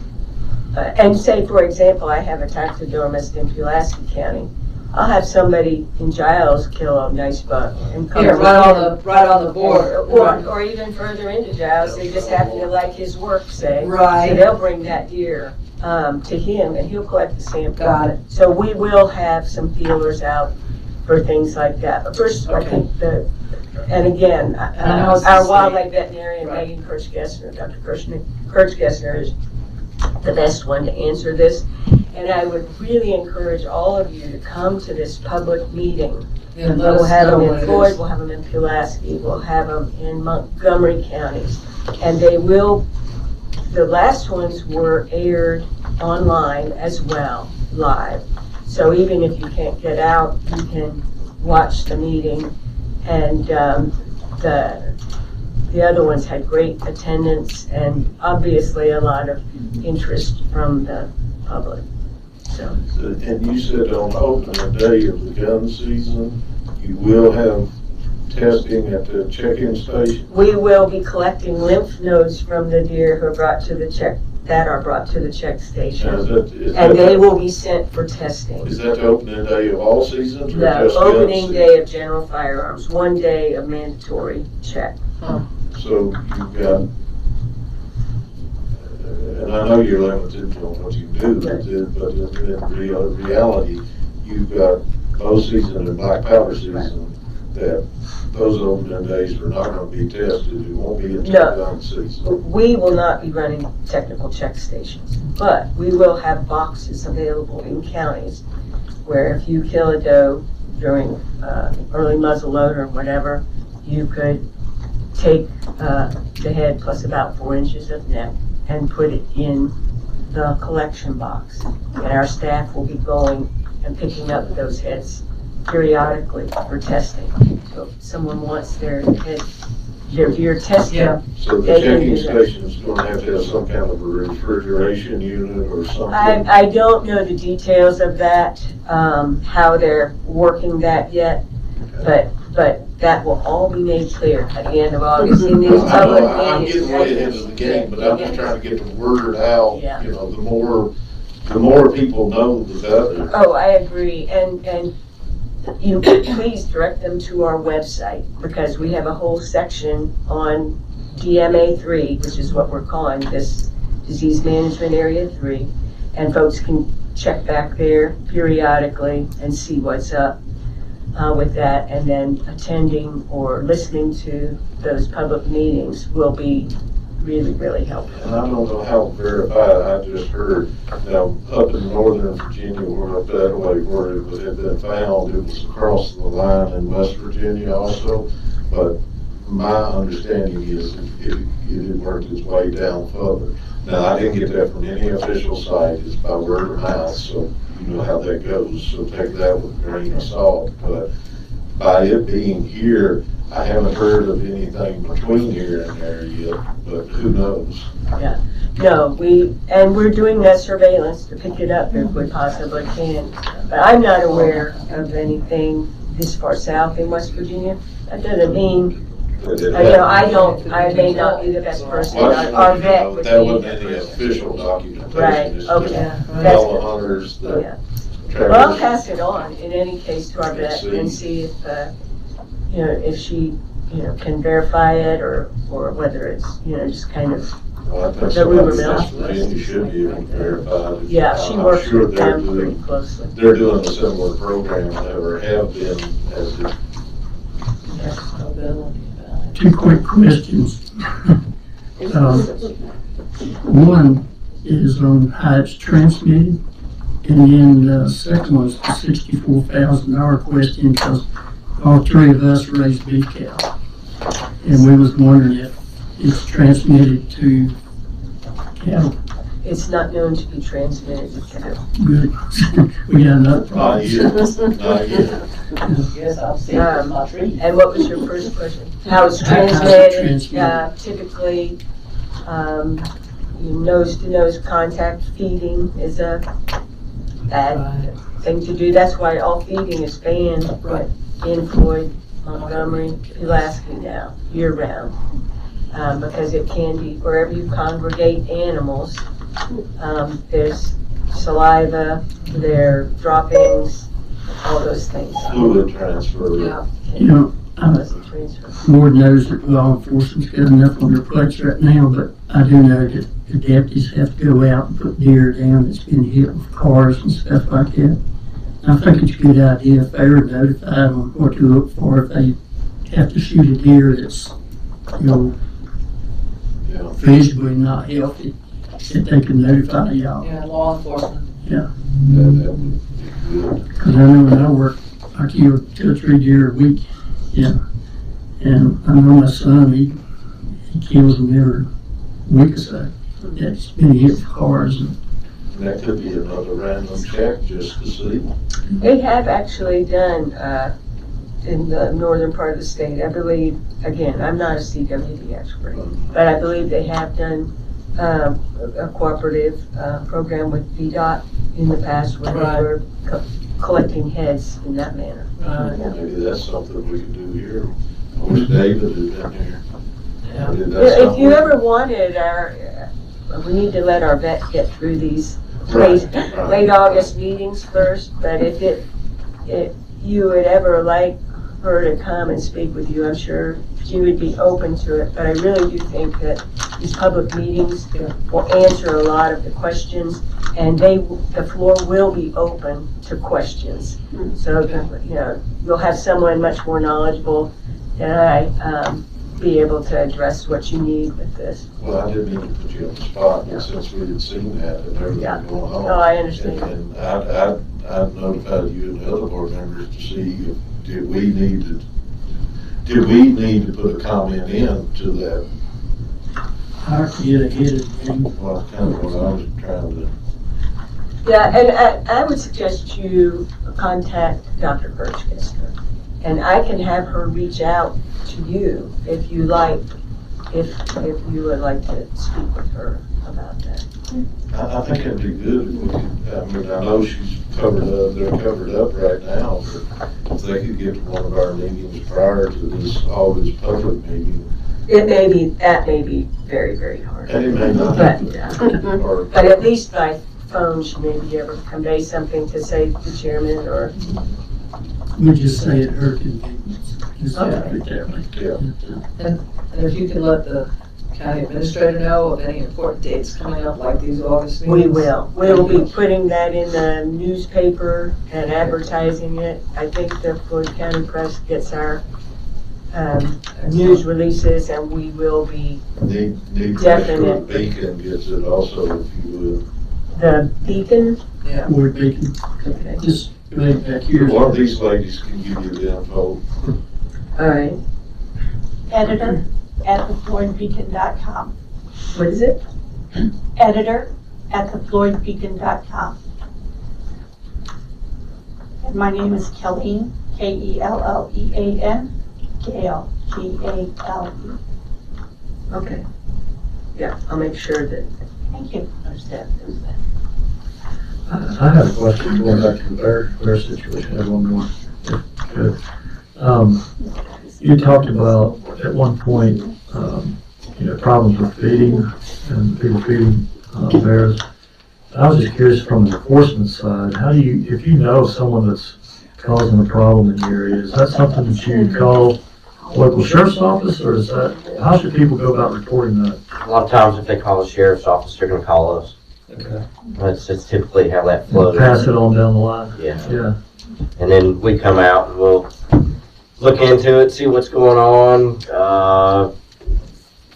And say, for example, I have a taxidermist in Pulaski County. I'll have somebody in Giles kill a nice buck and come right on the border, or even further into Giles. They just happen to like his work, say. Right. So they'll bring that deer to him, and he'll collect the sample. Got it. So we will have some feelers out for things like that. But first, I think and again, our wildlife veterinarian, Megan Kirch-Gessner, Dr. Kirch-Gessner is the best one to answer this. And I would really encourage all of you to come to this public meeting. Yeah, We'll have them in Floyd, we'll have them in Pulaski, we'll have them in Montgomery counties. And the last ones were aired online as well, live. So even if you can't get out, you can watch the meeting. And the other ones had great attendance and obviously a lot of interest from the public. So. And you said on opening day of the gun season, you will have testing at the check-in station? We will be collecting lymph nodes from the deer who are brought to the that are brought to the check Now, station. is And they that, will be sent for testing. is that the opening day of all seasons or The just gun opening season? day of general firearms, 1 day of mandatory check. So you've got, and I know you're limited on what you do, but in reality, you've got bow season and black powder season, that those opening days are not gonna be tested, it won't be until No. gun season. We will not be running technical check stations, but we will have boxes available in counties where if you kill a doe during early muzzle load or whatever, you could take the head plus about 4 inches of neck and put it in the collection box. And our staff will be going and picking up those heads periodically for testing. So if someone wants their head, their deer tested, So the they can checking do that. station is gonna have to have some kind of a refrigeration unit or something? I don't know the details of that, how they're working that yet, but that will all be made clear at the end of August in these public I'm meetings. getting way ahead of the game, but I'm just trying to get the word out, Yeah. you know, the more people know, the better. Oh, I agree, and you please direct them to our website, because we have a whole section on DMA3, which is what we're calling this Disease Management Area 3, and folks can check back there periodically and see what's up with that, and then attending or listening to those public meetings will be really, really helpful. And I don't know how verified, I just heard, now, up in northern Virginia, where up that way, where it had been found, it was across the line in West Virginia also, but my understanding is it had worked its way down further. Now, I didn't get that from any official site, it's by word of mouth, so you know how that goes, so take that with a grain of salt, but by it being here, I haven't heard of anything between here and there yet, but who knows? No, we're doing that surveillance to pick it up if we possibly can. But I'm not aware of anything this far south in West Virginia. That doesn't mean, I may not be the best person. Our vet would be. That wasn't any official documentation. Right, It's okay. just That's all the good. hunters Yeah. that. Well, I'll pass it on in any case to our vet and see if, if she, can verify it or whether it's, just kind of, Well, I think the rumor somebody in mill. West Virginia should be able to verify it. Yeah, she I'm works sure with they're them pretty doing- closely. They're doing a similar program or have been as it. Two quick questions. One is on how it's transmitted, and then the second was the $64,000 question, because all three of us raised beef cattle. And we was wondering if it's transmitted to cattle. It's not known to be transmitted to cattle. Good. We got another problem. Not yet, not yet. Yes, I've seen it in my tree. And what was your first question? How it's How's it transmitted? transmitted? Typically, nose-to-nose contact feeding is a bad thing to do. That's why all feeding is banned in Floyd, Montgomery, Pulaski now, year-round. Because it can be, wherever you congregate animals, there's saliva, there are droppings, all those things. Fluid transfer. You know, Unless it transfers. Lord knows that law enforcement's got enough on their plates right now, but I do know that the deputies have to go out and put deer down that's been hit with cars and stuff like that. I think it's a good idea if they were notified on what to look for if they have to shoot a deer that's, visibly not healthy, that they can notify y'all. Yeah, law enforcement. Yeah. That would be good. Because I know when I work, I kill 2 or 3 deer a week. Yeah. And I know my son, he kills them every week or so. That's been hit with cars. And That could be another random check just to see. They have actually done, in the northern part of the state, I believe, again, I'm not a CWD expert, but I believe they have done a cooperative program with VDOT in the past where they were collecting heads in that manner. Maybe that's something we could do here. I wish David had been here. Yeah. Maybe that's If you something- ever wanted we need to let our vet get through these late August meetings first, but if you would ever like her to come and speak with you, I'm sure she would be open to it. But I really do think that these public meetings will answer a lot of the questions, and the floor will be open to questions. So, you know, you'll have someone much more knowledgeable than I be able to address what you need with this. Well, I didn't mean to put you on the spot, but since we had seen that and everything going on. No, I understand. And I notified you and the other board members to see if, did we need to put a comment in to that? I get ahead of things. Well, that's kind of what I was trying to. Yeah, and I would suggest you contact Dr. Birchkester, and I can have her reach out to you if you like, if you would like to speak with her about that. I think it'd be good if we could, I mean, I know she's covered up, they're covered up right now, but if they could get to one of our meetings prior to this August public meeting. That may be very, very hard. And it may not. But at least by phone, she may be able to convey something to say to the chairman or. We just say at her convenience. Just put it that way. Yeah. And if you can let the county administrator know of any important dates coming up, like these August meetings. We will. We'll be putting that in the newspaper and advertising it. I think the Floyd County Press gets our news releases, and we will be Need definite. Beacon gets it also, if you would. The Beacon? Yeah. Ward Beacon. Okay. Just right back here. One of these ladies can give you the info. All right. Editor at thefloydbeacon.com. What is it? Editor at thefloydbeacon.com. And my name is Kelleen, Kellean, Gale, Gale. Okay. Yeah, I'll make sure that Thank you. our staff knows that. I have a question going back to the bear situation. I have one more. Good. You talked about at one point, problems with feeding and people feeding bears. I was just curious from the enforcement side, how do you, if you know someone that's causing a problem in the area, is that something that you call local sheriff's office, or is that, how should people go about reporting that? A lot of times if they call the sheriff's office, they're gonna call us. Okay. That's typically how that flows. Pass it on down the line? Yeah. Yeah. And then we come out and we'll look into it, see what's going on.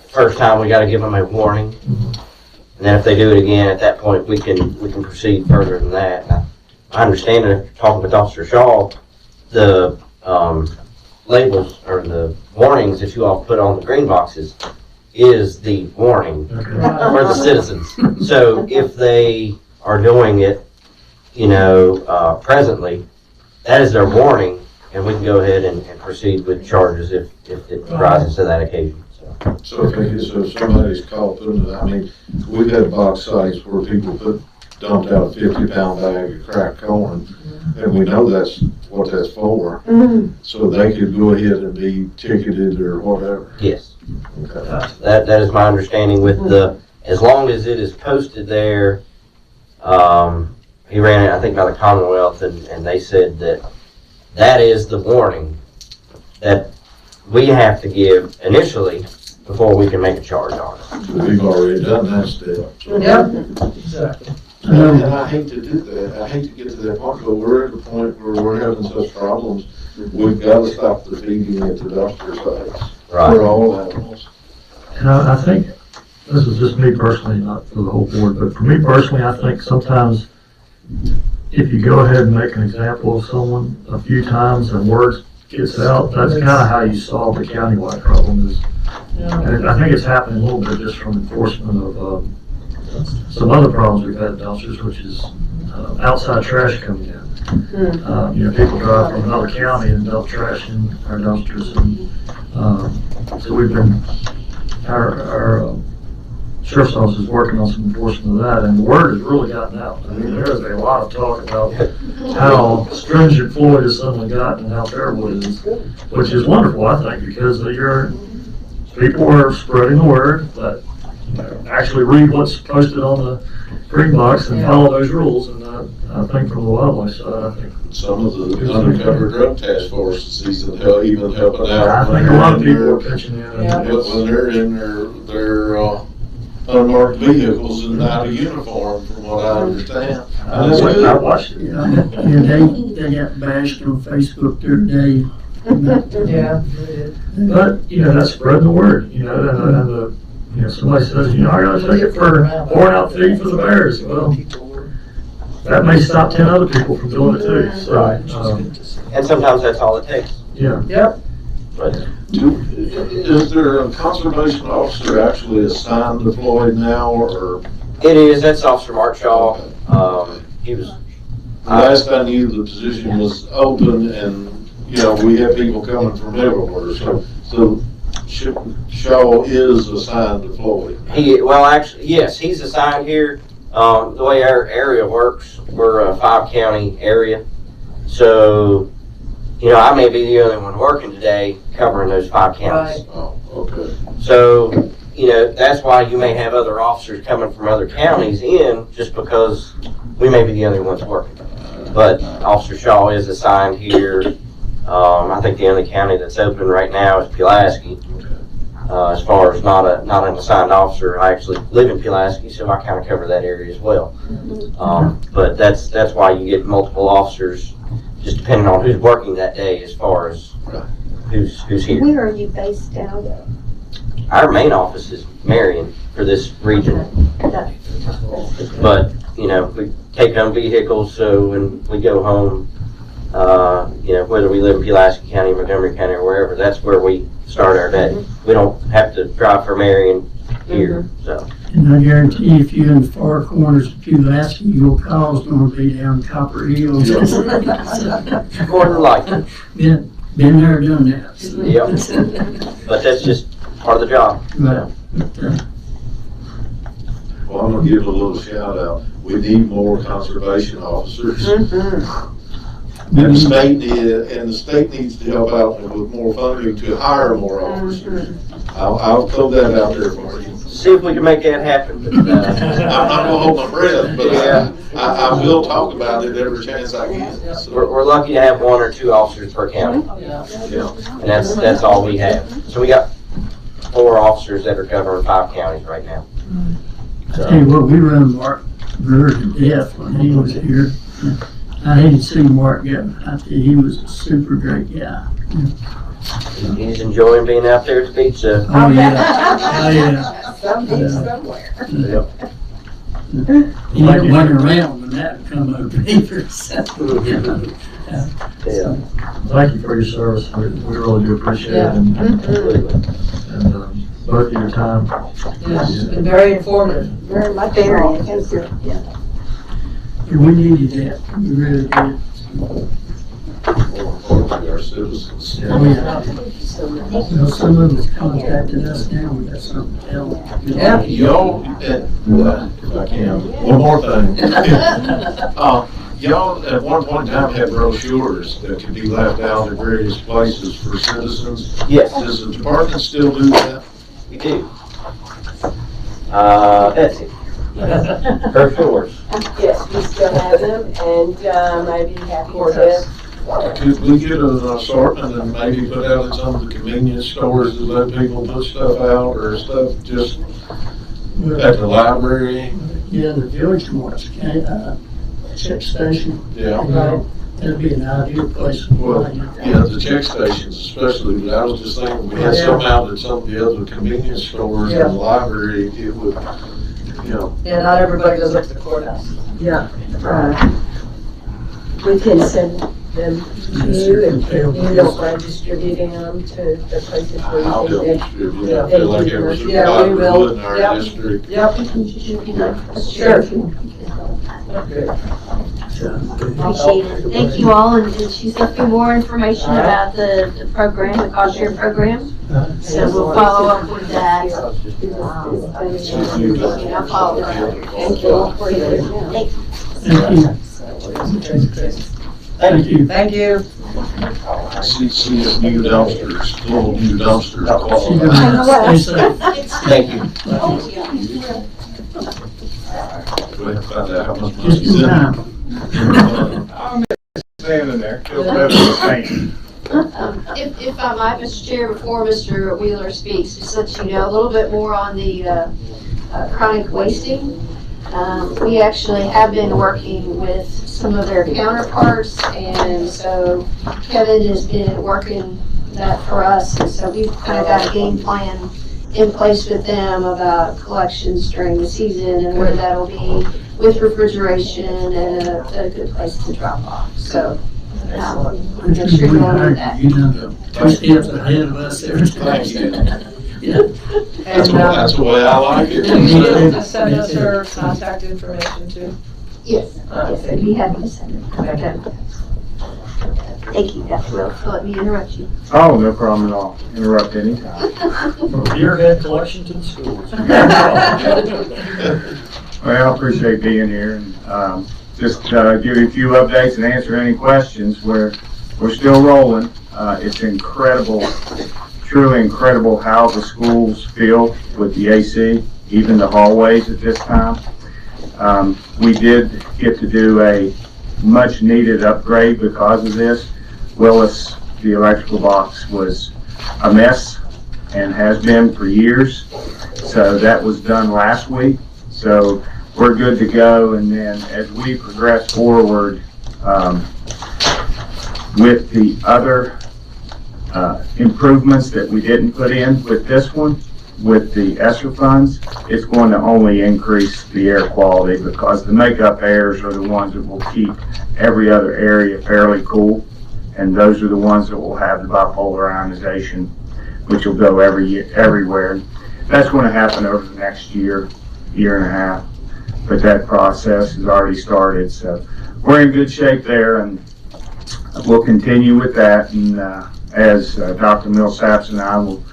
First time we gotta give them a warning. And then if they do it again, at that point, we can proceed further than that. I understand that talking with Officer Shaw, the labels or the warnings that you all put on the green boxes is the warning for the citizens. So if they are doing it, presently, that is their warning, and we can go ahead and proceed with charges if it rises to that occasion. So if somebody's caught putting it, I mean, we've had box sites where people dumped out a 50-pound bag of cracked corn, and we know that's what that's for. So they could go ahead and be ticketed or whatever. Yes. Okay. That is my understanding with as long as it is posted there, he ran it, I think, by the Commonwealth, and they said that is the warning that we have to give initially before we can make a charge on it. We've already done that step. Yep, exactly. And I hate to do that. I hate to get to that point, but we're at the point where we're having such problems. We've got to stop the feeding at the dumpster sites for all animals. And I think, this is just me personally, not for the whole board, but for me personally, I think sometimes if you go ahead and make an example of someone a few times and words gets out, that's kind of how you solve the countywide problem is. And I think it's happening a little bit just from enforcement of some other problems we've had at dumpsters, which is outside trash coming in. People drive from another county and dump trash in our dumpsters, and so we've been, our sheriff's office is working on some enforcement of that, and the word has really gotten out. I mean, there is a lot of talk about how stringent Floyd has suddenly gotten and how terrible it is, which is wonderful, I think, because people are spreading the word that actually read what's posted on the green box and follow those rules. And I think from the wildlife side, I think Some of the undercover drug task forces even helping out. I think a lot of people are pitching in. Yeah. When they're in their unmarked vehicles and out of uniform, from what I understand. I watched it. Yeah, they got bashed on Facebook the other day. Yeah. But, that's spreading the word, and somebody says, I gotta take it for pouring out feed for the bears. Well, that may stop 10 other people from doing it too, so. And sometimes that's all it takes. Yeah. Yep. But Is there a conservation officer actually assigned to Floyd now, or? it is, that's Officer Mark Shaw. He was, Last I knew, the position was open and, we have people coming from everywhere, so Shaw is assigned to Floyd. actually, yes, he's assigned here. The way our area works, we're a 5-county area. So, I may be the only one working today covering those 5 counties. Right. Oh, okay. So, that's why you may have other officers coming from other counties in, just because we may be the only ones working. But Officer Shaw is assigned here. I think the only county that's open right now is Pulaski. As far as not an assigned officer, I actually live in Pulaski, so I kind of cover that area as well. But that's why you get multiple officers, just depending on who's working that day as far as who's here. Where are you based out of? Our main office is Marion for this region. But, we take home vehicles, so when we go home, whether we live in Pulaski County, Montgomery County, or wherever, that's where we start our day. We don't have to drive from Marion here, so. And I guarantee if you're in the far corners of Pulaski, your call's gonna be down Copper Hill. More than likely. Been there, done that. So. Yep. But that's just part of the job. But, Well, I'm gonna give a little shout out. We need more conservation officers. And the state needs to help out with more funding to hire more officers. I'll throw that out there for you. See if we can make that happen. But, I'm not gonna hold my breath, but I will talk about it every chance I get. So, we're lucky to have 1 or 2 officers per county, and that's all we have. So we got 4 officers that are covering 5 counties right now. I tell you what, we run Mark Brewer to death when he was here. I hated seeing Mark go. I tell you, he was a super great guy. He's enjoying being out there at the beach, so. Oh, yeah. Oh, yeah. Some beach somewhere. Yep. He went around when that would come over papers. Yeah. Thank you for your service. We really do appreciate it. And both of your time. Yeah, it's been very informative. Very much. Thank you. We needed that. We really did. our citizens. Oh, yeah. Some of us contacted us now. We got something to tell them. Yeah. Y'all, if I can, one more thing. Y'all at one point in time had brochures that could be left out at various places for citizens. Yes. Does the department still do that? We do. Betsy. Her floors. Yes, we still have them, and I'd be happy to. Could we get an assortment and maybe put out at some of the convenience stores to let people put stuff out or stuff just at the library? Yeah, the village marts, check station. Yeah. That'd be an ideal place. Well, yeah, the check stations especially, but I was just thinking, we had some out at some of the other convenience stores and the library, it would, you know. Yeah, not everybody goes up to the courthouse. Yeah. We can send them to you, and you don't mind distributing them to the places where you I'll help think distribute, they I feel like need every them. Yeah, we will. supervisor would in our Yep. district. Yep. Sure. Appreciate it. Thank you all, and she's left me more information about the program, the cost share program. So we'll follow up with that. I'll follow up. Thank you all for your. Thanks. Thank you. Thank you. Thank you. See new dumpsters, little new dumpsters. Thank you. We'll have to find out how much money Just is in in time. I'm standing there, feels better than standing. If I might, Mr. Chair, before Mr. Wheeler speaks, just let you know a little bit more on the chronic wasting. We actually have been working with some of their counterparts, and so Kevin has been working that for us, and so we've kind of got a game plan in place with them about collections during the season and where that'll be with refrigeration and a good place to drop off. So I'm sure you want to do that. You know, 2 steps ahead of us every time. Thank you. Yeah. And, That's the way I like it. will you be able to send us her contact information too? Yes, yes, I'd be happy to send it. Okay. Thank you, Dr. Will, for letting me interrupt you. Oh, no problem at all. Interrupt anytime. Your head collection to the schools. Well, I appreciate being here and just give you a few updates and answer any questions. We're still rolling. It's incredible, truly incredible how the schools feel with the AC, even the hallways at this time. We did get to do a much needed upgrade because of this. Willis, the electrical box, was a mess and has been for years. So that was done last week. So we're good to go. And then as we progress forward with the other improvements that we didn't put in with this one, with the ESSER funds, it's going to only increase the air quality because the makeup airs are the ones that will keep every other area fairly cool. And those are the ones that will have the bipolar ionization, which will go everywhere. That's going to happen over the next year, year and a half. But that process has already started. So we're in good shape there, and we'll continue with that. And as Dr. Millsaps and I will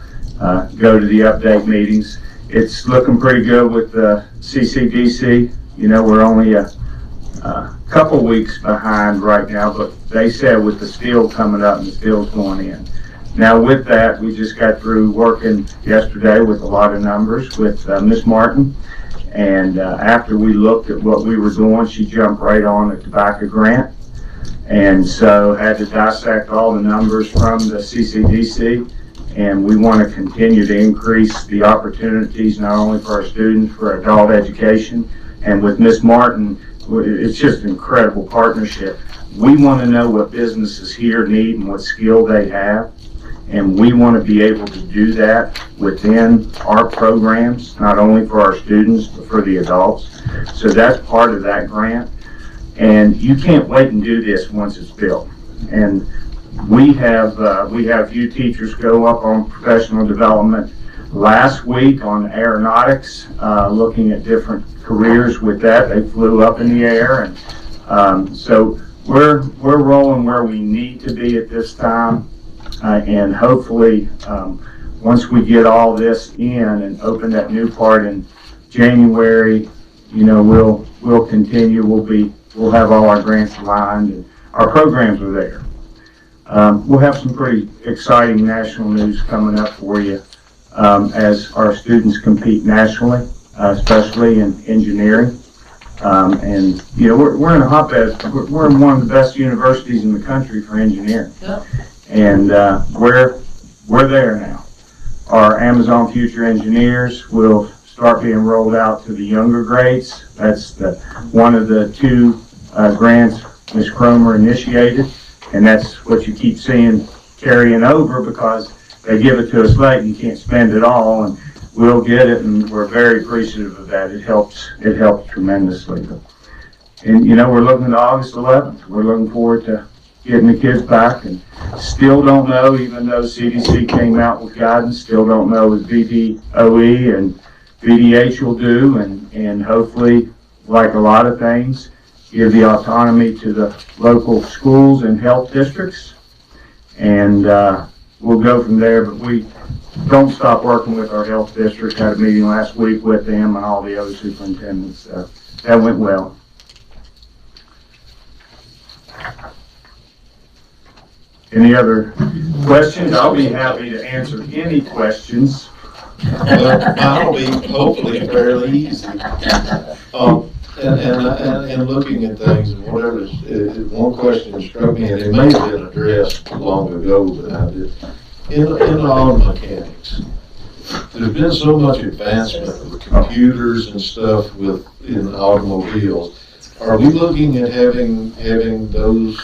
go to the update meetings, it's looking pretty good with the CCDC. You know, we're only a couple weeks behind right now, but they said with the steel coming up and the steel's going in. Now with that, we just got through working yesterday with a lot of numbers with Miss Martin. And after we looked at what we were doing, she jumped right on a tobacco grant. And so had to dissect all the numbers from the CCDC. And we want to continue to increase the opportunities, not only for our students, for adult education. And with Miss Martin, it's just an incredible partnership. We want to know what businesses here need and what skill they have. And we want to be able to do that within our programs, not only for our students, but for the adults. So that's part of that grant. And you can't wait and do this once it's built. And we have a few teachers go up on professional development last week on aeronautics, looking at different careers with that. They flew up in the air. And so we're rolling where we need to be at this time. And hopefully, once we get all this in and open that new part in January, you know, we'll continue. We'll have all our grants aligned and our programs are there. We'll have some pretty exciting national news coming up for you as our students compete nationally, especially in engineering. And you know, we're in a hotbed. We're in one of the best universities in the country for engineering. Yep. And we're there now. Our Amazon Future Engineers will start being rolled out to the younger grades. That's one of the two grants Ms. Cromer initiated, and that's what you keep seeing carrying over because they give it to us late and you can't spend it all, and we'll get it, and we're very appreciative of that. It helps tremendously. And you know, we're looking to August 11th. We're looking forward to getting the kids back, and still don't know, even though CDC came out with guidance, still don't know what VDOE and VDH will do, and hopefully, like a lot of things, give the autonomy to the local schools and health districts, and we'll go from there. But we don't stop working with our health district. Had a meeting last week with them and all the other superintendents. That went well. Any other questions? I'll be happy to answer any questions. Well, mine will be hopefully fairly easy. And looking at things and whatever, one question struck me, and it may have been addressed long ago, but I did. In auto mechanics, there's been so much advancement with computers and stuff in automobiles. Are we looking at having those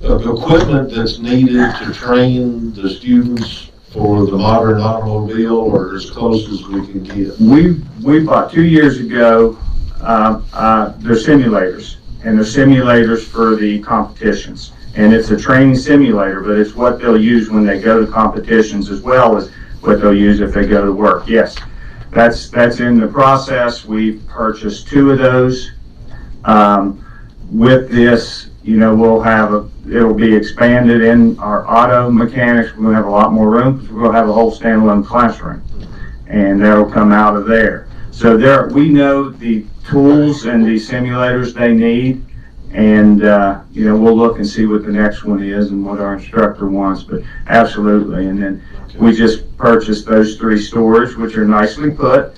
equipment that's needed to train the students for the modern automobile, or as close as we can get? We bought 2 years ago, they're simulators, and they're simulators for the competitions. And it's a training simulator, but it's what they'll use when they go to competitions as well as what they'll use if they go to work. Yes, that's in the process. We've purchased 2 of those. With this, it'll be expanded in our auto mechanics. We're going to have a lot more room because we're going to have a whole standalone classroom, and that'll come out of there. So we know the tools and the simulators they need, and we'll look and see what the next one is and what our instructor wants. But absolutely, and then we just purchased those 3 storage, which are nicely put,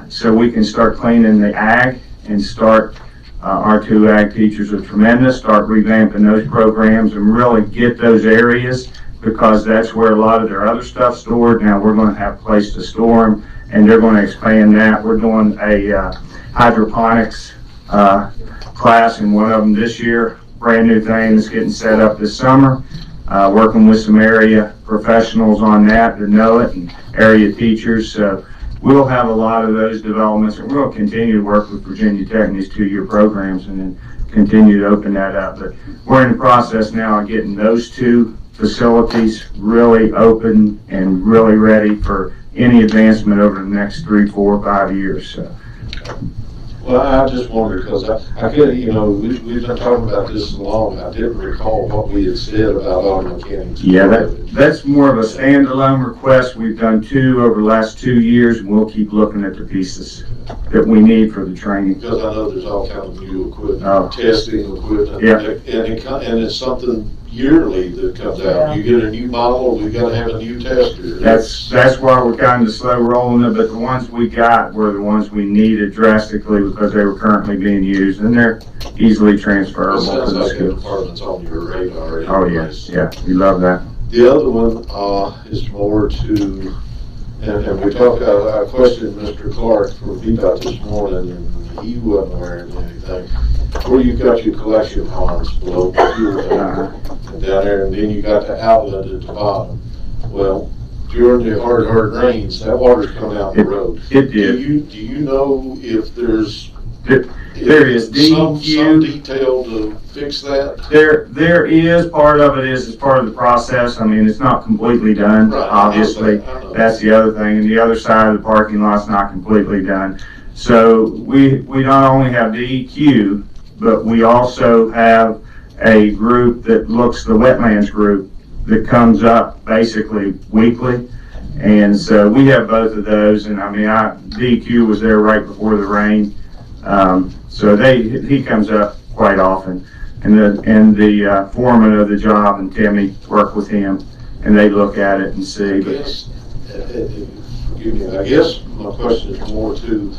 so we can start cleaning the ag and start. Our 2 ag teachers are tremendous. Start revamping those programs and really get those areas, because that's where a lot of their other stuff's stored. Now we're going to have a place to store them, and they're going to expand that. We're doing a hydroponics class in one of them this year. Brand new thing that's getting set up this summer. Working with some area professionals on that know it, and area teachers. So we'll have a lot of those developments, and we'll continue to work with Virginia Tech in these 2-year programs and then continue to open that up. But we're in the process now of getting those 2 facilities really open and really ready for any advancement over the next 3, 4, 5 years. So. Well, I just wondered, because I could, we've been talking about this so long, I didn't recall what we had said about auto mechanics. Yeah, that's more of a standalone request. We've done 2 over the last 2 years, and we'll keep looking at the pieces that we need for the training. Because I know there's all kinds of new equipment, testing equipment, and it's something yearly that comes out. You get a new model, we've got to have a new tester. That's why we're kind of slow rolling it, but the ones we got were the ones we needed drastically because they were currently being used, and they're easily transferable. It sounds to the like the schools. department's on your radar. Oh yes, yeah, we love that. The other one is more to, and we talked about, I questioned Mr. Clark for feedback this morning, and he wasn't wearing anything. Where you got your collection ponds below the fuel tank, and down there, and then you got the outlet at the bottom. Well, during the hard rains, that water's coming out the road. It did. Do you know if there's there is some DEQ. detail to fix that? There is, part of it is part of the process. I mean, it's not completely done, Right, obviously. I know. That's the other thing, and the other side of the parking lot's not completely done. So we not only have DEQ, but we also have a group that looks, the wetlands group, that comes up basically weekly. And so we have both of those, and I mean, DEQ was there right before the rain. So he comes up quite often, and the foreman of the job and Timmy work with him, and they look at it and see. I guess my question is more to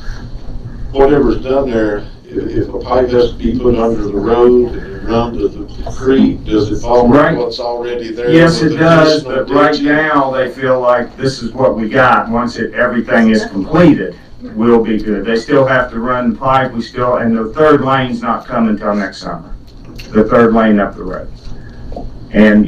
whatever's done there. If a pipe has to be put under the road and run to the creek, does it follow what's already there? Yes, it does, but right now they feel like this is what we got. Once everything is completed, we'll be good. They still have to run the pipe. And the 3rd lane's not coming until next summer. The 3rd lane up the road. And,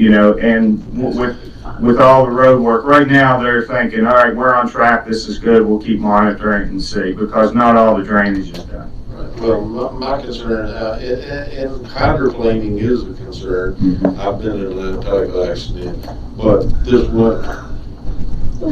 with all the road work, right now they're thinking, all right, we're on track. This is good. We'll keep monitoring and see, because not all the drainage is done. Well, my concern, and hydroplaning is a concern. I've been in that type of accident, but this one,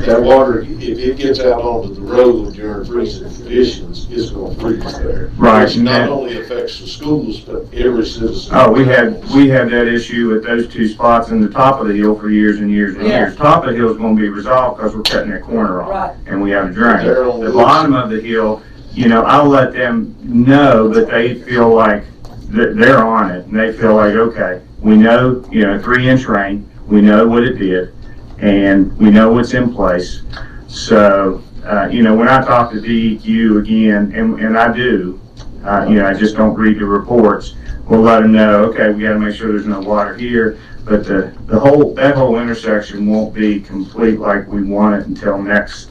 that water, if it gets out onto the road during freezing conditions, it's going to freeze there. Right. Which not only affects the schools, but every citizen. Oh, we had that issue with those 2 spots in the top of the hill for years and years and years. Top of the hill is going to be resolved because we're cutting that corner off, and we have a drain. The bottom of the hill, I'll let them know that they feel like they're on it, and they feel like, okay, we know, 3-inch rain, We know what it did, and we know what's in place. So, when I talk to DEQ again, and I do, I just don't read the reports. We'll let them know, okay, we gotta make sure there's no water here, but that whole intersection won't be complete like we want it until next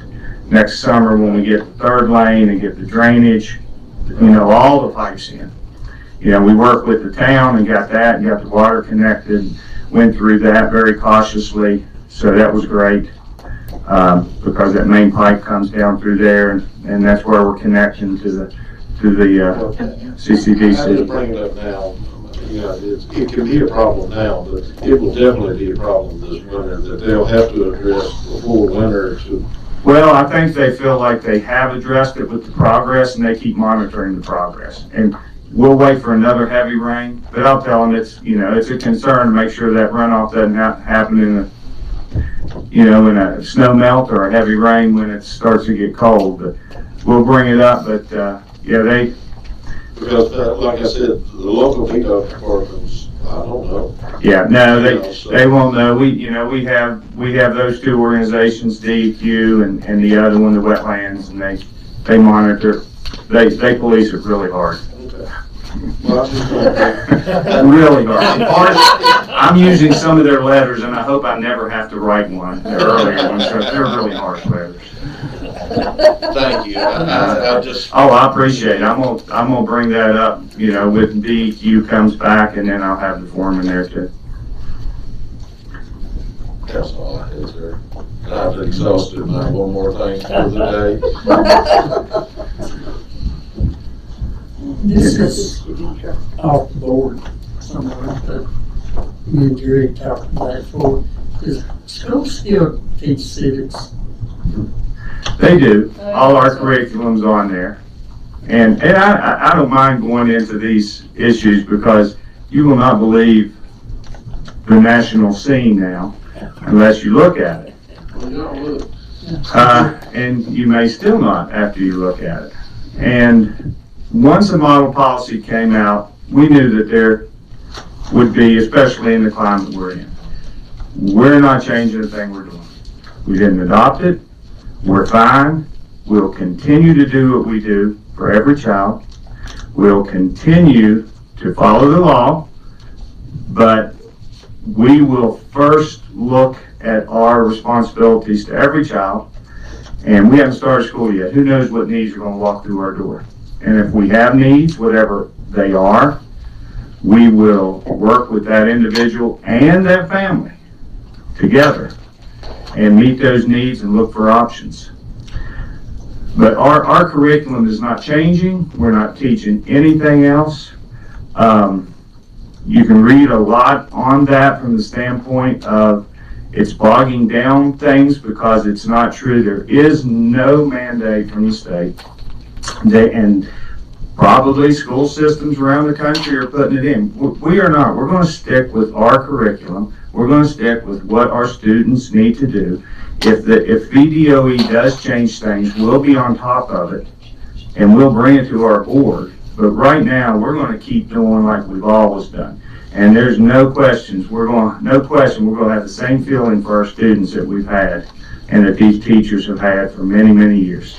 summer when we get the third lane and get the drainage, all the pipes in. We worked with the town and got that and got the water connected, went through that very cautiously, so that was great. Because that main pipe comes down through there, and that's where we're connecting to the CCDC. I just bring it up now. It can be a problem now, but it will definitely be a problem this winter that they'll have to address before winter. Well, I think they feel like they have addressed it with the progress, and they keep monitoring the progress. And we'll wait for another heavy rain, but I'll tell them it's a concern to make sure that runoff doesn't happen in a snow melt or a heavy rain when it starts to get cold. But we'll bring it up. But because like I said, the local VDOT departments, I don't know. Yeah, no, they won't know. We have those two organizations, DEQ and the other one, the wetlands, and they monitor. They police it really hard. Really hard. I'm using some of their letters, and I hope I never have to write one. Their earlier ones, because they're really harsh letters. Thank you. I appreciate it. I'm gonna bring that up. When DEQ comes back, and then I'll have the foreman there too. That's all I had there. I've exhausted my one more thing for the day. This is off the board somewhere, but me and Jerry talked about it before. Does school still teach civics? They do. All our curriculum's on there. And I don't mind going into these issues because you will not believe the national scene now unless you look at it. And you may still not after you look at it. And once a model policy came out, we knew that there would be, especially in the climate we're in. We're not changing the thing we're doing. We didn't adopt it. We're fine. We'll continue to do what we do for every child. We'll continue to follow the law, but we will first look at our responsibilities to every child. And we haven't started school yet. Who knows what needs are going to walk through our door? And if we have needs, whatever they are, we will work with that individual and that family together and meet those needs and look for options. But our curriculum is not changing. We're not teaching anything else. You can read a lot on that from the standpoint of it's bogging down things because it's not true. There is no mandate from the state. And probably school systems around the country are putting it in. We are not. We're going to stick with our curriculum. We're going to stick with what our students need to do. If VDOE does change things, we'll be on top of it, and we'll bring it to our board. But right now, we're going to keep doing like we've always done. And there's no question we're going to have the same feeling for our students that we've had and that these teachers have had for many, many years.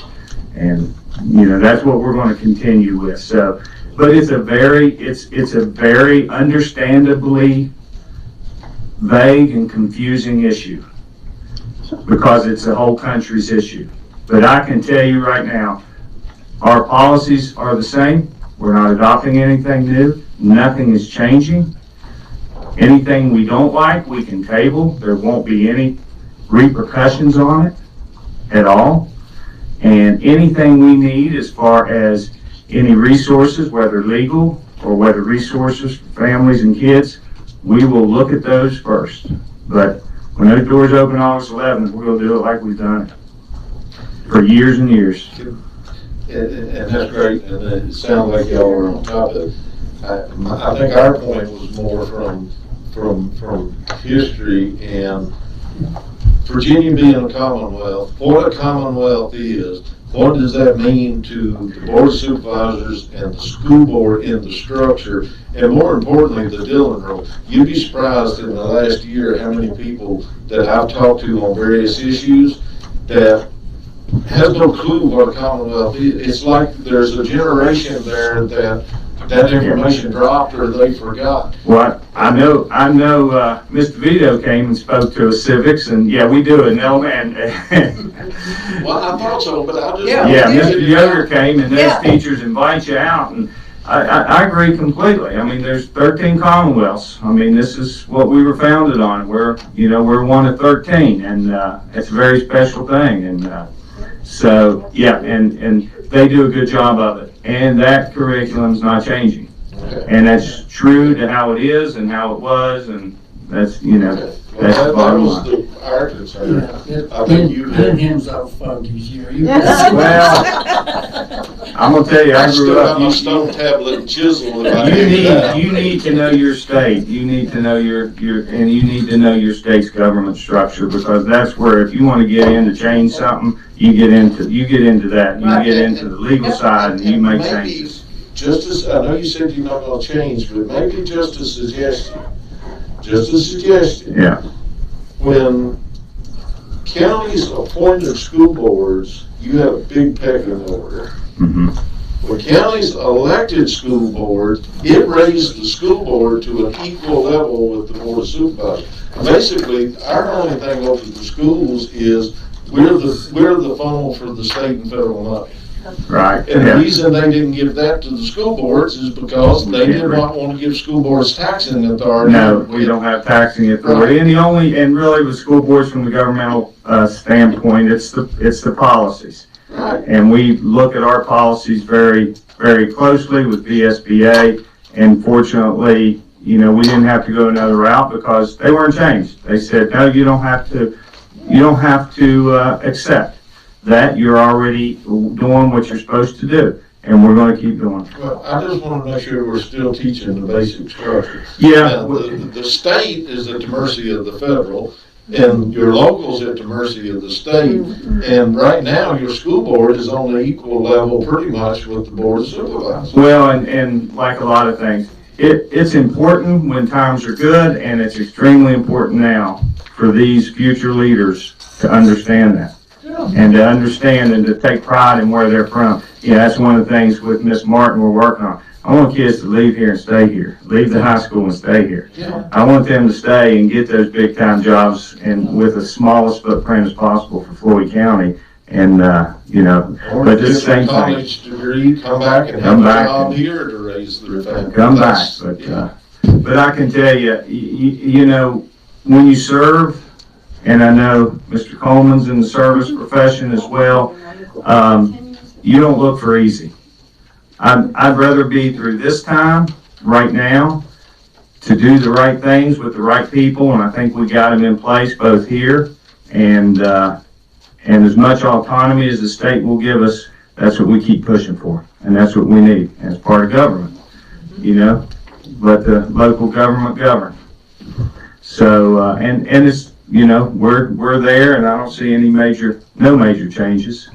And that's what we're going to continue with. So, but it's a very understandably vague and confusing issue because it's the whole country's issue. But I can tell you right now, our policies are the same. We're not adopting anything new. Nothing is changing. Anything we don't like, we can table. There won't be any repercussions on it at all. And anything we need as far as any resources, whether legal or whether resources for families and kids, we will look at those first. But when those doors open August 11th, we're going to do it like we've done it for years and years. And that's great, and it sounds like y'all are on top of it. I think our point was more from history and Virginia being a commonwealth, what a commonwealth is, what does that mean to the board of supervisors and the school board in the structure, and more importantly, the Dillon rule. You'd be surprised in the last year how many people that I've talked to on various issues that has no clue what a commonwealth is. It's like there's a generation there that information dropped or they forgot. Well, I know, Mr. Vito came and spoke to us civics, and yeah, we do it, no, and. Well, I thought so, but I just. Yeah, Mr. Yoder came, and those teachers invite you out, and I agree completely. I mean, there's 13 commonwealths. I mean, this is what we were founded on. We're one of 13, and it's a very special thing, and so, yeah, and they do a good job of it. And that curriculum's not changing. And that's true to how it is and how it was, and that's, that's the bottom line. Our concern. I think Then you had. him's old fogies, you Well, I'm gonna tell you, I grew up. My stone tablet and chisel. You need to know your state. You need to know and you need to know your state's government structure, because that's where, if you want to get in to change something, you get into that. You get into the legal side and you make changes. Just as, I know you said you're not gonna change, but maybe just a suggestion. Yeah. When counties appoint their school boards, you have a big pecking order. Mm-hmm. When counties elected school boards, it raised the school board to an equal level with the board of supervisors. Basically, our only thing open to schools is we're the funnel for the state and federal money. Right. And the reason they didn't give that to the school boards is because they did not want to give school boards taxing authority. No, we don't have taxing authority. Right. And really with school boards from the governmental standpoint, it's the policies. Right. And we look at our policies very, very closely with VSBA, and fortunately, we didn't have to go another route because they weren't changed. They said, no, you don't have to accept that. You're already doing what you're supposed to do, and we're going to keep doing it. Well, I just want to make sure we're still teaching the basic structure. Yeah. Now, the state is at the mercy of the federal, and your local's at the mercy of the state. And right now, your school board is on the equal level pretty much with the board of supervisors. Well, and like a lot of things, it's important when times are good, and it's extremely important now for these future leaders to understand that. And to understand and to take pride in where they're from. Yeah, that's one of the things with Miss Martin we're working on. I want kids to leave here and stay here. Leave the high school and stay here. Yeah. I want them to stay and get those big time jobs and with the smallest footprint as possible for Floyd County. And, Or but get the same a thing. college degree, come back and have a job here to raise their family. Come back. But I can tell you, when you serve, and I know Mr. Coleman's in the service profession as well, you don't look for easy. I'd rather be through this time, right now, to do the right things with the right people, and I think we got them in place both here, and as much autonomy as the state will give us, that's what we keep pushing for, and that's what we need as part of government, let the local government govern. So, and it's, we're there, and I don't see no major changes,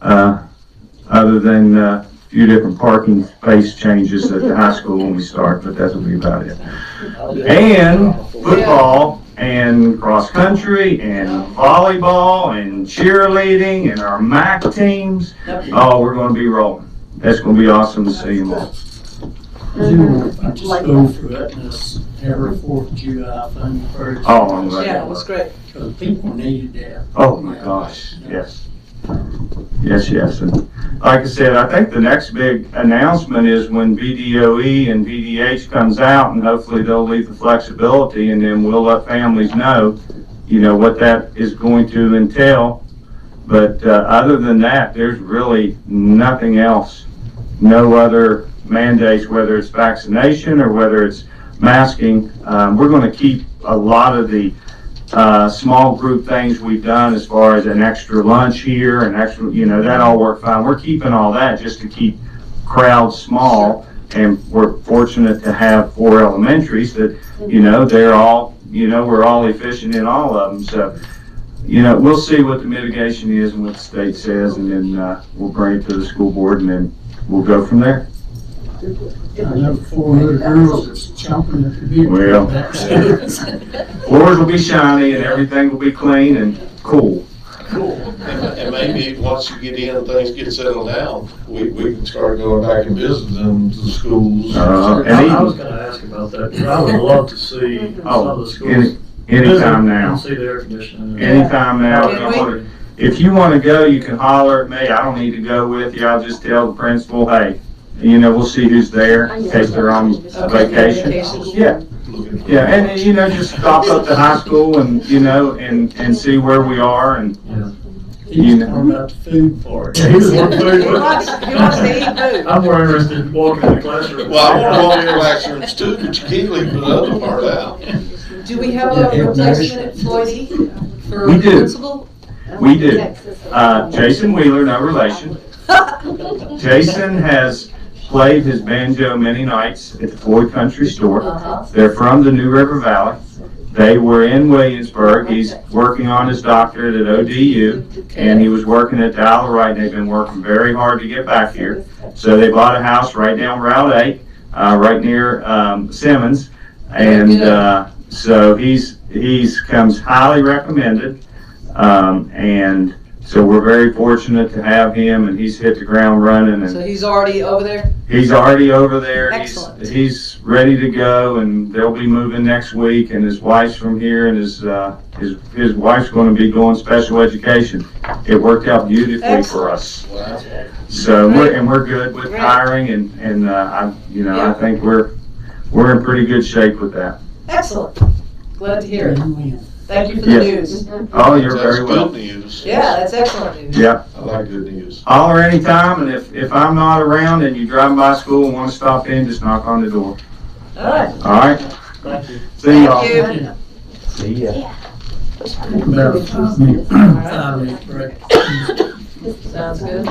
other than a few different parking space changes at the high school when we start, but that'll be about it. And football, and cross country, and volleyball, and cheerleading, and our MAC teams. Oh, we're going to be rolling. That's going to be awesome to see them all. I just go for it, and it's every 4th of July thing first. Oh, I'm glad. Yeah, it was great. Because people needed that. Oh my gosh, yes. Yes. And like I said, I think the next big announcement is when VDOE and VDH comes out, and hopefully they'll leave the flexibility, and then we'll let families know, what that is going to entail. But other than that, there's really nothing else. No other mandates, whether it's vaccination or whether it's masking. We're going to keep a lot of the small group things we've done as far as an extra lunch here and extra, that all worked fine. We're keeping all that just to keep crowds small, and we're fortunate to have 4 elementaries that, they're all, we're all efficient in all of them. So you know, we'll see what the mitigation is and what the state says, and then we'll bring it to the school board, and then we'll go from there. I know 4 little girls that's chomping at the bit. Well, floors will be shiny and everything will be clean and cool. Cool. And maybe once you get in, things get settled down, we can start going back and visiting the schools. I was gonna ask about that, because I would love to see some of the schools. Anytime now. See the air conditioning. Anytime now. If you want to go, you can holler at me. I don't need to go with you. I'll just tell the principal, hey, you know, we'll see who's there in case they're on vacation. Yeah. Yeah, and you know, just stop up to high school and, you know, and see where we are and, you know. About the food part. Yeah, he's more food. He wants to eat food. I'm more interested in walking in the classroom. Well, I want to walk in the classrooms too, but you can't leave the other part out. Do we have a replacement at Floyd for We do. principal? We do. Jason Wheeler, no relation. Jason has played his banjo many nights at the Floyd Country Store. They're from the New River Valley. They were in Williamsburg. He's working on his doctorate at ODU, and he was working at Dallas. They've been working very hard to get back here. So they bought a house right down Route 8, right near Simmons, and so he's comes highly recommended, and so we're very fortunate to have him, and he's hit the ground running. And So he's already over there? he's already over there. Excellent. He's ready to go, and they'll be moving next week. And his wife's from here, and his wife's going to be doing special education. It worked out beautifully for us. Wow. So we're good with hiring, and I think we're in pretty good shape with that. Excellent. Glad to hear it. Thank you for the news. Oh, you're That's very welcome. good news. Yeah, that's excellent news. Yeah. I like good news. Holler anytime, and if I'm not around and you drive by school and want to stop in, just knock on the door. All right. All right? Thank you. See y'all. Thank you. See ya. About a 5-minute break. Sounds good.